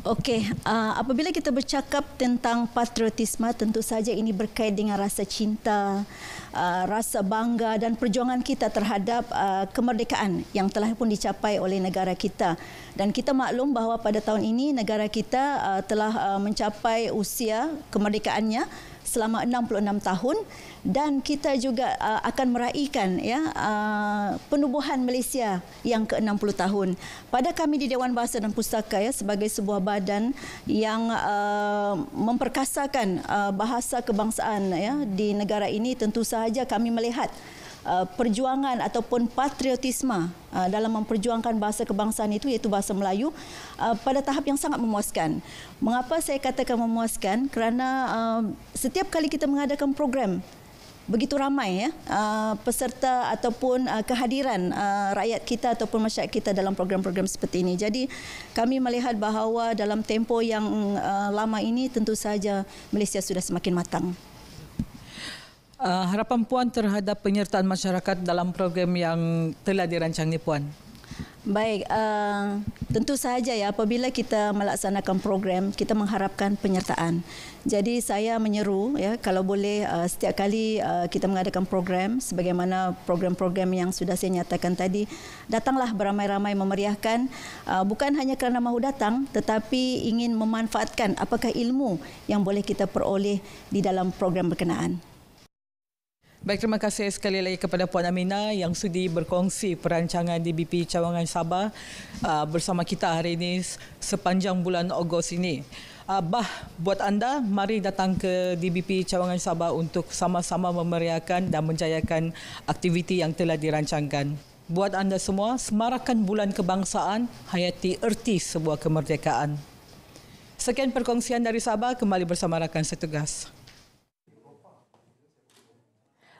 Okey, apabila kita bercakap tentang patriotisme, tentu saja ini berkait dengan rasa cinta, rasa bangga dan perjuangan kita terhadap kemerdekaan yang telah pun dicapai oleh negara kita. Dan kita maklum bahawa pada tahun ini negara kita telah mencapai usia kemerdekaannya selama 66 tahun dan kita juga akan meraihkan ya penubuhan Malaysia yang ke-60 tahun. Pada kami di Dewan Bahasa dan Pustaka ya, sebagai sebuah badan yang memperkasakan bahasa kebangsaan ya di negara ini, tentu sahaja kami melihat perjuangan ataupun patriotisme dalam memperjuangkan bahasa kebangsaan itu, iaitu bahasa Melayu, pada tahap yang sangat memuaskan. Mengapa saya katakan memuaskan? Kerana setiap kali kita mengadakan program, begitu ramai ya peserta ataupun kehadiran rakyat kita ataupun masyarakat kita dalam program-program seperti ini. Jadi kami melihat bahawa dalam tempoh yang lama ini tentu saja Malaysia sudah semakin matang. Harapan Puan terhadap penyertaan masyarakat dalam program yang telah dirancang ni Puan? Baik, tentu sahaja ya apabila kita melaksanakan program, kita mengharapkan penyertaan. Jadi saya menyeru ya, kalau boleh setiap kali kita mengadakan program sebagaimana program-program yang sudah saya nyatakan tadi, datanglah beramai-ramai memeriahkan, bukan hanya kerana mahu datang tetapi ingin memanfaatkan apakah ilmu yang boleh kita peroleh di dalam program berkenaan. Baik, terima kasih sekali lagi kepada Puan Aminah yang sudi berkongsi perancangan DBP Cawangan Sabah bersama kita hari ini sepanjang bulan Ogos ini. Buat anda, mari datang ke DBP Cawangan Sabah untuk sama-sama memeriahkan dan menjayakan aktiviti yang telah dirancangkan. Buat anda semua, semarakan Bulan Kebangsaan, hayati erti sebuah kemerdekaan. Sekian perkongsian dari Sabah, kembali bersama rakan setugas.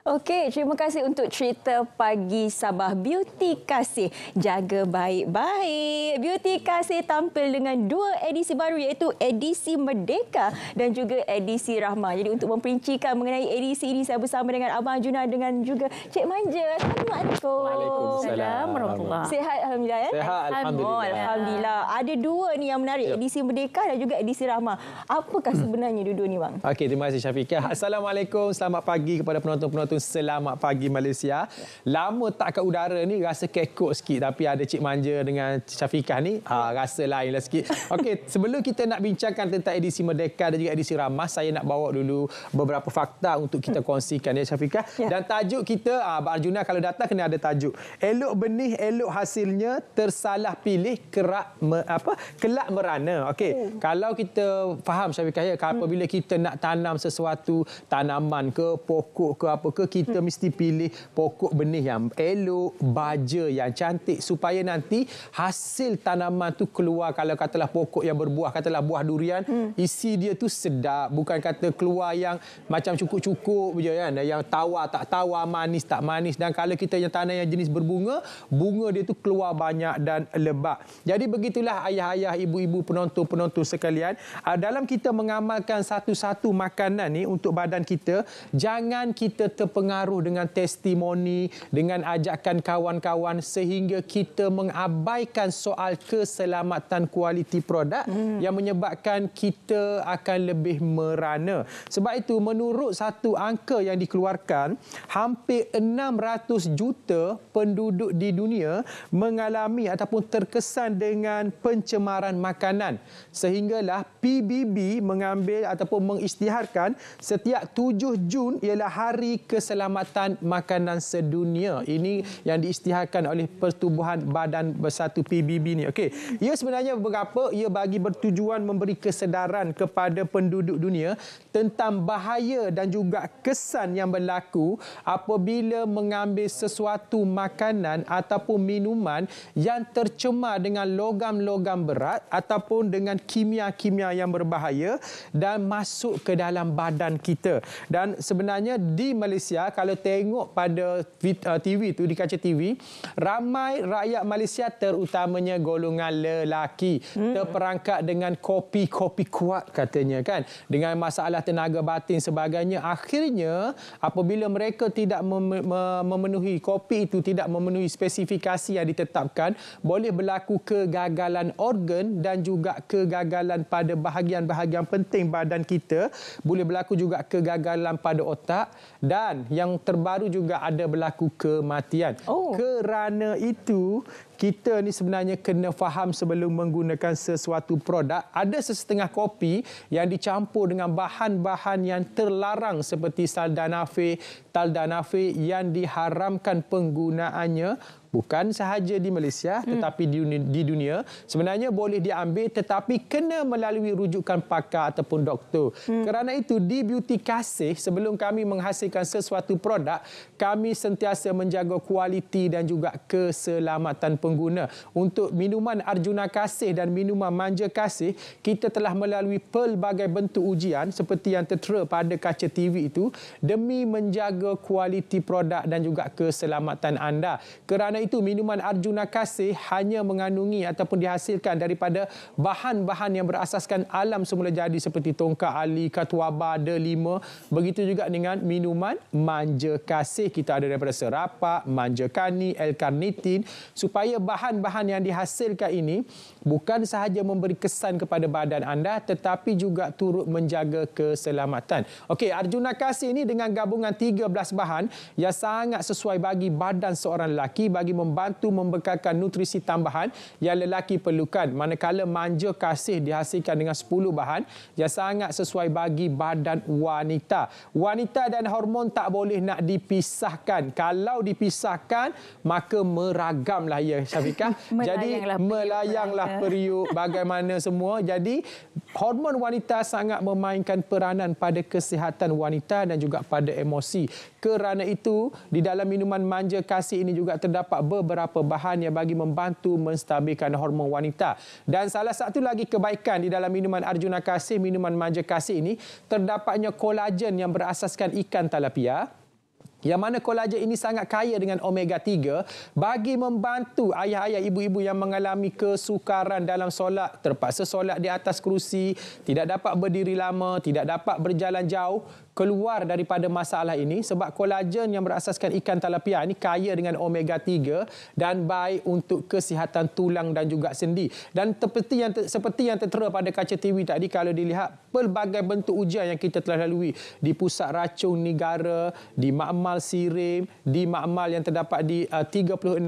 Okey, terima kasih untuk cerita Pagi Sabah. Beauty Kasih, jaga baik-baik. Beauty Kasih tampil dengan dua edisi baru, iaitu edisi Merdeka dan juga edisi Rahmah. Jadi untuk memperincikan mengenai edisi ini, saya bersama dengan Abang Juna dan juga Cik Manja. Assalamualaikum. Waalaikumsalam. Sihat Alhamdulillah ya? Sihat Alhamdulillah. Alhamdulillah. Ada dua ni yang menarik, edisi Merdeka dan juga edisi Rahmah. Apakah sebenarnya dua-dua ni bang? Okey, terima kasih Syafiqah. Assalamualaikum. Selamat pagi kepada penonton-penonton. Selamat pagi Malaysia. Lama tak kat udara ni rasa kekok sikit, tapi ada Cik Manja dengan Syafiqah ni rasa lain lah sikit. Okey, sebelum kita nak bincangkan tentang edisi Merdeka dan juga edisi Rahmah, saya nak bawa dulu beberapa fakta untuk kita kongsikan ya Syafiqah. Dan tajuk kita Abang Arjuna kalau datang kena ada tajuk. Elok benih, elok hasilnya, tersalah pilih kelak merana. Okey, kalau kita faham Syafiqah ya, apabila kita nak tanam sesuatu, tanaman ke, pokok ke apa ke, kita mesti pilih pokok benih yang elok, baja yang cantik supaya nanti hasil tanaman tu keluar. Kalau katalah pokok yang berbuah, katalah buah durian, isi dia tu sedap, bukan kata keluar yang macam cukup-cukup je kan, yang tawar tak tawar, manis tak manis. Dan kalau kita yang tanam yang jenis berbunga, bunga dia tu keluar banyak dan lebat. Jadi begitulah ayah-ayah, ibu-ibu, penonton-penonton sekalian, dalam kita mengamalkan satu-satu makanan ni untuk badan kita, jangan kita terpengaruh dengan testimoni, dengan ajakan kawan-kawan sehingga kita mengabaikan soal keselamatan kualiti produk yang menyebabkan kita akan lebih merana. Sebab itu menurut satu angka yang dikeluarkan, hampir 600 juta penduduk di dunia mengalami ataupun terkesan dengan pencemaran makanan. Sehinggalah PBB mengambil ataupun mengisytiharkan setiap 7 Jun ialah hari keselamatan makanan sedunia. Ini yang diisytiharkan oleh Pertubuhan Badan Bersatu PBB ni. Okey, ia sebenarnya berapa? Ia bagi bertujuan memberi kesedaran kepada penduduk dunia tentang bahaya dan juga kesan yang berlaku apabila mengambil sesuatu makanan ataupun minuman yang tercemar dengan logam-logam berat ataupun dengan kimia-kimia yang berbahaya dan masuk ke dalam badan kita. Dan sebenarnya di Malaysia, kalau tengok pada TV tu, di kaca TV, ramai rakyat Malaysia terutamanya golongan lelaki terperangkap dengan kopi-kopi kuat katanya kan, dengan masalah tenaga batin sebagainya. Akhirnya apabila mereka tidak memenuhi kopi itu, tidak memenuhi spesifikasi yang ditetapkan, boleh berlaku kegagalan organ dan juga kegagalan pada bahagian-bahagian penting badan kita, boleh berlaku juga kegagalan pada otak, dan yang terbaru juga ada berlaku kematian. Kerana itu kita ni sebenarnya kena faham sebelum menggunakan sesuatu produk. Ada sesetengah kopi yang dicampur dengan bahan-bahan yang terlarang seperti sildenafil, taldenafil yang diharamkan penggunaannya. Bukan sahaja di Malaysia tetapi di dunia. Sebenarnya boleh diambil tetapi kena melalui rujukan pakar ataupun doktor. Kerana itu di Beauty Kasih, sebelum kami menghasilkan sesuatu produk, kami sentiasa menjaga kualiti dan juga keselamatan pengguna. Untuk minuman Arjuna Kasih dan minuman Manja Kasih, kita telah melalui pelbagai bentuk ujian seperti yang tertera pada kaca TV itu demi menjaga kualiti produk dan juga keselamatan anda. Kerana itu minuman Arjuna Kasih hanya mengandungi ataupun dihasilkan daripada bahan-bahan yang berasaskan alam semula jadi seperti tongkat ali, katuaba, delima. Begitu juga dengan minuman Manja Kasih, kita ada daripada serapak, manja kani, L-carnitin, supaya bahan-bahan yang dihasilkan ini bukan sahaja memberi kesan kepada badan anda tetapi juga turut menjaga keselamatan. Okey, Arjuna Kasih ini dengan gabungan 13 bahan yang sangat sesuai bagi badan seorang lelaki, bagi membantu membekalkan nutrisi tambahan yang lelaki perlukan. Manakala Manja Kasih dihasilkan dengan 10 bahan yang sangat sesuai bagi badan wanita. Wanita dan hormon tak boleh nak dipisahkan. Kalau dipisahkan, maka meragamlah ya, Syafiqah. Jadi melayanglah periuk, bagaimana semua. Jadi hormon wanita sangat memainkan peranan pada kesihatan wanita dan juga pada emosi. Kerana itu, di dalam minuman Manja Kasih ini juga terdapat beberapa bahan yang bagi membantu menstabilkan hormon wanita. Dan salah satu lagi kebaikan di dalam minuman Arjuna Kasih, minuman Manja Kasih ini, terdapatnya kolagen yang berasaskan ikan talapia. Yang mana kolagen ini sangat kaya dengan omega 3 bagi membantu ayah-ayah, ibu-ibu yang mengalami kesukaran dalam solat, terpaksa solat di atas kerusi, tidak dapat berdiri lama, tidak dapat berjalan jauh, keluar daripada masalah ini sebab kolagen yang berasaskan ikan talapia ini kaya dengan omega 3 dan baik untuk kesihatan tulang dan juga sendi. Dan seperti yang tertera pada kaca TV tadi, kalau dilihat pelbagai bentuk ujian yang kita telah lalui di Pusat Racun Negara, di Makmal Sirim, di Makmal yang terdapat di 65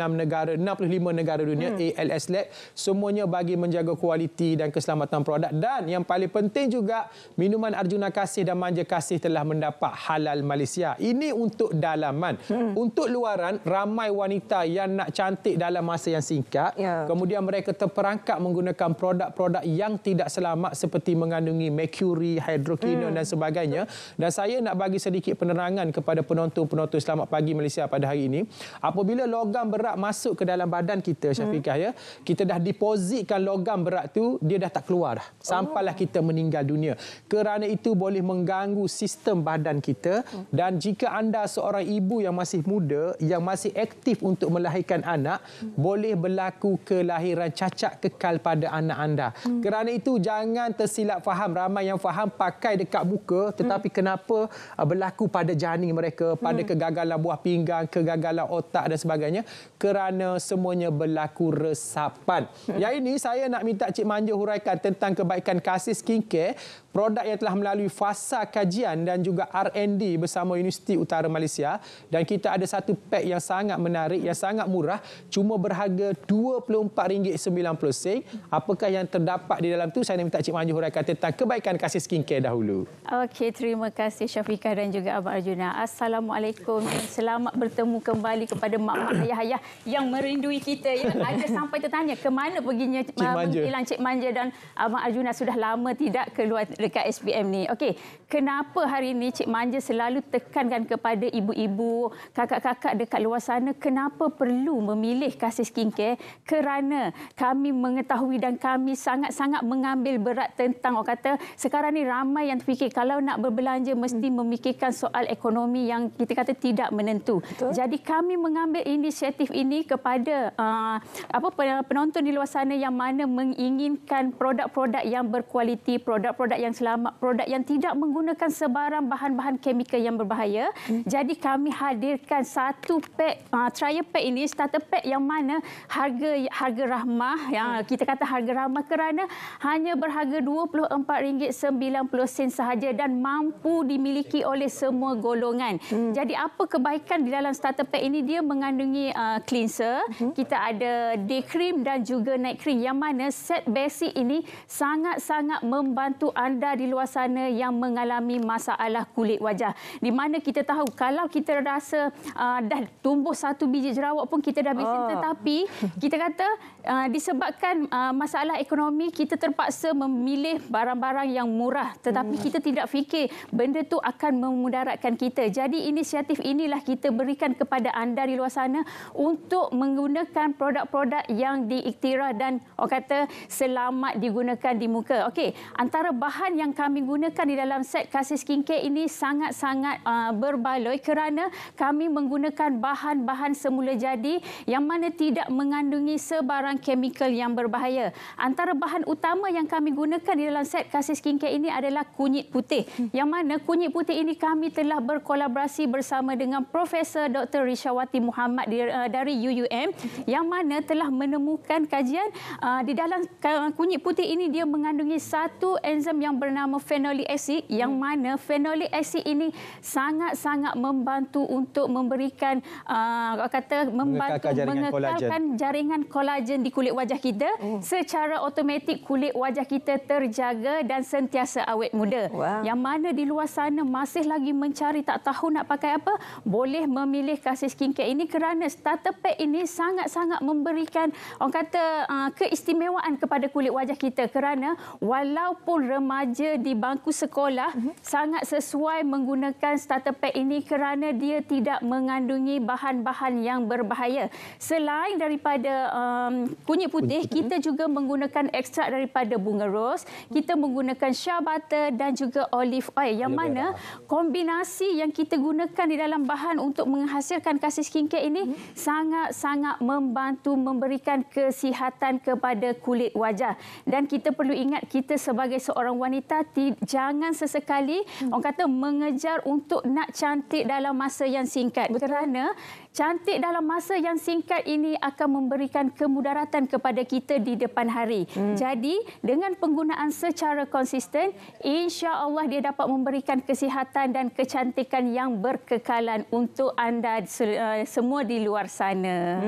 negara dunia, ALS Lab, semuanya bagi menjaga kualiti dan keselamatan produk. Dan yang paling penting juga, minuman Arjuna Kasih dan Manja Kasih telah mendapat halal Malaysia. Ini untuk dalaman. Untuk luaran, ramai wanita yang nak cantik dalam masa yang singkat. Kemudian mereka terperangkap menggunakan produk-produk yang tidak selamat seperti mengandungi merkuri, hidroquinone dan sebagainya. Dan saya nak bagi sedikit penerangan kepada penonton-penonton Selamat Pagi Malaysia pada hari ini. Apabila logam berat masuk ke dalam badan kita, Syafiqah, ya, kita dah depositkan logam berat tu, dia dah tak keluar dah. Sampailah kita meninggal dunia. Kerana itu boleh mengganggu sistem badan kita. Dan jika anda seorang ibu yang masih muda, yang masih aktif untuk melahirkan anak, boleh berlaku kelahiran cacat kekal pada anak anda. Kerana itu jangan tersilap faham. Ramai yang faham pakai dekat muka, tetapi kenapa berlaku pada janin mereka, pada kegagalan buah pinggang, kegagalan otak dan sebagainya? Kerana semuanya berlaku resapan. Yang ini saya nak minta Cik Manja huraikan tentang kebaikan Kasih Skincare, produk yang telah melalui fasa kajian dan juga R&D bersama Universiti Utara Malaysia. Dan kita ada satu pack yang sangat menarik, yang sangat murah, cuma berharga RM24.90. Apakah yang terdapat di dalam tu? Saya nak minta Cik Manja huraikan tentang kebaikan Kasih Skincare dahulu. Okey, terima kasih Syafiqah dan juga Abang Arjuna. Assalamualaikum dan selamat bertemu kembali kepada mak-mak ayah-ayah yang merindui kita. Yang ada sampai tertanya ke mana perginya panggilan Cik Manja dan Abang Arjuna, sudah lama tidak keluar dekat SPM ni. Okey, kenapa hari ini Cik Manja selalu tekankan kepada ibu-ibu, kakak-kakak dekat luar sana kenapa perlu memilih Kasih Skincare? Kerana kami mengetahui dan kami sangat-sangat mengambil berat tentang orang kata sekarang ni ramai yang fikir kalau nak berbelanja mesti memikirkan soal ekonomi yang kita kata tidak menentu. Betul. Jadi kami mengambil inisiatif ini kepada penonton di luar sana yang mana menginginkan produk-produk yang berkualiti, produk-produk yang selamat, produk yang tidak menggunakan sebarang bahan-bahan kimia yang berbahaya. Jadi kami hadirkan satu pack trial pack ini, starter pack yang mana harga rahmah, yang kita kata harga ramah kerana hanya berharga RM24.90 sahaja dan mampu dimiliki oleh semua golongan. Jadi apa kebaikan di dalam starter pack ini? Dia mengandungi cleanser, kita ada day cream dan juga night cream, yang mana set basic ini sangat-sangat membantu anda di luar sana yang mengalami masalah kulit wajah. Di mana kita tahu kalau kita rasa dah tumbuh satu biji jerawat pun kita dah bising, tetapi kita kata disebabkan masalah ekonomi kita terpaksa memilih barang-barang yang murah, tetapi kita tidak fikir benda tu akan memudaratkan kita. Jadi inisiatif inilah kita berikan kepada anda di luar sana untuk menggunakan produk-produk yang diiktiraf dan orang kata selamat digunakan di muka. Okey, antara bahan yang kami gunakan di dalam set Kasih Skincare ini sangat-sangat berbaloi kerana kami menggunakan bahan-bahan semula jadi yang mana tidak mengandungi sebarang chemical yang berbahaya. Antara bahan utama yang kami gunakan di dalam set Kasih Skincare ini adalah kunyit putih. Yang mana kunyit putih ini kami telah berkolaborasi bersama dengan Profesor Dr. Rishawati Muhammad dari UUM yang mana telah menemukan kajian di dalam kunyit putih ini dia mengandungi satu enzim yang bernama phenolic acid, yang mana phenolic acid ini sangat-sangat membantu untuk memberikan mengekalkan jaringan kolagen di kulit wajah kita. Secara automatik kulit wajah kita terjaga dan sentiasa awet muda. Yang mana di luar sana masih lagi mencari tak tahu nak pakai apa, boleh memilih Kasih Skincare ini kerana starter pack ini sangat-sangat memberikan orang kata keistimewaan kepada kulit wajah kita kerana walaupun remaja di bangku sekolah sangat sesuai menggunakan starter pack ini kerana dia tidak mengandungi bahan-bahan yang berbahaya. Selain daripada kunyit putih, kita juga menggunakan ekstrak daripada bunga ros, kita menggunakan shea butter dan juga olive oil, yang mana kombinasi yang kita gunakan di dalam bahan untuk menghasilkan Kasih Skincare ini sangat-sangat membantu memberikan kesihatan kepada kulit wajah. Dan kita perlu ingat, kita sebagai seorang wanita jangan sesekali orang kata mengejar untuk nak cantik dalam masa yang singkat. Kerana cantik dalam masa yang singkat ini akan memberikan kemudaratan kepada kita di depan hari. Jadi dengan penggunaan secara konsisten, insya-Allah dia dapat memberikan kesihatan dan kecantikan yang berkekalan untuk anda semua di luar sana.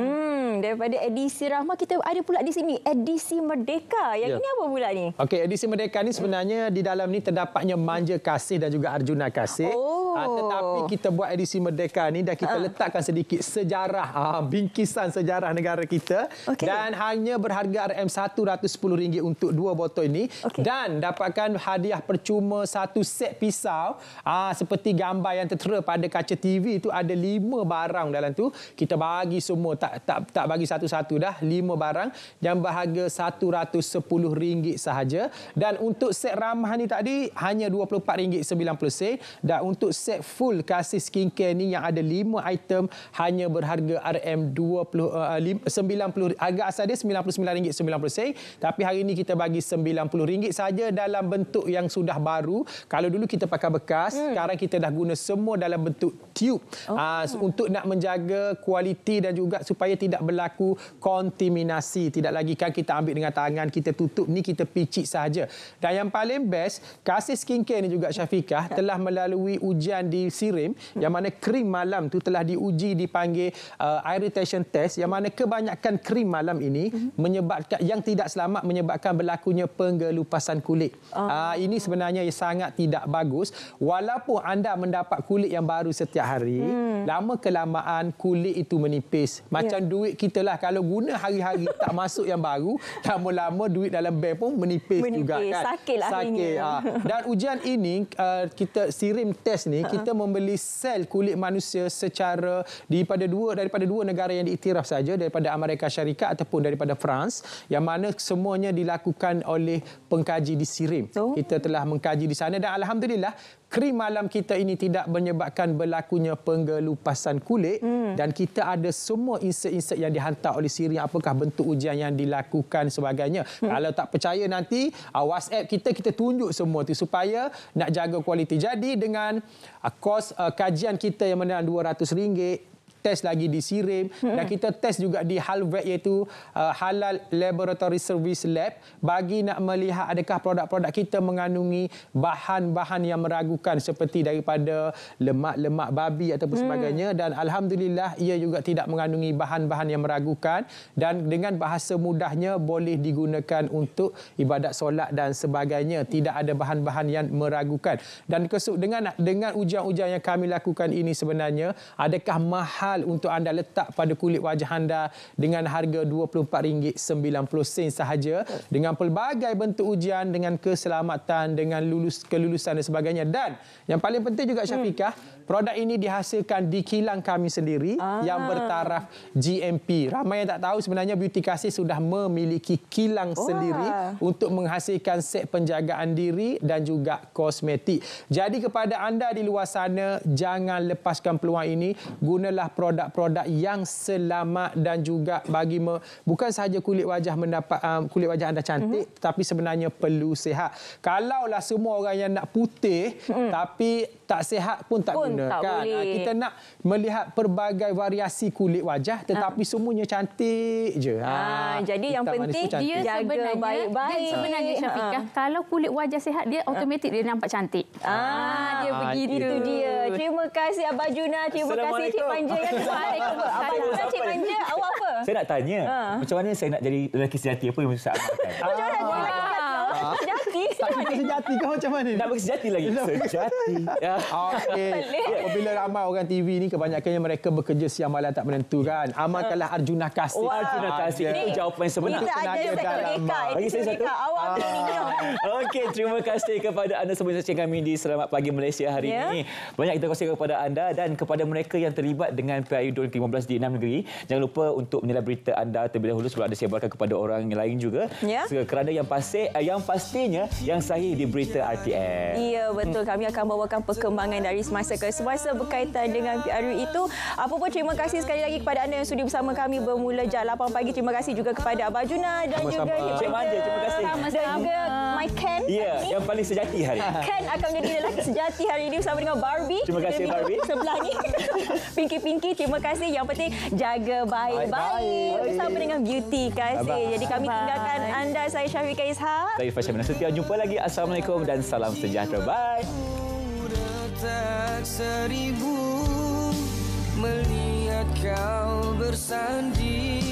Daripada edisi Rahmah, kita ada pula di sini edisi Merdeka. Yang ini apa pula ni? Okey, edisi Merdeka ni sebenarnya di dalam ni terdapatnya Manja Kasih dan juga Arjuna Kasih. Tetapi kita buat edisi Merdeka ni dan kita letakkan sedikit sejarah, bingkisan sejarah negara kita. Dan hanya berharga RM110 untuk 2 botol ini. Dan dapatkan hadiah percuma satu set pisau. Seperti gambar yang tertera pada kaca TV itu, ada 5 barang dalam tu. Kita bagi semua, tak bagi satu-satu dah, 5 barang yang berharga RM110 sahaja. Dan untuk set ramah ni tadi hanya RM24.90, dan untuk set full Kasih Skincare ni yang ada 5 item hanya berharga RM90. Harga asal dia RM99.90, tapi hari ini kita bagi RM90 saja dalam bentuk yang sudah baru. Kalau dulu kita pakai bekas, sekarang kita dah guna semua dalam bentuk tube. Untuk nak menjaga kualiti dan juga supaya tidak berlaku kontaminasi. Tidak lagi kan kita ambil dengan tangan, kita tutup, ni kita picit saja. Dan yang paling best, Kasih Skincare ni juga Syafiqah, Syafiqah, telah melalui ujian di SIRIM, yang mana krim malam tu telah diuji dipanggil eye retention test, yang mana kebanyakan krim malam ini menyebabkan yang tidak selamat menyebabkan berlakunya penggelupasan kulit. Ini sebenarnya sangat tidak bagus. Walaupun anda mendapat kulit yang baru setiap hari, lama kelamaan kulit itu menipis. Macam duit kita lah, kalau guna hari-hari tak masuk yang baru, lama-lama duit dalam bank pun menipis juga kan. Sakitlah Sakit. Dan ujian ini kita SIRIM test ni kita membeli sel kulit manusia secara daripada dua negara yang diiktiraf saja, daripada Amerika Syarikat ataupun daripada France, yang mana semuanya dilakukan oleh pengkaji di SIRIM. Kita telah mengkaji di sana dan alhamdulillah krim malam kita ini tidak menyebabkan berlakunya penggelupasan kulit dan kita ada semua insert-insert yang dihantar oleh SIRIM apakah bentuk ujian yang dilakukan sebagainya. Kalau tak percaya nanti WhatsApp kita tunjuk semua tu supaya nak jaga kualiti. Jadi dengan kos kajian kita yang mengenai RM200, test lagi di SIRIM dan kita test juga di HALVAC iaitu Halal Laboratory Service Lab bagi nak melihat adakah produk-produk kita mengandungi bahan-bahan yang meragukan seperti daripada lemak-lemak babi ataupun sebagainya, dan alhamdulillah ia juga tidak mengandungi bahan-bahan yang meragukan dan dengan bahasa mudahnya boleh digunakan untuk ibadat solat dan sebagainya, tidak ada bahan-bahan yang meragukan. Dan dengan ujian-ujian yang kami lakukan ini sebenarnya adakah mahal untuk anda letak pada kulit wajah anda dengan harga RM24.90 sahaja dengan pelbagai bentuk ujian, dengan keselamatan, dengan kelulusan dan sebagainya. Dan yang paling penting juga Syafiqah, produk ini dihasilkan di kilang kami sendiri yang bertaraf GMP. Ramai yang tak tahu sebenarnya Beauty Kasih sudah memiliki kilang sendiri untuk menghasilkan set penjagaan diri dan juga kosmetik. Jadi kepada anda di luar sana, jangan lepaskan peluang ini. Gunalah produk-produk yang selamat dan juga bagi bukan sahaja kulit wajah kulit wajah anda cantik, tapi sebenarnya perlu sihat. Kalaulah semua orang yang nak putih tapi tak sihat pun tak gunakan. Kita nak melihat pelbagai variasi kulit wajah tetapi semuanya cantik je. Jadi yang penting dia jaga baik-baik. Sebenarnya Syafiqah, kalau kulit wajah sihat dia automatik dia nampak cantik. Dia begitu. Itu dia. Terima kasih Abah Juna, terima kasih Cik Manja. Abah Juna, Cik Manja, awak apa? Saya nak tanya, macam mana saya nak jadi lelaki sejati, apa yang saya amalkan? Macam mana jadi lelaki sejati? Tak kita sejati kau macam mana? Nak bersejati lagi. Sejati. Okey. Apabila ramai orang TV ni kebanyakannya mereka bekerja siang malam tak menentu kan. Amalkanlah Arjuna Kasih. Arjuna Kasih itu jawapan sebenar. Kita ada seketika. Bagi saya satu. Awak minum. Okey, terima kasih kepada anda semua yang saksikan kami di Selamat Pagi Malaysia hari ini. Banyak kita kongsikan kepada anda dan kepada mereka yang terlibat dengan PRU 2015 di 6 negeri. Jangan lupa untuk menilai berita anda terlebih dahulu sebelum anda sebarkan kepada orang yang lain juga. Kerana yang pastinya yang sahih di berita RTM. Ya, betul. Kami akan bawakan perkembangan dari semasa ke semasa berkaitan dengan PRU itu. Apa pun terima kasih sekali lagi kepada anda yang sudi bersama kami bermula jam 8 pagi. Terima kasih juga kepada Abah Juna dan juga Cik Manja. Terima kasih. Dan juga My Ken. Ya, yang paling sejati hari ini. Ken akan menjadi lelaki sejati hari ini bersama dengan Barbie. Terima kasih Barbie. Sebelah ni. Pinky. Terima kasih. Yang penting jaga baik-baik bersama dengan Beauty Kasih. Jadi kami tinggalkan anda. Saya Syafiqah Ishak. Saya Fasha Setia. Jumpa lagi. Assalamualaikum dan salam sejahtera. Bye. Seribu melihat kau bersanding